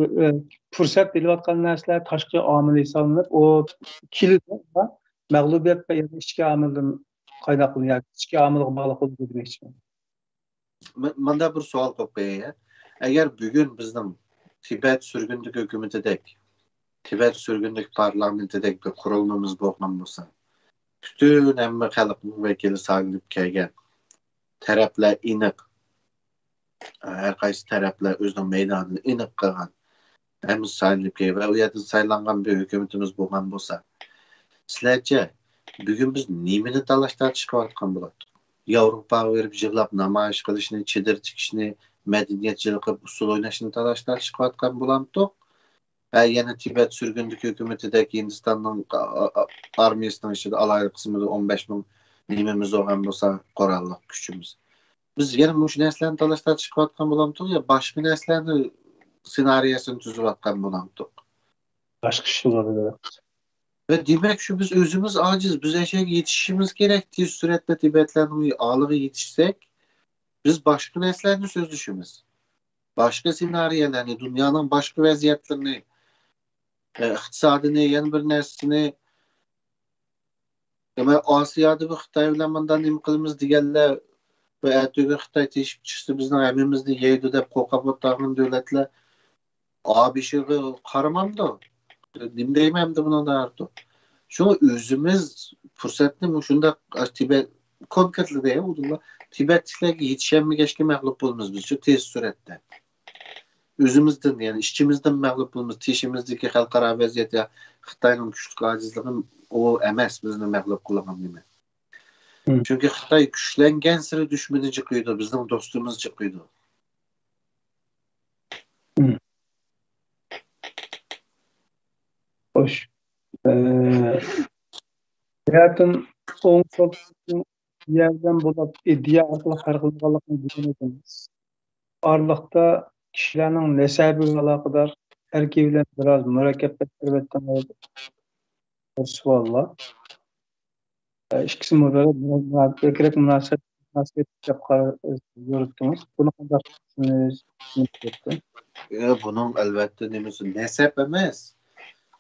fırsat dilayotgan narsalar tashqi omil hisoblanib, o kilit mag'lubiyat va yana ichki omildan qaynaqlangan, ichki omilga bog'liq bo'ladi demoqchiman. Manda bir savol qo'yib qo'yay. Agar bugun bizning Tibet sürgünlük hükümetidek, Tibet sürgünlük parlamentidek bir kurulmamız bo'lgan bo'lsa, bütün hamma xalqning vakili saylanib kelgan taraflar aniq, her qaysi taraflar o'zining maydonini aniq qilgan, hamma saylanib kelgan va u yerda saylangan bir hukumatimiz bo'lgan bo'lsa, sizlarcha bugun biz nimani talash tortish qilayotgan bo'ladi? Yevropaga verib yig'lab namoyish qilishni, chidir tikishni, madaniyatchilik qilib usul o'ynashni talash tortish qilayotgan bo'lamdi. Yana Tibet sürgünlük hükümetideki Hindistan'ın armiyasının işte alaylı kısmında 15 bin nimimiz olan olsa korallık güçümüz. Biz yine bu neslerin talaşlar çıkartkan bulamdık ya başka neslerin senaryosunu tüzülatkan bulamdık. Başka şey olabilir. Ve demek şu biz özümüz aciz. Biz eşek yetişişimiz gerek. Tez süretle Tibetlerin ağlığı yetişsek biz başka neslerin sözleşimiz. Başka senaryolarını, dünyanın başka vaziyetlerini, iktisadını, yeni bir neslini demek Asya'da bir Xitay bilen bundan nima qilamiz deganlar ve ertaga Xitay teshib chiqsa bizning hamimizni yeydi deb qo'rqib o'tirgan davlatlar abishiga qaramamdi. Nima deymandi buni dardi. Shu o'zimiz fursatni shunda Tibet konkretli deyim bunlar Tibetliklarga yetishamaganga mag'lub bo'lamiz biz shu tez suratda. O'zimizdan yani ishchimizdan mag'lub bo'lamiz. Teshimizdagi xalqaro vaziyat ya Xitoyning kuchli ojizligi o emas bizni mag'lub qilgan nima. Hı. Çünkü Xitay güçlengen sıra düşmanı çıkıyordu. Bizim dostumuz çıkıyordu. Hı. Hoş. Hayatın oң sol yerden bulup iddia arkalı farklılaşanlıkını bilmediniz. Arlıkta kişilerin nesebiyle alakadar erkeğiyle biraz mürekkepleştirmekten oldu. Sualla. İkisi mürekkep gerek münasebet yapıp yürüttünüz. Bunu kadar düşünüyorsunuz. Bunun elbette nemesi nesep emez.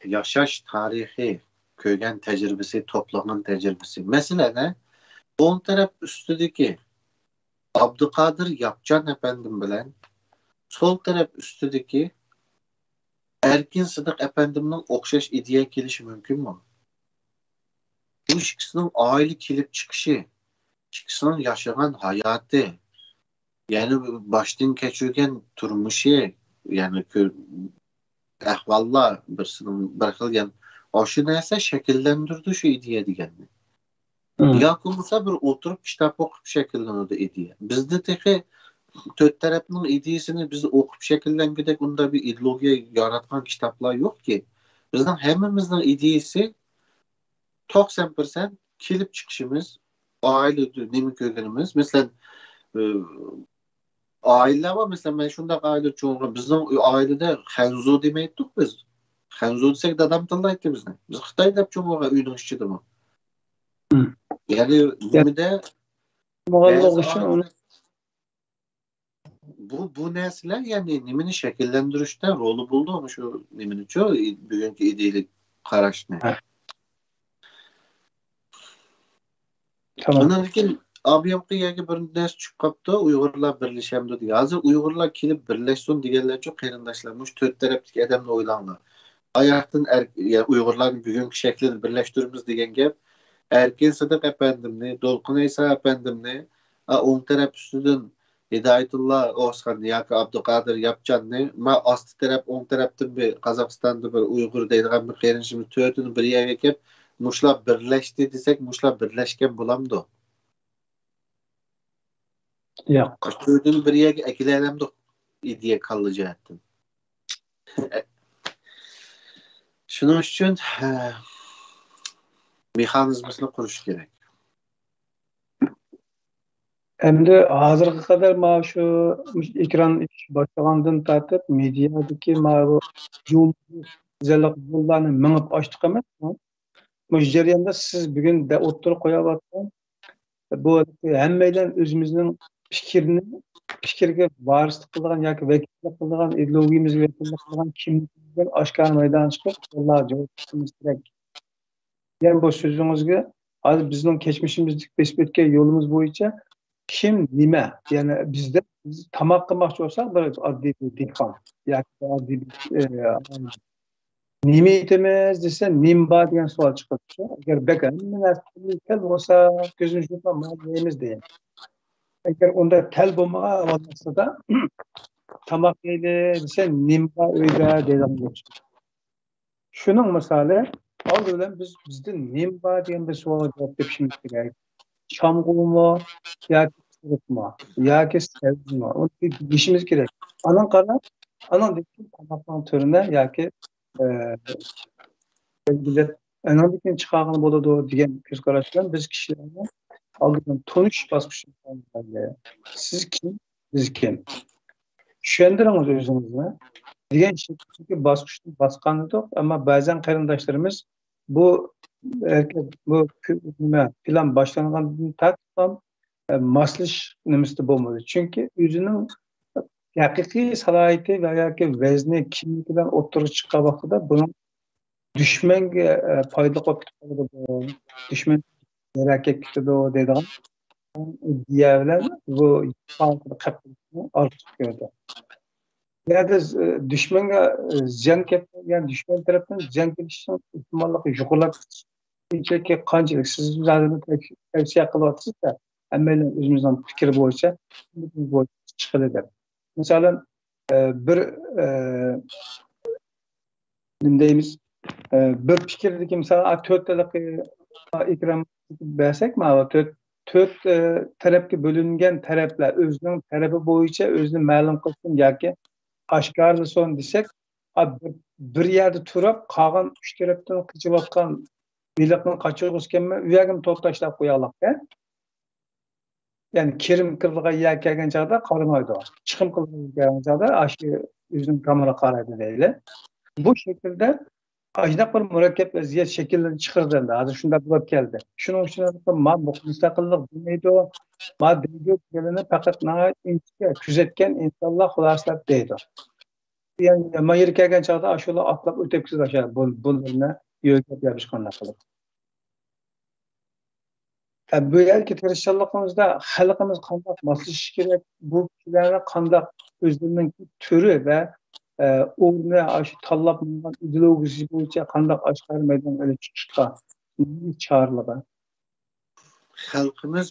Yaşaş tarihi, köygen tecrübesi, toplanan tecrübesi. Mesela ne? On taraf üstüdeki Abdülkadir Yapcan efendim bilen sol taraf üstüdeki Erkin Sıdık efendimden okşaş ideye gelişi mümkün mü? Bu ikisinin aile kilip çıkışı, ikisinin yaşayan hayatı, yani baştan keçirgen turmuşu, yani ahvallar birisinin bırakılgan aşı neyse şekillendirdi şu ideye digenini. Yakılsa bir oturup kitap okup şekillendirdi ideye. Bizde teki dört tarafının ideyesini biz okup şekillengidek onda bir ideolojiya yaratkan kitaplar yok ki. Bizden hemimizin ideyesi 90% kilip çıkışımız, aile dinamik kökenimiz. Mesela e, aile var mesela ben şunda aile çoğunluğu bizden ailede Hanzo demeydik biz. Hanzo desek de adam tıllaydı bizden. Biz Xitay'da çoğunluğa üyünün işçidir mi? Yani nimede bazı aile bu nesiller yani nimini şekillendirişte rolü buldu ama şu nimini çoğu bugünkü idealik karaş ne? Tamam. Ondan keyin abiyamqı yerga bir ders chiqib qopti, Uyg'urlar birlashamiz degan. Hozir Uyg'urlar kelib birlashsin deganlarcha qarindoshlar, mush to'rt tarafdagi odamni o'ylanglar. Hayatın yani Uyg'urlarning bugungi shaklini birlashtiramiz degan gap. Erkin Sıdık efendimni, Dolqun İsa efendimni, o'ng taraf ustidan Hidayatullah Oskan yoki Abduqodir Yapjanni, ma osti taraf, o'ng tarafdan bir Qozog'istonda bir Uyg'ur deydigan bir qarindoshimiz to'rtini bir yerga kelib, mushlar birlashdi desak, mushlar birlashgan bo'lamdi. Yok. To'rtini bir yerga akilaylamdi ideya kalıcıyattın. Şunun uchun mexanizmasini qurish kerak. Endi hozirga qadar mana shu ekran boshlagandan tortib mediadagi mana bu yo'llarni mingib ochdik emas. Bu jarayonda siz bugun o'ttirib qo'yayotgan bu hammadan o'zimizning fikrga varislik qilgan yoki vakillik qilgan ideologiyamizga vakillik qilgan kimligimizdan oshkor maydon chiqib ular javob berishimiz kerak. Yani bu sözünüzge hozir bizning kechmishimizda besib o'tgan yo'limiz bo'yicha kim nima, ya'ni bizda biz tamoq qilmoqchi bo'lsak bir oddiy dehqon yoki oddiy nima yeymiz desa nim bor degan savol chiqadi. Agar bakan kal bo'lsa ko'zimiz yeymiz degan. Agar unda kal bo'lmagan holatda tamoq yeydi desa nim bor uyda degan bo'lsa. Shuning misoli oldi bilan bizda nim bor degan bir savolga javob berishimiz kerak. Çamgulma, yoki quruqma, yoki sevgimi, onu bilishimiz kerak. Anan qarab, anan tamoqning turini yoki belgilab, anandan chiqargani bo'ladi degan ko'z qarash bilan biz kishilarni oldidan tonish bosqichida siz kim, biz kim? Tushundiramiz o'zingizni degan shekilli bosqichni bosqandik, ammo ba'zan qarindoshlarimiz bu erkek bu nima plan boshlangandan tartib maslash nimasida bo'lmadi. Chunki o'zining haqiqiy salohiyati va yoki vazni kimligidan o'ttirib chiqqan vaqtida buni dushmanga foyda qilib ketadi, dushman harakatga ketadi deydigan idea bilan bu ortiq ko'rdi. Yani düşmanga ziyon kelgan dushman tarafdan ziyon kelishi ehtimolli yuqorilab shunchaki qanchalik siz tavsiya qilyapsizda hammalar o'zimizning fikr bo'yicha chiqadi deb. Masalan bir nima deymiz bir fikrdagi masalan to'rttalik ekran bersak mana to'rt tarafga bo'lingan taraflar o'zining tarafi bo'yicha o'zini ma'lum qilsin yoki oshkorlasin desak bir yerde turib qolgan uch tarafdan qichayotgan Biletini kaçırgıskenme üyegim to'xtashlab qo'yaylik. Yani kirim kıllığa yer kelgen çağda qaramaydı o. Çıkım kıllığa kelgen çağda aşı yüzün kamera qaraydı deyli. Bu şekilde ajdaq bir murakkab vaziyat şekillerini çıkırdı. Hazır şunda bulup geldi. Şunun için ma müstakillik bilmeydi o. Ma deydi gelene fakat na inçe küzetken inşallah hulaslar deydi. Yani ma yer kelgen çağda aşılı atlap ötepsiz aşağı bunlarına yögep yapışkanlar kılıp. Bu yerki tirişçiligimizda xalqimiz qandaq moslashishi kerak, bu kishilarni qandaq o'zlarining turi va o'rni shu tanlab olgan ideologiyasi bo'yicha qandaq oshkor maydonga olib chiqishga chorligi. Xalqimiz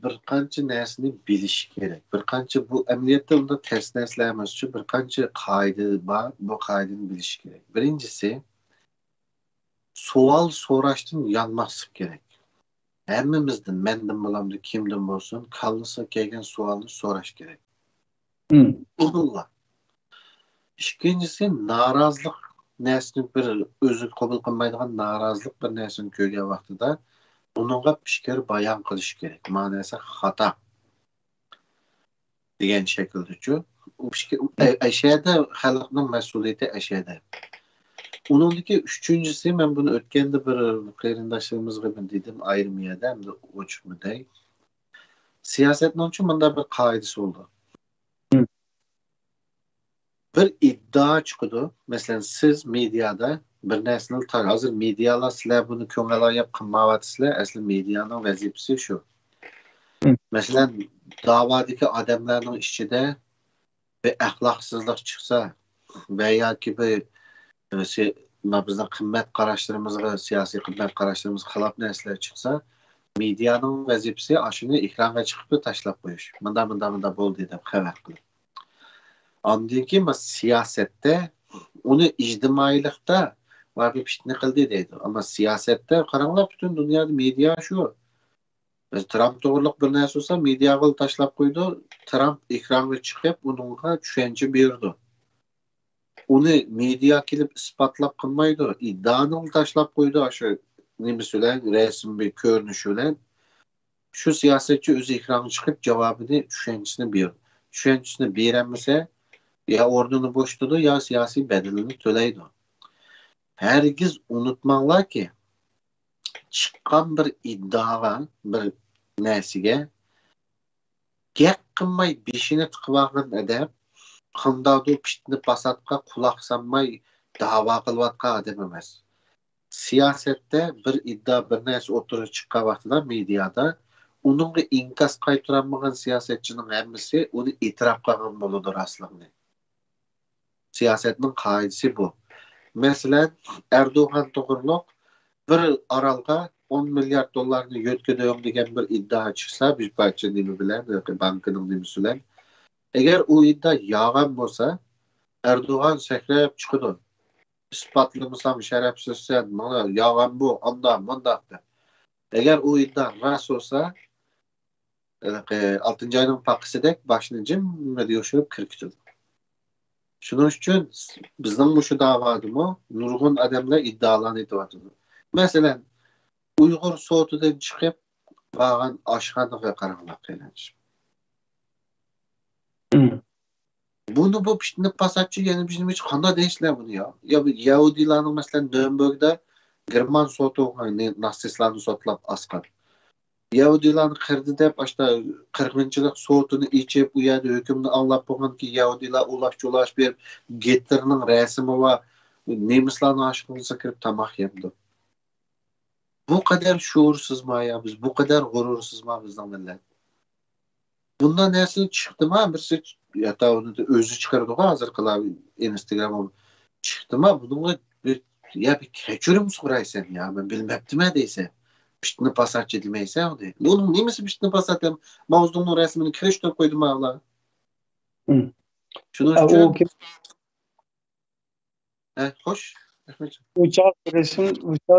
bir qancha narsani bilishi kerak. Bir qancha bu amaliyotda unda ters narsalar emas, shu bir qancha qoida bor, bu qoidani bilishi kerak. Birinchisi, savol so'rashdan yanmaslik kerak. Hammamizdan, mendan bo'lamdi, kimdan bo'lsin, kallasiga kelgan savolni so'rash kerak. Bununla. İkincisi, narazılık narsani bir o'zi qabul qilmaydigan narazılık bir narsani ko'rgan vaqtida uningga fikr bayon qilish kerak. Ma'nosi xato degan shakldachu. Ashada xalqning mas'uliyati ashada. Uningdagi uchinchisi, men buni o'tganda bir qarindoshimizga dedim, ayrim yerda hamda o'chmiday. Siyosatning uchun bunday bir qoidasi bo'ldi. Bir iddia chiqdi. Masalan, siz mediada bir narsani hozir medialar sizlar buni ko'ngil olib qilmayapsizlar. Asli medianing vazifasi shu. Masalan, davadagi odamlarning ichida bir axloqsizlik chiqsa va yoki bir bizning qimmat qarashlarimizga, siyosiy qimmat qarashlarimiz xilof narsalar chiqsa, medianing vazifasi ashuni ekranga chiqib tashlab qo'yish. Bunda bo'ldi deb xabar qilib. Ondan keyin siyosatda uni ijtimoiylikda bir fitna qildi deydi. Ammo siyosatda qaranglar, butun dunyoda media shu. Trump to'g'riliq bir narsa bo'lsa, mediaga tashlab qo'ydi. Trump ekranga chiqib, uningga tushuncha berdi. Uni media kelib isbotlab qilmaydi. Iddaani tashlab qo'ydi, shu nimasi bilan, rasmiy ko'rinishi bilan. Shu siyosatchi o'zi ekranga chiqib javobini, tushunchasini berdi. Tushunchasini bermasa, ya ordunu boşladı ya siyasi bedelini төлeydi. Hergiz unutmanglar ki çıkan bir iddiaga, bir nesige gek qilmay beshini tiqibag'an adam qandaqdir pitni basatqa quloq solmay da'vo qilayotgan odam emas. Siyosatda bir iddia bir narsa o'tirib chiqqan vaqtida mediada uningga inkos qaytarolmagan siyosatchining hammasi uni e'tirof qilgan bo'ladi aslida. Siyasetinin kaidesi bu. Mesela Erdoğan to'g'riliq bir aralga 10 milyar dollarını yötkediyorum degan bir iddia çıksa, biz barcha nima bilan, bankının nimasi bilan. Eğer o iddia yağan bo'lsa, Erdoğan sakrab chiqadi. İspatlamasam şerefsizsen, mana yağan bu, ondan deb. Eğer o iddia ras olsa, 6. ayning paqisidek başını jimma yoshirib kirkitadi. Şunun için bizden bu şu davadımı nurgun adamlar iddialarını ediyordu. Mesela Uygur soğutudan çıkıp bağın aşkanlığa karanlık eğlenmiş. Bunu bu piştini pasatçı yani bizim hiç kanda değişler bunu ya. Ya Yahudilerin mesela Nürnberg'de German soğutu Nasislerini soğutlap askan. Yahudilerin kırdı da başta kırgınçılık soğutunu içip bu yerde hükümünü anlap boğan ki Yahudiler ulaş bir getirinin resmi var. Nemislerin aşkınıza kirip tamak yapdı. Bu kadar şuursuz mu ya biz? Bu kadar gurursuz mu bizden millet? Bundan neresi çıktı mı? Birisi ya da onu da özü çıkardı o hazır kılav Instagram'a çıktı mı? Bununla bir keçürüm soraysan ya ben bilmeptim edeyse. Piştini pasatçı edilmeyse o değil. Onun nemesi piştini pasatçı? Mavzunun resmini kireçten koydum ağla. Şunu için... Hoş. Uçak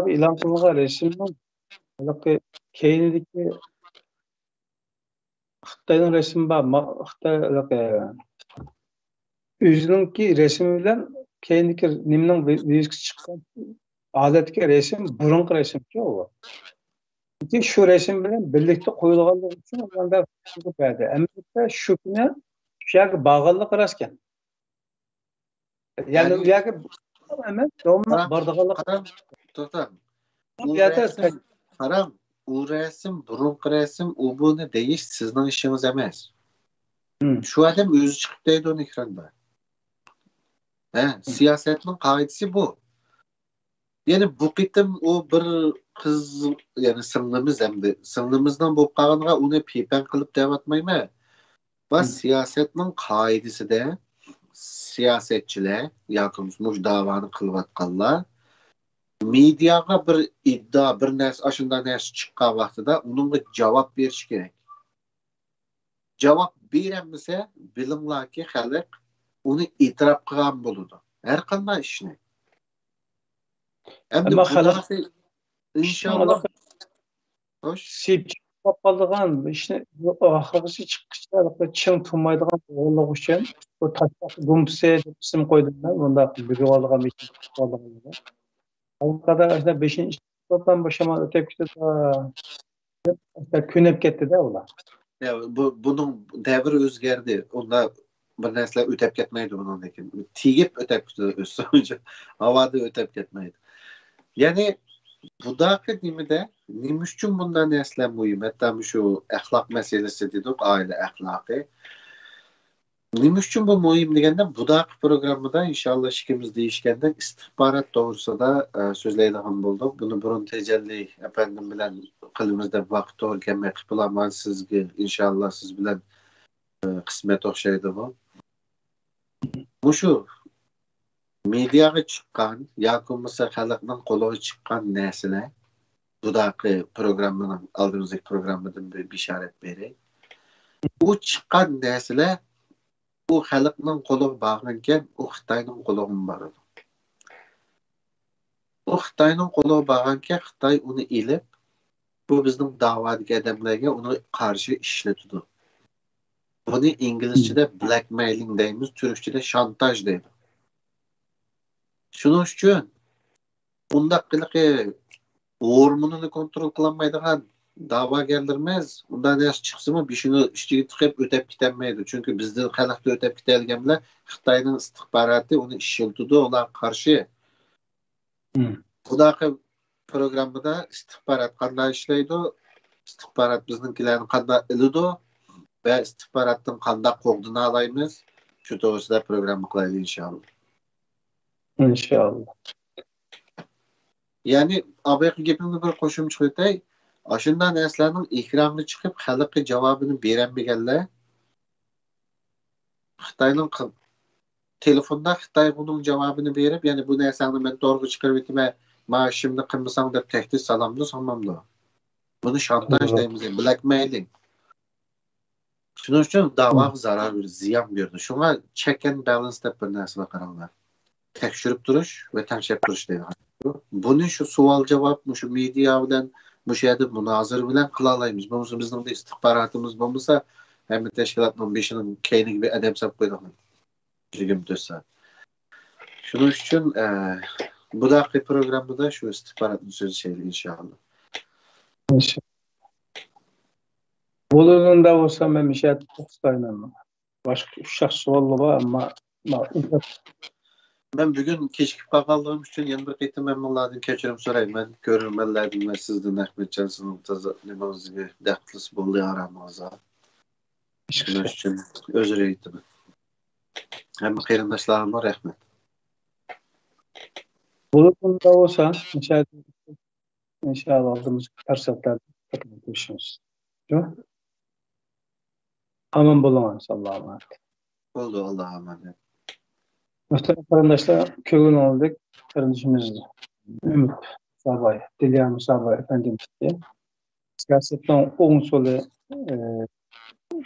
ilan kılmağa resimden keynideki Xitayning resmi bor. Xitoy o'zininki resmi bilan keyingi nimaning vizisi chiqqan adetki resim burunqi resimki o. Çünkü şu resim bilen birlikte koyulganlığı için onlarda farklılık verdi. Ama şu güne şu yer bağlılık rasken. Yani Yani yer hemen doğumla karam, bardağılık karam, tutam. U yeter. resim, karam, u resim, burunqi resim, u bunu deyiş sizin işiniz emas. Şu adam özü çıkıp deydi onu ekranda. Siyasetin kaidesi bu. Yani bu qitim o bir kız yani sınlımız emdi. Sınlımızdan bu qalğanğa onu pipen qılıp devatmayma. Va siyasetin kaidesi de siyasetçiler yakımız muş davanı qılıvatqanlar mediaga bir iddia, bir nəs aşında nəs çıqqan vaxtıda onunla cavab veriş gerek. Cavab verəmsə bilinlar ki, xalq onu itiraf qılan buludu. Her qanday işini. Hem de Ama bu halk da inşallah hoş. sepçi kapaldıgan işte ahırısı çıkışlar çın tutmaydıgan oğulluq için bu taşak gumse deb isim koydum ben. Bunda bir oğulluğa bir oğulluğa. O kadar işte 5. sınıftan başıma öteki işte künep gitti de ola. Ya bunun devri özgerdi. Onda bir nəslə ötəb getməydi bunun lekin. Tigib ötəb getdi sonucu. Havada ötəb getməydi. Yani bu dakika nimede nimiş üçün bunda nəslə mühim? Hatta şu əxlaq meselesi dedik, aile əxlaqı. Nimiş üçün bu mühim degende bu dakika programında inşallah işimiz değişkenden istihbarat doğrusu da sözleydiğim bulduk. Bunu burun tecelli efendim bilen kılımızda vakti olken bulamaz sizge inşallah siz bilen kısmet okşaydı bu. Bu şu mediaga çıkan yakınmasa halkının kolu çıkan nesile bu dakika programının aldığımızdaki programından bir işaret vereyim. Bu çıkan nesile bu halkının kolu bağlanırken o Xitayning kolu var. O Xitayning kolu bağlanırken Xitay onu ilip bu bizim davadaki adamlarga onu karşı işletiyor. Bunu İngilizce'de blackmailing deyimiz, Türkçe'de şantaj deyimiz. Şunun için bunda kılıkı hormonunu kontrol kılamaydıgan dava geldirmez. Bundan yaş çıksın mı bir şeyini işçiyi tıkıp ötep gitmeydi. Çünkü bizde halkta ötep gitelgenler Xitay'ın istihbaratı onu işiltiyordu. Onlar karşı. Bu dakika programda istihbarat kanday işleydi. İstihbarat bizimkilerin kanday ilidi. Ve istihbaratın kanday kovduğunu alayımız. Şu doğrusu programı kılaydı inşallah. İnşallah. Yani abaki gepimde bir koşum çıkıtay. Aşından neslerinin ikramını çıkıp halkı cevabını beğenmeyenler Xitayning telefonda Xitay bunun cevabını verip yani bu narsani men to'g'ri chiqarib etma maoshimni qilmasang deb tahdid salamni sanmamdi. Bunu şantaj deymiz, blackmailing. Shuning uchun da'voga zarar berdi, ziyon berdi. Shunga check and balance deb bir narsa qaranglar. Tekshirib turish va tanishib turish deydi. Buni shu savol javob shu media bilan shu yerda munozara bilan qila olamiz. Bo'lmasa bizning de istihbarotimiz bo'lmasa hamma tashkilotning beshining keyniga bir adam solib qo'ydik. 24 Şunun için bu dakika programda şu istihbaratın sözü şeydi inşallah. İnşallah. Bulununda olsa ben bir şey tutayım. Başka uşak suallı var ama Ben bugün keşkip kaldığım için yanı bir kıytım emmalardan keçirim sorayım. Ben görürmellerdim ve sizden Ahmetcan sınıfta limanız gibi dertlis buldu aramıza. Şunun için özür eğitimi. Hem kıyırdaşlarıma rahmet. bulununda olsa inşallah aldığımız fırsatlarda görüşürüz. Aman bulunuz Allah'a emanet. Oldu Allah'a emanet. Muhterem arkadaşlar, köyün olduk. Kardeşimiz Ümit Sabay, Dilyam Sabay Efendimiz diye. Siyasetten oğun solu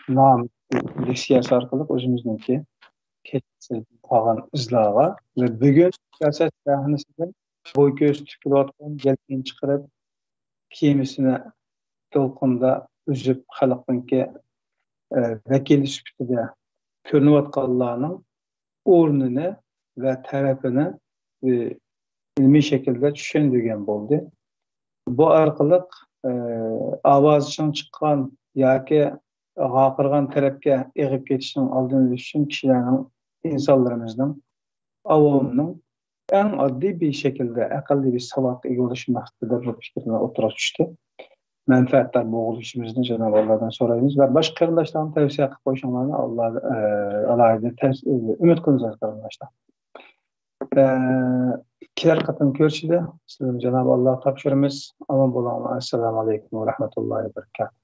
nam siyasi arkalık özümüzdeki keçisi kalan izlağa ve bugün siyaset sahnesinden boy göz tükülüyorken geldiğini çıkarıp kimisine dolkunda üzüp halkınki vekili süpütüde körünüvatkallarının ornunu ve tarafını ilmi şekilde düşündügen boldy. Bu arkalyk awaz için çıkan yoki gapyrgan tarapga egip ketişiň aldyny alýan üçin kişileriniň, insanlarymyzyň, awamynyň en addi bir şekilde akıllı bir savak ega bolyşy maksadyda bu pikirler otura düşdi. Menfaatlar boğuluşumuzdan Cenab-ı Allah'dan sorayımız ve başka kardeşlerim tavsiye edip koşanlarına Allah'a ümit kılacağız kardeşler. İkiler katın görüşüde Cenab-ı Allah'a tapşırımız. Aman bulalım. Esselamu Aleyküm ve Rahmetullahi ve Berekatuhu.